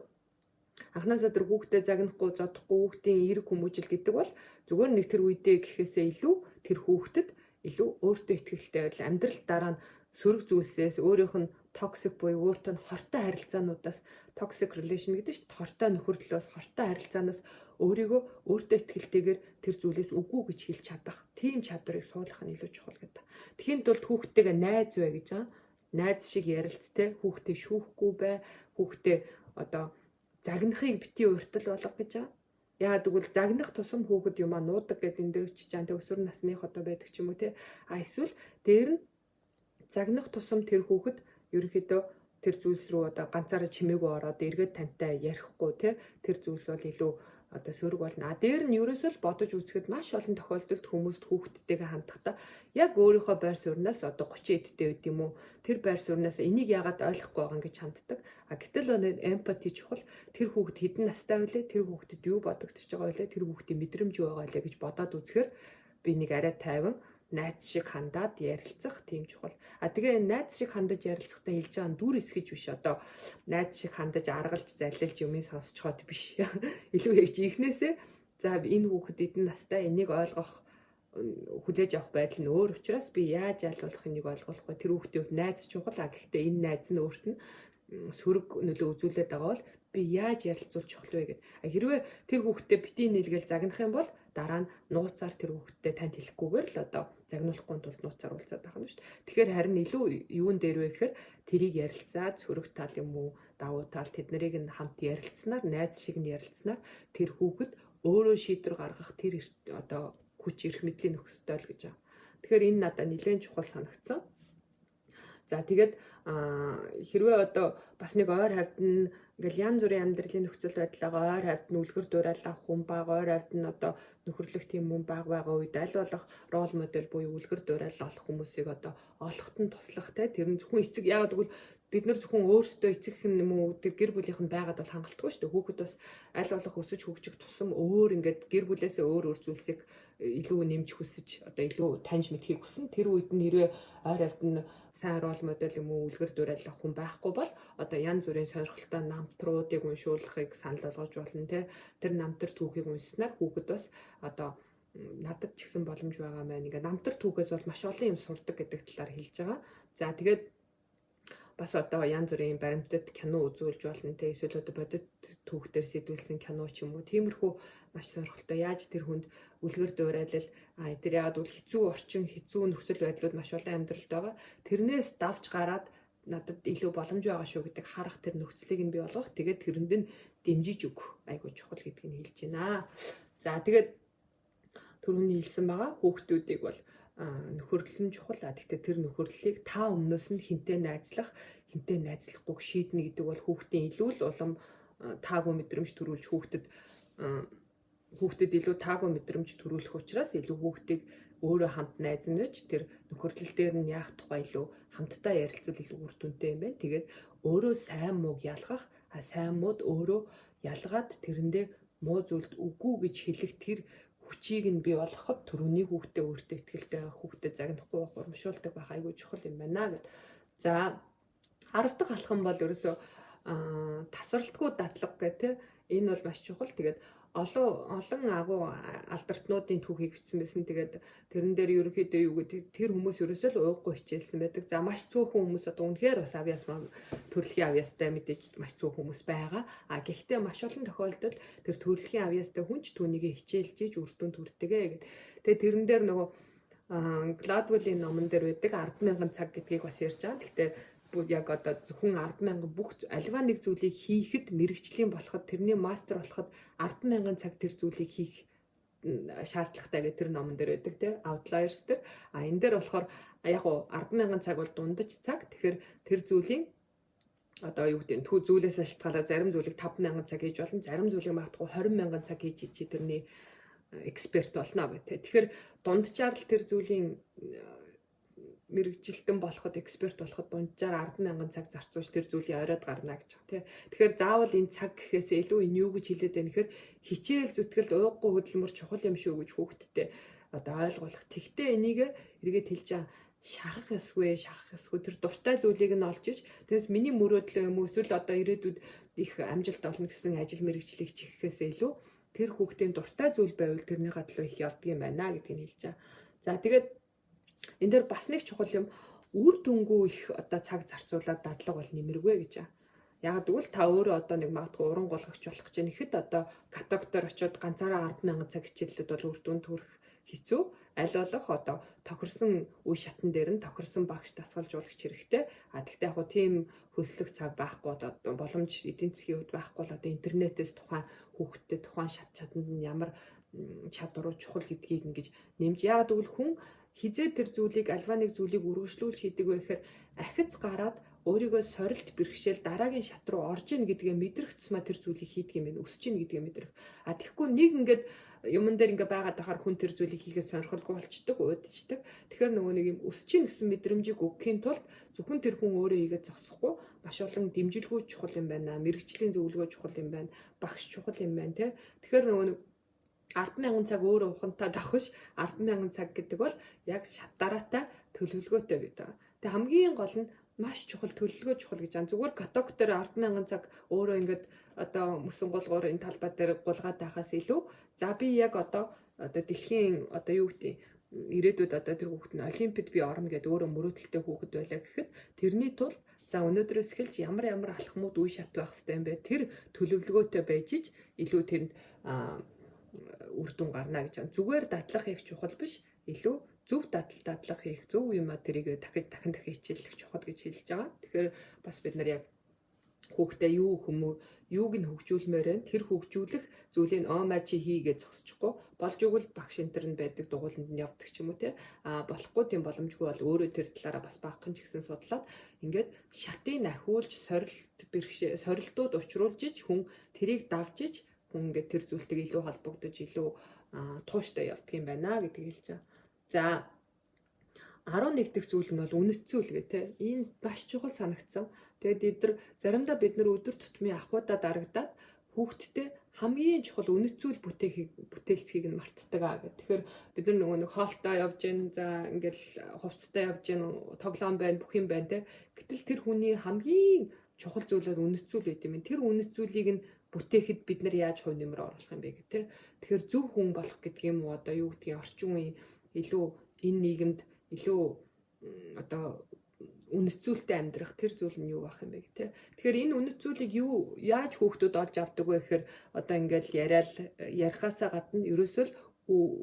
анхнаасаа тэр хүүхдээ загнахгүй, зодохгүй хүүхдийн эерэг хүмүүжил гэдэг бол зүгээр нэг тэр үедээ гэхээсээ илүү тэр хүүхдэд илүү өөртөө ихтэй байдал амьдрал дараа нь сөрөг зүйлсээс өөрийнх нь токсик буюу өөртөө нь хортой харилцаануудаас toxic relation гэдэг чинь хортой нөхөрлөлөөс хортой харилцаанаас өөрийгөө өөртөө ихтэйгээр тэр зүйлээс үгүй гэж хэлж чадах тийм чадварыг суулгах нь илүү чухал гэдэг. Тэхийн тулд хүүхдтэйгээ найз бай гэж байгаа. Найз шиг ярилцтэй, хүүхдээ шүүхгүй бай, хүүхдээ одоо загнахыг бити уртал болгох гэж байгаа. Яагаад гэвэл загнах тусам хүүхэд юмаа нуудаг гэдэг энэ дээр үчиж байгаа. Өсвөр насных одоо байдаг ч юм уу те. Эсвэл дээр нь загнах тусам тэр хүүхэд ерөнхийдөө тэр зүйлс рүү одоо ганцаараа чимээгүй ороод эргээд тантай ярихгүй те. Тэр зүйлс бол илүү одоо сөрөг болно. Дээр нь ерөөсөө л бодож үзэхэд маш олон тохиолдолд хүмүүст хүүхдтэйгээ хандахдаа яг өөрийнхөө байр сууриас одоо 30 эдтэй байд юм уу тэр байр сууриас энийг яагаад ойлгохгүй байгаа гэж ханддаг. Гэтэл эмпати чухал. Тэр хүүхэд хэдэн настай вэ? Тэр хүүхдэд юу бодогдож байгаа вэ? Тэр хүүхдийн мэдрэмж юу байгаа вэ гэж бодоод үзэхээр би нэг арай тайван найз шиг хандаад ярилцах тийм чухал. Тэгээ найз шиг хандаж ярилцахдаа хэлж байгаа нь дүр эсгэж биш. Одоо найз шиг хандаж аргалж залилж юмыг сонсчход биш. Илүү яг ихнээсээ за энэ хүүхэд эдэн настай энийг ойлгох хүлээж авах байдал нь өөр учраас би яаж ялуулах энийг ойлгох вэ? Тэр хүүхдийн хувьд найз чухал. Гэхдээ энэ найз нь өөрт нь сөрөг нөлөө үзүүлээд байгаа бол би яаж ярилцуулж чухал вэ гэдэг. Хэрвээ тэр хүүхдээ битгий нийлгээл загнах юм бол дараа нь нууцаар тэр хүүхдтэй танд хэлэхгүйгээр л одоо загнуулахгүй тулд нууцаар уулзаад байгаа юм шүү дээ. Тэгэхээр харин илүү юун дээр вэ гэхээр тэрийг ярилцаад сөрөг тал юм уу, давуу тал тэд нарыг нь хамт ярилцсанаар, найз шиг нь ярилцсанаар тэр хүүхэд өөрөө шийдвэр гаргах тэр одоо хүч эрх мэдлийн нөхцөлтэй л гэж байгаа. Тэгэхээр энэ надад нэлээд чухал санагдсан. За тэгээд хэрвээ одоо бас нэг ойр хавьд нь ингээл янз бүрийн амьдралын нөхцөл байдлаа ойр хавьд нь үлгэр дуурайл авах хүн баг, ойр хавьд нь одоо нөхөрлөх тийм хүн баг байгаа үед аль болох рол модель буюу үлгэр дуурайл олох хүмүүсийг одоо олоход нь туслах те тэр нь зөвхөн эцэг яагаад гэвэл бид нар зөвхөн өөрсдөө эцэг юм уу тэр гэр бүлийнх нь байгаад бол хангалтгүй шүү дээ. Хүүхэд бас аль болох өсөж хөгжих тусам өөр ингээд гэр бүлээсээ өөр зүйлсийг илүү нэмж хүсэж одоо илүү таньж мэдхийг хүсэн. Тэр үед нь хэрвээ ойр хавьд нь сайн рол модель юм уу үлгэр дуурайл авах хүн байхгүй бол одоо янз бүрийн сонирхолтой намтруудыг уншуулахыг санал болгож болно те. Тэр намтар түүхийг уншснаар хүүхэд бас одоо надад ч гэсэн боломж байгаа маань ингээ намтар түүхээс бол маш олон юм сурдаг гэдэг талаар хэлж байгаа. За тэгээд бас одоо янз бүрийн баримтат кино үзүүлж болно те эсвэл одоо бодит түүхтэр сэдвүүлсэн кино ч юм уу тиймэрхүү маш сонирхолтой яаж тэр хүнд үлгэр дуурайлал тэр яагаад бол хэцүү орчин хэцүү нөхцөл байдлууд маш олон амьдралд байгаа тэрнээс давж гараад надад илүү боломж байгаа шүү гэдэг харах тэр нөхцөлийг нь бий болгох тэгээд тэрэнд нь дэмжиж өгөх айгуу чухал гэдгийг хэлж байна. За тэгээд түрүүний хэлсэн байгаа хүүхдүүдийг бол нөхөрлөл нь чухал. Гэхдээ тэр нөхөрлөлийг та өмнөөс нь хинтээ найзлахгүй шийднэ гэдэг бол хүүхдийн илүү л улам таагүй мэдрэмж төрүүлж хүүхдэд илүү таагүй мэдрэмж төрүүлэх учраас илүү хүүхдийг өөрөө хамт найзнаж тэр нөхөрлөл дээр нь яах тухай илүү хамтдаа ярилцвал илүү үр дүнтэй юм байна. Тэгээд өөрөө сайн мууг ялгах, сайн мууд өөрөө ялгаад тэрэндээ муу зүйлд үгүй гэж хэлэх тэр хүчийг нь бий болгоход түрүүний хүүхдээ өөртөө ихтэй байх хүүхдээ загнахгүй байх урамшуулдаг байх айгүй чухал юм байна гэд. За 10 дахь алхам бол ерөөсөө тасралтгүй дадлага гэх те энэ бол маш чухал. Тэгээд олон агуу алдартнуудын түүхийг бичсэн байсан. Тэгээд тэрэн дээр ерөнхийдөө юу гэдэг тэр хүмүүс ерөөсөө л ууггүй хичээлсэн байдаг. За маш цөөхөн хүмүүс одоо үнэхээр бас авьяас төрөлхийн авьяастай мэдээж маш цөөхөн хүмүүс байгаа. Гэхдээ маш олон тохиолдолд тэр төрөлхийн авьяастай хүн ч түүнийг хичээлжиж үр дүнд хүрдэгэ гэдэг. Тэгээд тэрэн дээр нөгөө Gladwell-ийн номон дээр байдаг 10,000 цаг гэдгийг бас ярьж байгаа. Гэхдээ яг одоо зөвхөн 10,000 бүх альва нэг зүйлийг хийхэд мэрэгжлийн болоход тэрний мастер болоход 10,000 цаг тэр зүйлийг хийх шаардлагатай гэдэг тэр номон дээр байдаг тийм Outliers дээр. Энэ дээр болохоор яг уу 10,000 цаг бол дундаж цаг. Тэгэхээр тэр зүйлийн одоо юу гэдэг нь зүйлээс шалтгаалаад зарим зүйлийг 5,000 цаг хийж болно. Зарим зүйлийг магадгүй 20,000 цаг хийж тэрний эксперт болно гэх тийм. Тэгэхээр дунджаар л тэр зүйлийн мэрэгжилтэн болоход эксперт болоход дунджаар 10,000 цаг зарцуулж тэр зүйлийг оройд гарна гэж байна тий. Тэгэхээр заавал энэ цаг гэхээс илүү энэ юу гэж хэлээд байна гэхээр хичээл зүтгэл ууггүй хөдөлмөр чухал юм шүү гэж хүүхдтэй одоо ойлгуулах. Тэгтээ энийг эргээд хэлж байгаа шахах эсгүй тэр дуртай зүйлийг нь олж иж тэрс миний мөрөөдөл юм уу эсвэл одоо ирээдүйд их амжилт олно гэсэн ажил мэрэгчлийг чихэхээс илүү тэр хүүхдийн дуртай зүйл байвал тэрний гадлаа их явдаг юм байна гэдгийг хэлж байгаа. За тэгээд энэ дээр бас нэг чухал юм үр дүнгүй их одоо цаг зарцуулаад дадлага бол нэмэргүй гэж байна. Яг тэгвэл та өөрөө одоо нэг магадгүй уран гулгагч болох чинь ихэд одоо категорид очиод ганцаараа 10,000 цаг хичээллүүд бол үр дүнд хүрэх хэцүү. Аль болох одоо тохирсон үе шатн дээр нь тохирсон багш дасгалжуулагч хэрэгтэй. Тэгтээ яг хуу тийм хөслөх цаг байхгүй одоо боломж эдийн засгийн хувьд байхгүй бол одоо интернетээс тухайн хүүхдэд тухайн шатнд нь ямар чадвар чухал гэдгийг ингэж нэмж яг тэгвэл хүн хизээ тэр зүйлийг альва нэг зүйлийг үргэлжлүүлж хийдэг вэ гэхээр ахиц гараад өөрийгөө сорилт бэрхшээл дараагийн шат руу орж ийн гэдгээ мэдрэх тусмаа тэр зүйлийг хийдэг юм байна. Өсөж ийн гэдгээ мэдрэх. Тэгэхгүй нэг ингээд юмн дээр ингээ байгаад ахаар хүн тэр зүйлийг хийхэд сонирхолгүй болчдөг, уудчдаг. Тэгэхээр нөгөө нэг юм өсөж ийн гэсэн мэдрэмжийг өгөхийн тулд зөвхөн тэр хүн өөрөө хийгээд зогсохгүй маш олон дэмжлэггүй чухал юм байна. Мэргэжлийн зөвлөгөө чухал юм байна. Багш чухал юм байна, тэ. Тэгэхээр нөгөө 10,000 цаг өөрөө ухамтаад авах биш 10,000 цаг гэдэг бол яг дараатай төлөвлөгөөтэй гэдэг. Тэгээ хамгийн гол нь маш чухал төлөвлөгөө чухал гэж байна. Зүгээр каталог дээр 10,000 цаг өөрөө ингээд одоо мөсөн гулгуур энэ талбай дээр гулгаад байхаас илүү за би яг одоо дэлхийн одоо юу гэдэг ирээдүйд одоо тэр хүүхэд нь олимпиад би орно гэдэг өөрөө мөрөөдөлтэй хүүхэд байлаа гэхэд тэрний тулд за өнөөдрөөс эхэлж ямар алхмууд үе шат байх хэрэгтэй юм бэ? Тэр төлөвлөгөөтэй байж ич илүү тэнд үр дүн гарна гэж байна. Зүгээр дадлах их чухал биш. Илүү зөв дадлах их зөв юм а тэрийг дахин хичээллэх чухал гэж хэлж байгаа. Тэгэхээр бас бид нар яг хүүхдээ юуг нь хөгжүүлмээр байна. Тэр хөгжүүлэх зүйлийг маа чи хийгээд зогсчихгүй. Болж игэл багш энтер нь байдаг дугууланд нь явдаг ч юм уу те. Болохгүй тийм боломжгүй бол өөрөө тэр талаараа бас багхан ч гэсэн судлаад ингээд шатыг ахиулж сорилтууд учруулж ич хүн тэрийг давж ич хүн ингээд тэр зүйлтэй илүү холбогдож илүү тууштай явдаг юм байна гэдгийг хэлж байгаа. За 11 дахь зүйл нь бол үнэт зүйл гэх те. Энэ маш чухал санагдсан. Тэгээд заримдаа бид нар өдөр тутмын ахуйдаа дарагдаад хүүхдтэй хамгийн чухал үнэт зүйл бүтээлцгийг нь мартдаг аа гэх. Тэгэхээр бид нар нөгөө нэг хоолтой явж гин за ингээл хувцастай явж гин тоглоом байна бүх юм байна те. Гэтэл тэр хүний хамгийн чухал зүйл бол үнэт зүйл гэдэг юм. Тэр үнэт зүйлийг нь бүтээхэд бид нар яаж хувь нэмэр оруулах юм бэ гэх те. Тэгэхээр зөв хүн болох гэдэг юм уу одоо юу гэдгийг орчин үеийн илүү энэ нийгэмд илүү одоо үнэт зүйлтэй амьдрах тэр зүйл нь юу байх юм бэ гэх те. Тэгэхээр энэ үнэт зүйлийг яаж хүүхдүүд олж авдаг вэ гэхээр одоо ингээл ярихаасаа гадна ерөөсөө л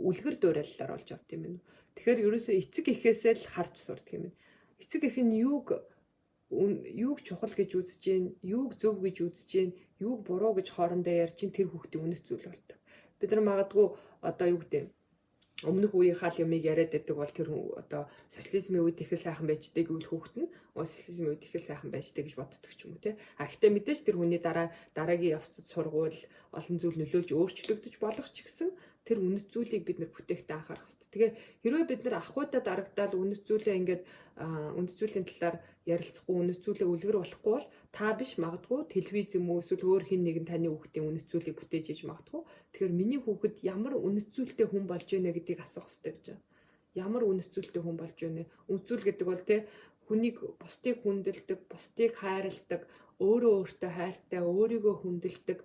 үлгэр дуурайлалаар олж авдаг юм байна. Тэгэхээр ерөөсөө эцэг эхээсээ л харж сурдаг юм байна. Эцэг эх нь юуг чухал гэж үзэж гин, юуг зөв гэж үзэж гин, юуг буруу гэж хоорондоо ярьж гин тэр хүүхдийн үнэт зүйл болдог. Бид нар магадгүй одоо юу гэдэг өмнөх үеийнхаа юмыг яриад байдаг бол тэр одоо социализмын үед их сайхан байждаг гэвэл хүүхэд нь социализмын үед их сайхан байждаг гэж боддог ч юм уу те. Гэхдээ мэдээж тэр хүний дараагийн явцад сургууль олон зүйл нөлөөлж өөрчлөгдөж болох ч гэсэн тэр үнэт зүйлийг бид нар бүтээхтэй анхаарах хэрэгтэй. Тэгээ хэрвээ бид нар ахуйдаа дарагдаад үнэт зүйлээ ингээд үнэт зүйлийн талаар ярилцахгүй үнэт зүйлээ үлгэр болохгүй бол та биш магадгүй телевиз юм уу эсвэл өөр хин нэгэн таны хүүхдийн үнэт зүйлийг бүтээж иж магадгүй. Тэгэхээр миний хүүхэд ямар үнэт зүйлтэй хүн болж байна гэдгийг асуух хэрэгтэй гэж байна. Ямар үнэт зүйлтэй хүн болж байна? Үнэт зүйл гэдэг бол те хүнийг бусдыг хүндэлдэг, бусдыг хайрладаг, өөрөө өөртөө хайртай, өөрийгөө хүндэлдэг,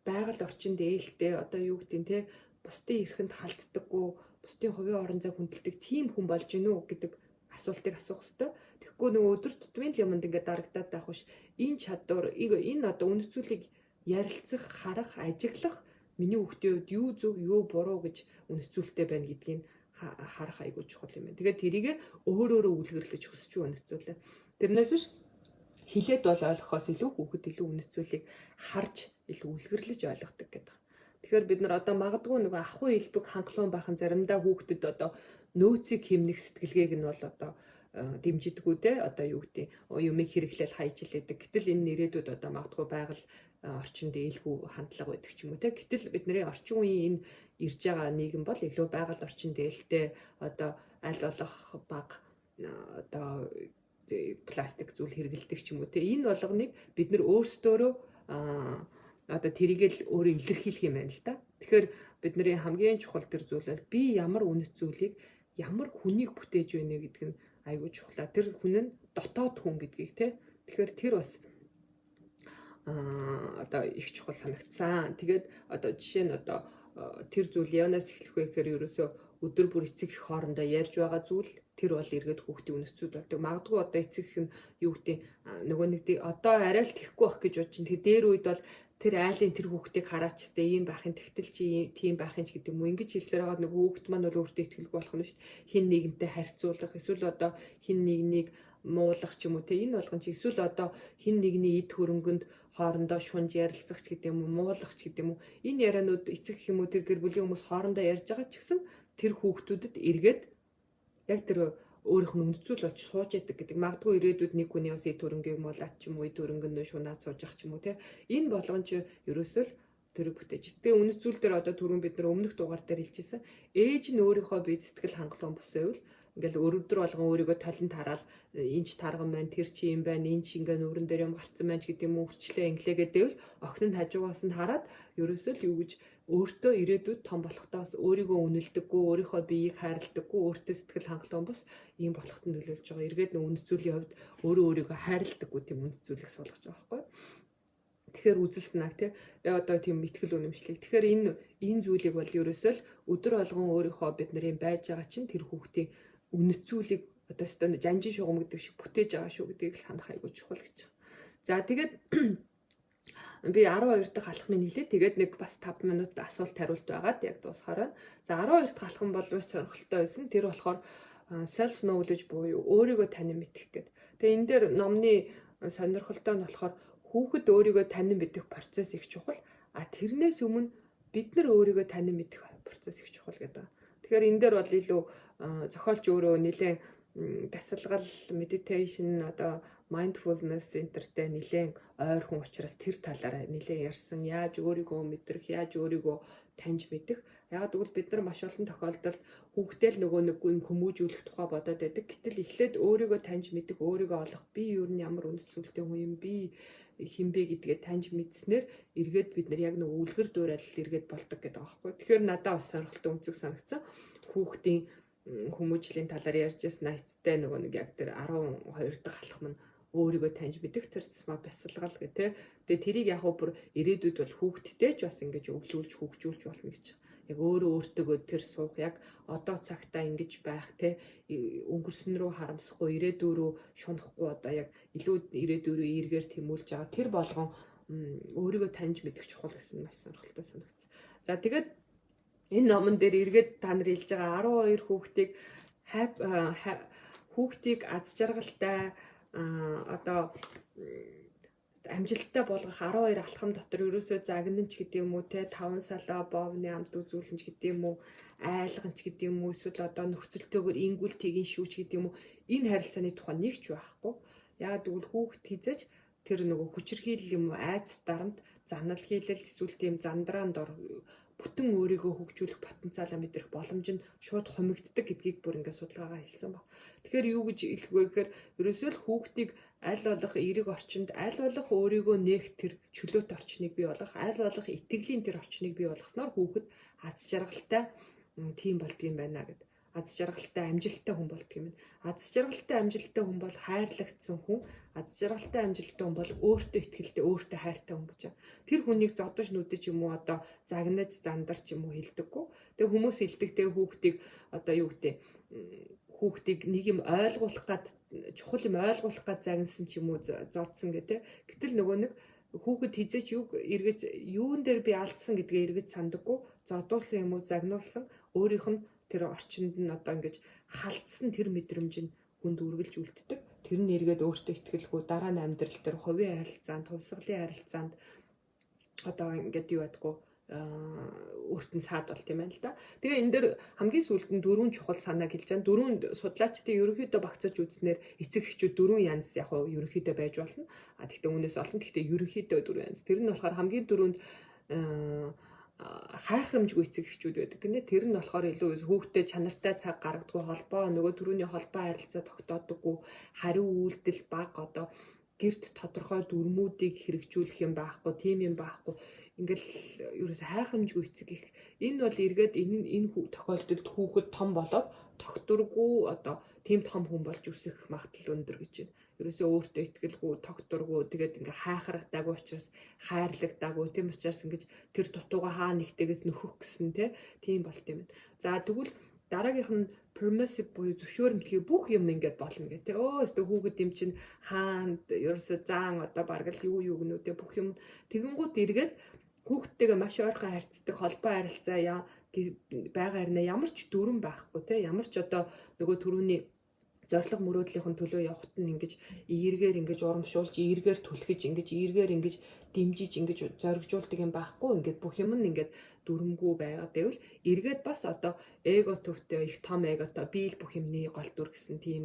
байгаль орчинд ээлтэй одоо юу гэдэг те бусдын эрхэнд халддаггүй, бусдын хувийн орон зайг хүндэлдэг тийм хүн болж гинүү гэдэг асуултыг асуух хэрэгтэй. Тэгэхгүй нөгөө өдөр тутмын юмд ингээд дарагдаад байх биш. Энэ чадвар, энэ одоо үнэт зүйлийг ярилцах, харах, ажиглах миний хүүхдийн хувьд юу зөв, юу буруу гэж үнэт зүйлтэй байна гэдгийг харах айгүй чухал юм байна. Тэгээд тэрийг өөрөөрөө үлгэрлэж хүсч үнэт зүйлээ. Тэрнээс биш хилээд бол ойлгохоос илүү хүүхэд илүү үнэт зүйлийг харж илүү үлгэрлэж ойлгодог гэдэг. Тэгэхээр бид нар одоо магадгүй нөгөө ахуй элбэг хангалуун байхын заримдаа хүүхдэд одоо нөөцийг хэмнэх сэтгэлгээг нь бол одоо дэмжидэггүй те одоо юу гэдэг юмыг хэрэглээл хайж илээдэг. Гэтэл энэ нэрээдүүд одоо магадгүй байгаль орчинд ээлгүй хандлага байдаг ч юм уу те. Гэтэл бидний орчин үеийн энэ ирж байгаа нийгэм бол илүү байгаль орчинд ээлтэй одоо аль болох бага одоо пластик зүйл хэрэглэдэг ч юм уу те. Энэ болгоныг бид нар өөрсдөө одоо тэрийг л өөрөө илэрхийлэх юм байна л да. Тэгэхээр бидний хамгийн чухал тэр зүйл бол би ямар үнэт зүйлийг ямар хүнийг бүтээж байна гэдэг нь айгүй чухал. Тэр хүн нь дотоод хүн гэдгийг те. Тэгэхээр тэр бас одоо их чухал санагдсан. Тэгээд одоо жишээ нь одоо тэр зүйл яанаас эхлэх вэ гэхээр ерөөсөө өдөр бүр эцэг их хоорондоо ярьж байгаа зүйл тэр бол эргээд хүүхдийн үнэт зүйл болдог. Магадгүй одоо эцэг их нь юу гэдэг нөгөө нэг одоо арай л тэхгүй байх гэж бодож чинь тэр дээр үед бол тэр айлын тэр хүүхдийг хараач тэ ийм байхын тэгтэл чи тийм байхын ч гэдэг юм уу ингэж хэлсээр байгаа нөгөө хүүхд маань бол өөртөө итгэлгүй болох нь шүү дээ. Хин нэгэнтэй харьцуулах эсвэл одоо хин нэгнийг муулах ч юм уу тэ энэ болгон чи эсвэл одоо хин нэгний эд хөрөнгөнд хоорондоо шунж ярилцах ч гэдэг юм уу муулах ч гэдэг юм уу энэ ярианууд эцэг гэх юм уу тэр гэр бүлийн хүмүүс хоорондоо ярьж байгаа ч гэсэн тэр хүүхдүүдэд эргээд яг тэр өөрийнх нь үндэцүүл болж сууж яадаг гэдэг. Магадгүй ирээдүйд нэг хүний бас эд хөрөнгийг муулаад ч юм уу эд хөрөнгөнд шунаад сууж ах ч юм уу те. Энэ болгон ч ерөөсөө л тэр бүтээж. Тэгээ үндэцүүл дээр одоо түрүүн бид нар өмнөх дугаар дээр хэлчихсэн. Ээж нь өөрийнхөө бие сэтгэл хангалуун босвол ингээл өрөвдөр болгон өөрийгөө талент хараад энэ ч тарган байна, тэр чи юм байна, энэ ч ингээ нүүрэн дээр юм гарцсан байна ч гэдэг юм уу хүчлээ инглээ гэдээвэл охин нь хажуугаас нь хараад ерөөсөө л юу гэж өөртөө ирээдүйд том болохоос өөрийгөө үнэлдэггүй, өөрийнхөө биеийг хайрладаггүй, өөртөө сэтгэл хангалуун бус ийм болоход нөлөөлж байгаа. Эргээд нөө үнэт зүйлийн хувьд өөрийгөө хайрладаггүй тийм үнэт зүйлийг суулгаж байгаа байхгүй. Тэгэхээр үзэлснаг тий одоо тийм итгэл үнэмшлийг. Тэгэхээр энэ зүйлийг бол ерөөсөө л өдөр болгон өөрийнхөө бид нарын байж байгаа чинь тэр хүүхдийн үнэт зүйлийг одоо өстө жанжин шугам гэдэг шиг бүтээж байгаа шүү гэдгийг санах айгүй чухал гэж байна. За тэгээд би 12 дахь алхмыг хэлээ. Тэгээд нэг бас 5 минут асуулт хариулт байгаад яг дуусахаараа. За 12 дахь алхам бол бас сонирхолтой байсан. Тэр болохоор self knowledge буюу өөрийгөө танин мэдэх гэдэг. Тэгээ энэ дээр номны сонирхолтой нь болохоор хүүхэд өөрийгөө танин мэдэх процесс их чухал. Тэрнээс өмнө бид нар өөрийгөө танин мэдэх процесс их чухал гэдэг. Тэгэхээр энэ дээр бол илүү зохиолч өөрөө нэлээд бясалгал, meditation, одоо mindfulness энтертэй нэлээд ойрхон учраас тэр талаараа нэлээд ярьсан. Яаж өөрийгөө мэдрэх, яаж өөрийгөө таньж мэдэх. Яг тэгвэл бид нар маш олон тохиолдолд хүүхдтэй л нөгөө нэг юм хүмүүжүүлэх тухай бодоод байдаг. Гэтэл эхлээд өөрийгөө таньж мэдэх, өөрийгөө олох, би юу н ямар үнэт зүйлтэй хүн юм, би хинбэ гэдгээ таньж мэдснээр эргээд бид нар яг нэг үлгэр дуурайлал эргээд болдог гэдэг байгаа байхгүй. Тэгэхээр надад бас сонирхолтой үнцэг санагдсан. Хүүхдийн хүмүүжлийн талаар ярьж ясна эцтэй нөгөө нэг яг тэр 12 дахь алхам нь өөрийгөө таньж мэдэх тэр цэсмэ бясалгал гэх тээ. Тэгээ тэрийг яг бүр ирээдүйд бол хүүхдтэй ч бас ингэж өвлүүлж хөгжүүлж болно гэж. Яг өөртөөгөө тэр суух яг одоо цагтаа ингэж байх те өнгөрсөн рүү харамсахгүй ирээдүй рүү шунахгүй одоо яг илүү ирээдүй рүү эргээр тэмүүлж байгаа тэр болгон өөрийгөө таньж мэдэх чухал гэсэн маш сонирхолтой санагдсан. За тэгээд энэ номон дээр эргээд та нар хэлж байгаа 12 хүүхдийг аз жаргалтай одоо амжилттай болгох 12 алхам дотор ерөөсөө загнанч гэдэг юм уу те 5 салаа бовны амт үзүүлэнч гэдэг юм уу айлганч гэдэг юм уу эсвэл одоо нөхцөлтөөр ингүүл тгийн шүүч гэдэг юм уу энэ харилцааны тухай нэг ч байхгүй. Яг тэгвэл хүүхд хизэж тэр нөгөө хүчирхийлэл юм уу айц дарамт занал хийлэл эсвэл тийм зандраанд ор бүтэн өөрийгөө хөгжүүлэх потенциалаа мэдрэх боломж нь шууд хумигддаг гэдгийг бүр ингээд судалгаагаар хэлсэн ба. Тэгэхээр юу гэж хэлэх вэ гэхээр ерөөсөө л хүүхдийг аль болох эерэг орчинд аль болох өөрийгөө нээх тэр чөлөөт орчныг бий болгох, аль болох итгэлийн тэр орчныг бий болгосноор хүүхэд аз жаргалтай тийм болдгийм байна гэд. Аз жаргалтай амжилттай хүн болдго юм. Аз жаргалтай амжилттай хүн бол хайрлагдсан хүн, аз жаргалтай амжилттай хүн бол өөртөө итгэлтэй, өөртөө хайртай хүн гэж. Тэр хүнийг зодож нүдэж юм уу одоо загнаж зандарч юм уу хэлдэггүй. Тэгээ хүмүүс хэлдэгтэй хүүхдийг одоо юу гэдэг хүүхдийг нэг юм ойлгуулах гад чухал юм ойлгуулах гад загнасан ч юм уу зодсон гэдэг. Гэтэл нөгөө нэг хүүхэд хизээч эргэж юун дээр би алдсан гэдгээ эргэж сандаггүй. Зодуулсан юм уу загнуулсан өөрийнх нь тэр орчинд нь одоо ингэж халтсан тэр мэдрэмж нь хүнд үргэлж үлддэг. Тэр нь эргээд өөртөө итгэлгүй дараа нь амьдрал дээр хувийн харилцаанд, хувьсгалын харилцаанд одоо ингээд юу байдгүй өөрт нь саад болт юм байна л да. Тэгээ энэ дэр хамгийн сүүлд нь 4 чухал санааг хэлж байгаа. 4 судлаачдын ерөнхийдөө багцаж үзснээр эцэг эхчүүд 4 янз яг нь ерөнхийдөө байж болно. Гэхдээ үнээс олон гэхдээ ерөнхийдөө 4 янз. Тэр нь болохоор хамгийн дөрөнд хайхрамжгүй эцэг эхчүүд байдаг гинэ. Тэр нь болохоор илүү хүүхдэд чанартай цаг гаргадаггүй холбоо нөгөө түрүүний холбоо харилцаа тогтоодоггүй хариу үйлдэл баг одоо гэрт тодорхой дүрмүүдийг хэрэгжүүлэх юм байхгүй, тийм юм байхгүй. Ингээл ерөөсө хайхрамжгүй эцэг их. Энэ бол эргээд энэ тохиолдолд хүүхэд том болоод тогтургүй одоо тийм том хүн болж өсөх магадлал өндөр гэж байна. Ерөөсөө өөртөө итгэлгүй, тогтургүй, тэгээд ингээ хайхрагдаагүй учраас хайрлагдаагүй, тийм учраас ингэж тэр дутууга хаа нэгтэйгээс нөхөх гэсэн тийм болт юм байна. За тэгвэл дараагийнх нь permissive буюу зөвшөөрөмтгий бүх юм ингээд болно гэх тээ. Өөстө хүүхэд юм чинь хаанд ерөөсөө заан одоо бараг л юу гэнүүдээ бүх юм тэгэнгүүт эргээд хүүхдтэйгээ маш ойрхон харьцдаг холбоо харилцаа байгаа хэрнээ ямар ч дүрэн байхгүй те ямар ч одоо нөгөө түрүүний зориг мөрөөдлийнхэн төлөө явахт нь ингэж эергээр ингэж урамшуулж эергээр түлхэж ингэж эергээр ингэж дэмжиж ингэж зоригжуулдаг юм байхгүй ингээд бүх юм нь ингээд дүрмгүй байгаад байвал эргээд бас одоо эго төвтэй их том эготой би л бүх юмны гол дүр гэсэн тийм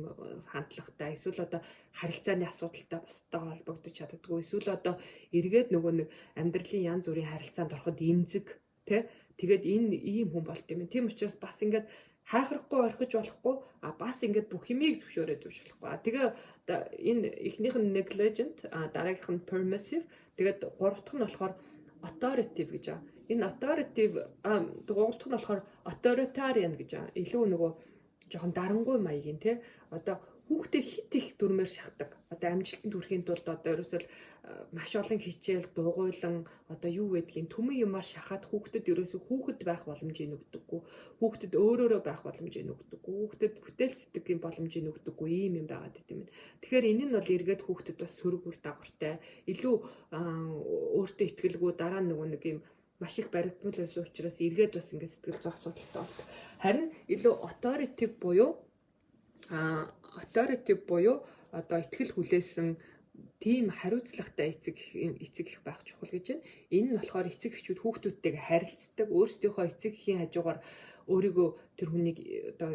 хандлагатай эсвэл одоо харилцааны асуудалтай бусдаа холбогдож чаддаггүй эсвэл одоо эргээд нөгөө нэг амьдралын янз бүрийн харилцаанд ороход эмзэг тэгээд энэ ийм хүн болт юм. Тийм учраас бас ингээд хайхрахгүй орхиж болохгүй бас ингээд бүх юмыг зөвшөөрөөд болохгүй. Тэгээ энэ эхнийх нь negligent дараагийнх нь permissive тэгээд гурав дахь нь болохоор authoritative гэж байгаа. Энэ authoritative гурав дахь нь болохоор authoritarian гэж байгаа. Илүү нөгөө жоохон дарангуй маягийн тий. Одоо хүүхдээ хит их дүрмээр шахдаг. Одоо амжилтанд хүрэхийн тулд одоо ерөөсөө маш олон хичээл, дугуйлан одоо юу гэдгийг төмөн юмар шахаад хүүхдэд ерөөсөө хүүхэд байх боломжийг өгдөггүй. Хүүхдэд өөрөөрөө байх боломжийг өгдөггүй. Хүүхдэд бүтээлцдэг боломжийг өгдөггүй ийм юм байгаад байт юм. Тэгэхээр энэ нь бол эргээд хүүхдэд бас сөрөг үр дагавартай. Илүү өөртөө итгэлгүй дараа нь нөгөө нэг юм маш их баригдмал учраас эргээд бас ингээд сэтгэл зүйн асуудалтай болдог. Харин илүү authoritative буюу одоо итгэл хүлээсэн тийм хариуцлагатай эцэг их байх чухал гэж байна. Энэ нь болохоор эцэг эхчүүд хүүхдүүдтэйгээ харилцдаг, өөрсдийнхөө эцэг эхийн хажуугаар өөрийгөө тэр хүнийг одоо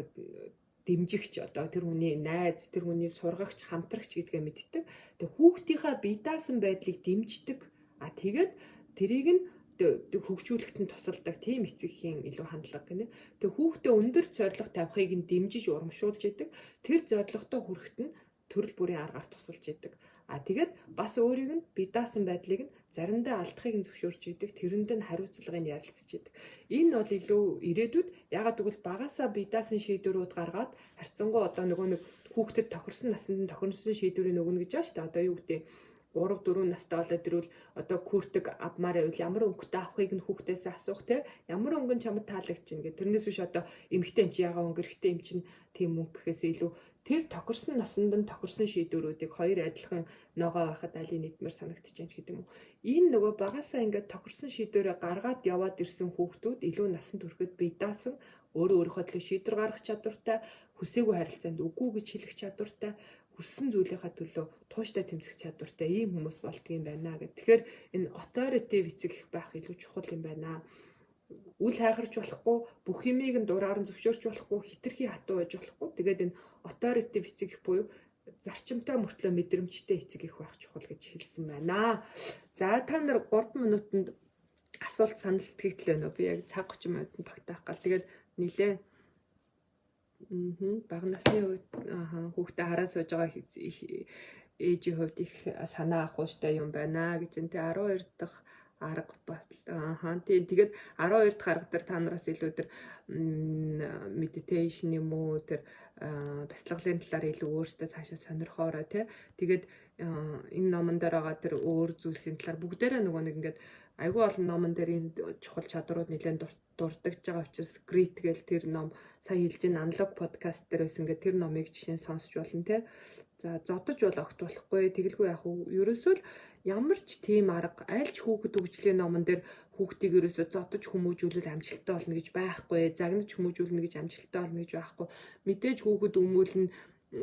дэмжигч, одоо тэр хүний найз, тэр хүний сургагч, хамтрагч гэдгээ мэддэг. Тэгээ хүүхдийнхаа бие даасан байдлыг дэмждэг. Тэгээд тэрийг нь хөгжүүлэхэд нь тусалдаг тийм эцэг эхийн илүү хандлага гэнэ. Тэгээ хүүхдээ өндөр зорилго тавихыг нь дэмжиж урамшуулж идэг. Тэр зорилготой хүрэхэд нь төрөл бүрийн аргаар тусалж идэг. Тэгээд бас өөрийг нь бие даасан байдлыг нь заримдаа алдахыг нь зөвшөөрч идэг. Тэрэнд нь хариуцлагыг ярилцж идэг. Энэ бол илүү ирээдүйд ягаад гэвэл багасаа бие даасан шийдвэрүүд гаргаад харьцангуй одоо нөгөө нэг хүүхдэд тохирсон насанд нь тохирсон шийдвэрийг өгнө гэж байгаа шүү дээ. Одоо юу гэдэг 3-4 настай болоод ирвэл одоо күртэг авмаар байвал ямар өнгөтэй авахыг нь хүүхдээс асуух те ямар өнгө нь чамд таалагдчихна гэх. Тэрнээс биш одоо эмэгтэй эмч ягаа өнгө эрэгтэй эмч нь тийм өнгө гэхээс илүү тэр тохирсон насанд нь тохирсон шийдвэрүүдийг хоёр адилхан ногоо байхад алийг нийтмээр санагдчихээн гэдэг юм уу. Энэ нөгөө багасаа ингээд тохирсон шийдвэрээ гаргаад яваад ирсэн хүүхдүүд илүү насанд хүрэхэд бие даасан өөрийнхөө төлөө шийдвэр гаргах чадвартай, хүсээгүй харилцаанд үгүй гэж хэлэх чадвартай, хүссэн зүйлийнхаа төлөө тууштай тэмцэх чадвартай ийм хүмүүс болдгийм байна гэх. Тэгэхээр энэ authoritative эцэг их байх илүү чухал юм байна. Үл хайхарч болохгүй, бүх юмыг нь дураар нь зөвшөөрч болохгүй, хитрхи хатуу байж болохгүй. Тэгээд энэ authoritative эцэг их буюу зарчимтай мөртлөө мэдрэмжтэй эцэг их байх чухал гэж хэлсэн байна. За та нар 3 минутанд асуулт санал сэтгэгдэл байна уу? Би яг цаг 30 минутанд багтаах гал. Тэгээд нилээ бага насны үед хүүхдээ хараа сууж байгаа ээжийн хувьд их санаа ахуйштай юм байна гэж энэ 12 дахь арга батал тийм тэгээд 12 дахь арга дээр та нараас илүү тэр meditation юм уу тэр бяцлаглалын талаар илүү өөртөө цаашаа сонирхоорой тий. Тэгээд энэ номон дээр байгаа тэр өөр зүйлсийн талаар бүгдээрээ нөгөө нэг ингээд айгүй олон номон дээр энэ чухал чадварууд нэлээд дурддагж байгаа учраас Great гэл тэр ном сая хэлж ин аналог подкаст дээр байсан ингээд тэр номыг жишээ нь сонсч болно те. За зодож бол огт болохгүй тэгэлгүй яг уу ерөөсөө л ямар ч тийм арга альч хүүхэд хөгжлийн номон дээр хүүхдийг ерөөсөө зодож хүмүүжүүлэл амжилттай болно гэж байхгүй, загнаж хүмүүжүүлнэ гэж амжилттай болно гэж байхгүй. Мэдээж хүүхэд өмүүлнэ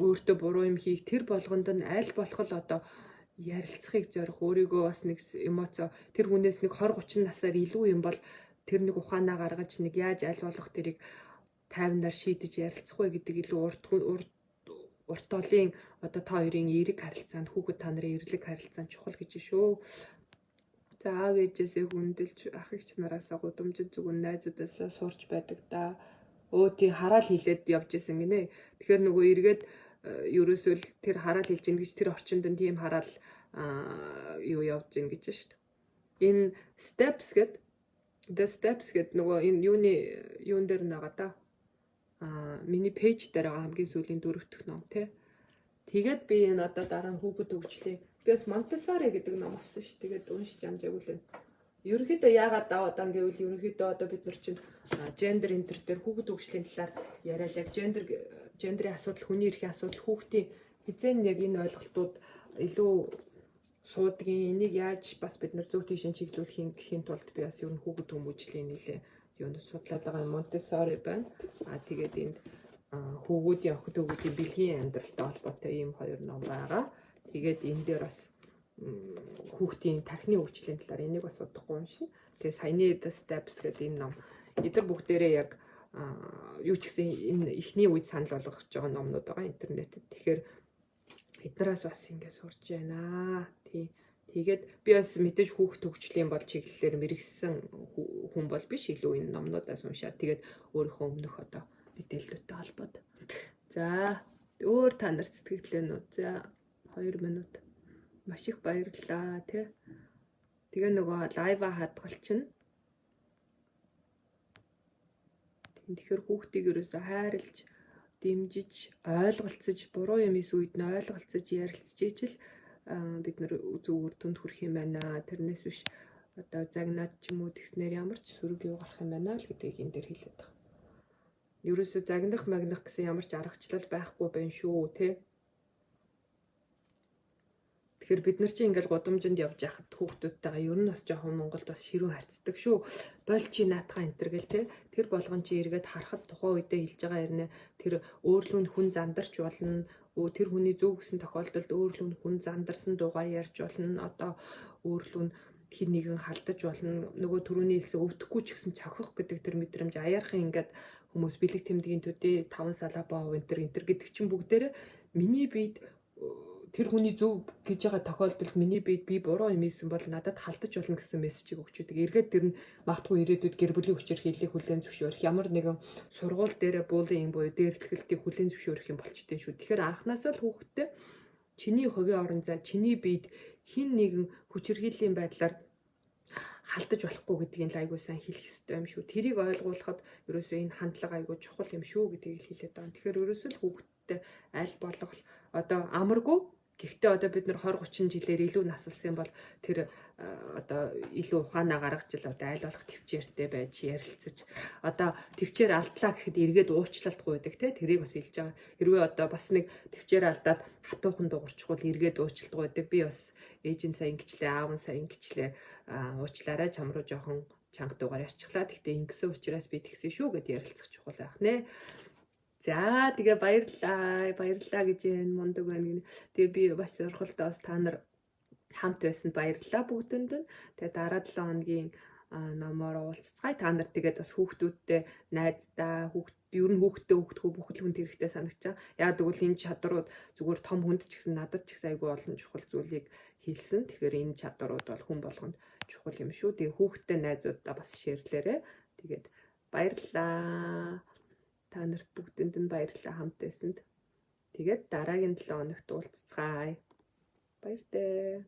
өөртөө буруу юм хийх тэр болгонд нь аль болох л одоо ярилцахыг зорих өөрийгөө бас нэг эмоц тэр хүнээс нэг 20-30 насаар илүү юм бол тэр нэг ухаанаа гаргаж нэг яаж аль болох тэрийг тайвнаар шийдэж ярилцах вэ гэдэг илүү урт олын одоо та хоёрын эерэг харилцаанд хүүхэд та нарын эрлэг харилцаанд чухал гэж шүү. За аав ээжээсээ хүндэлж ах эгч нараасаа гудамжид зүгэн найзуудаасаа сурч байдаг да. Тийм хараал хилээд явж исэн гинэ. Тэгэхээр нөгөө эргээд ерөөсөө л тэр хараал хэлж ийн гэж тэр орчинд нь тийм хараал юу явж ийн гэж шүү дээ. Энэ steps гэд нөгөө энэ юун дээр нэгаа да. Миний пэйж дээр байгаа хамгийн сүүлийн 4 дахь ном тий. Тэгээд би энэ одоо дараа нь хүүхэд хөгжлийн би бас Montessori гэдэг ном авсан ш. Тэгээд уншиж амжаагүй л. Ерөнхийдөө яагаад даваад ан гэвэл ерөнхийдөө одоо бид нар чинь gender enter дээр хүүхэд хөгжлийн талаар яриад яг гендрийн асуудал, хүний эрхийн асуудал, хүүхдийн хизээ яг энэ ойлголтууд илүү суудгийн энийг яаж бас бид нар зөв тийшээ чиглүүлэх гэхийн тулд би бас ер нь хүүхэд хүмүүжлийн нэлээ юунд судлаад байгаа Montessori байна. Тэгээд энд хүүгүүдийн охид хүүгүүдийн бэлгийн амьдралтай холбоотой ийм 2 ном байгаа. Тэгээд энэ дээр бас хүүхдийн тархины хөгжлийн талаар энийг бас удахгүй уншина. Тэгээд саяны The Steps гэдэг энэ ном эдгээр бүгдээрээ яг юу ч гэсэн энэ эхний үед санал болгож байгаа номнууд байгаа интернетэд. Тэгэхээр эднээс бас ингэ сурж байна. Тэгээд би бас мэдээж хүүхд хөгжлийн бол чиглэлээр мэрэгсэн хүн бол биш, илүү энэ номнуудаас уншаад тэгээд өөрийнхөө өмнөх одоо мэдээлэлтэй холбоод. За өөр та нар сэтгэлдлээ нүү. За 2 минут. Маш их баярлалаа тий. Тэгээ нөгөө лайва хадгалчихна. Тэгэхээр хүүхдийг ерөөсө хайрлж, дэмжиж, ойлголцож, буруу юм эс үед нь ойлголцож, ярилцж ижил бид нар зөв үр дүнд хүрэх юм байна. Тэрнээс биш одоо загнаад ч юм уу тэгснээр ямар ч сөрөг юу гарах юм байна л гэдгийг энэ дээр хэлээд байгаа. Ерөөсө загнах магнах гэсэн ямар ч аргачлал байхгүй байна шүү, тий. Тэгэхээр бид нар чинь ингээл гудамжинд явж яхад хүүхдүүдтэйгээ ер нь бас жоохон Монголд бас ширүүн харцдаг шүү. Болчи наатаха энтер гэл те. Тэр болгон чи эргээд харахад тухайн үедээ хэлж байгаа хэрнээ тэр өөрлөнд хүн зандарч болно. Тэр хүний зөв гэсэн тохиолдолд өөрлөнд хүн зандарсан дуугаар ярьж болно. Одоо өөрлөнд хин нэгэн халдаж болно. Нөгөө түрүүний хэлсэн өвдөхгүй ч гэсэн цохих гэдэг тэр мэдрэмж аяархан ингээд хүмүүс бэлэг тэмдгийн төдий 5 салаа боо энтер гэдэг чинь бүгдээрээ миний биед тэр хүний зөв гэж байгаа тохиолдолд миний биед би буруу юм ийсэн бол надад халдаж болно гэсэн мессежийг өгч өгдөг. Эргээд тэр нь магадгүй ирээдүйд гэр бүлийн хүчээр хийлийг хүлээн зөвшөөрөх, ямар нэгэн сургууль дээрээ буллинг буюу дээрлэхэлтийг хүлээн зөвшөөрөх юм болчтой шүү. Тэгэхээр анхнаасаа л хүүхдтэй чиний хувийн орон зай, чиний биед хин нэгэн хүчирхийллийн байдлаар халдаж болохгүй гэдгийг айгуу сайн хэлэх ёстой юм шүү. Тэрийг ойлгуулахад ерөөсөө энэ хандлага айгуу чухал юм шүү гэдгийг хэлээд байгаа. Тэгэхээр ерөөсөө л хүүхдтэй аль болох одоо амаргүй. Гэхдээ одоо бид нар 20-30 жилээр илүү насалсан бол тэр одоо илүү ухаанаа гаргаж л одоо аль болох төвчээртэй байж ярилцаж одоо төвчээр алдлаа гэхэд эргээд уучлалтгүй байдаг те тэрийг бас хэлж байгаа. Хэрвээ одоо бас нэг төвчээр алдаад хатуухан дуурчихвол эргээд уучлалтгүй байдаг. Би бас ээж нь сайн ингэчлээ, аав нь сайн ингэчлээ, уучлаарай чам руу жоохон чанга дуугаар ярьчихлаа. Гэхдээ ингэсэн учраас би тэгсэн шүү гэдээ ярилцах чухал байх нэ. За тэгээ баярлалаа гэж мундаг байна. Тэгээ би бас сургалтаас та нар хамт байсанд баярлалаа бүгдэнд нь. Тэгээ дараа 7 хоногийн номоор уулзцгаая. Та нар тэгээд бас хүүхдүүдтэй найздаа ер нь хүүхдтэй бүхэл хүнд хэрэгтэй санагчаа. Яг тэгвэл энэ чадрууд зүгээр том хүнд ч гэсэн надад ч гэсэн айгүй олон чухал зүйлийг хэлсэн. Тэгэхээр энэ чадрууд бол хүн болгонд чухал юм шүү. Тэгээ хүүхдтэй найзуудаа бас шеэрлээрэй. Тэгээд баярлалаа. Та нарт бүгдэнд нь баярлалаа хамт байсанд. Тэгээд дараагийн 7 хоногт уулзцгаая. Баяртай.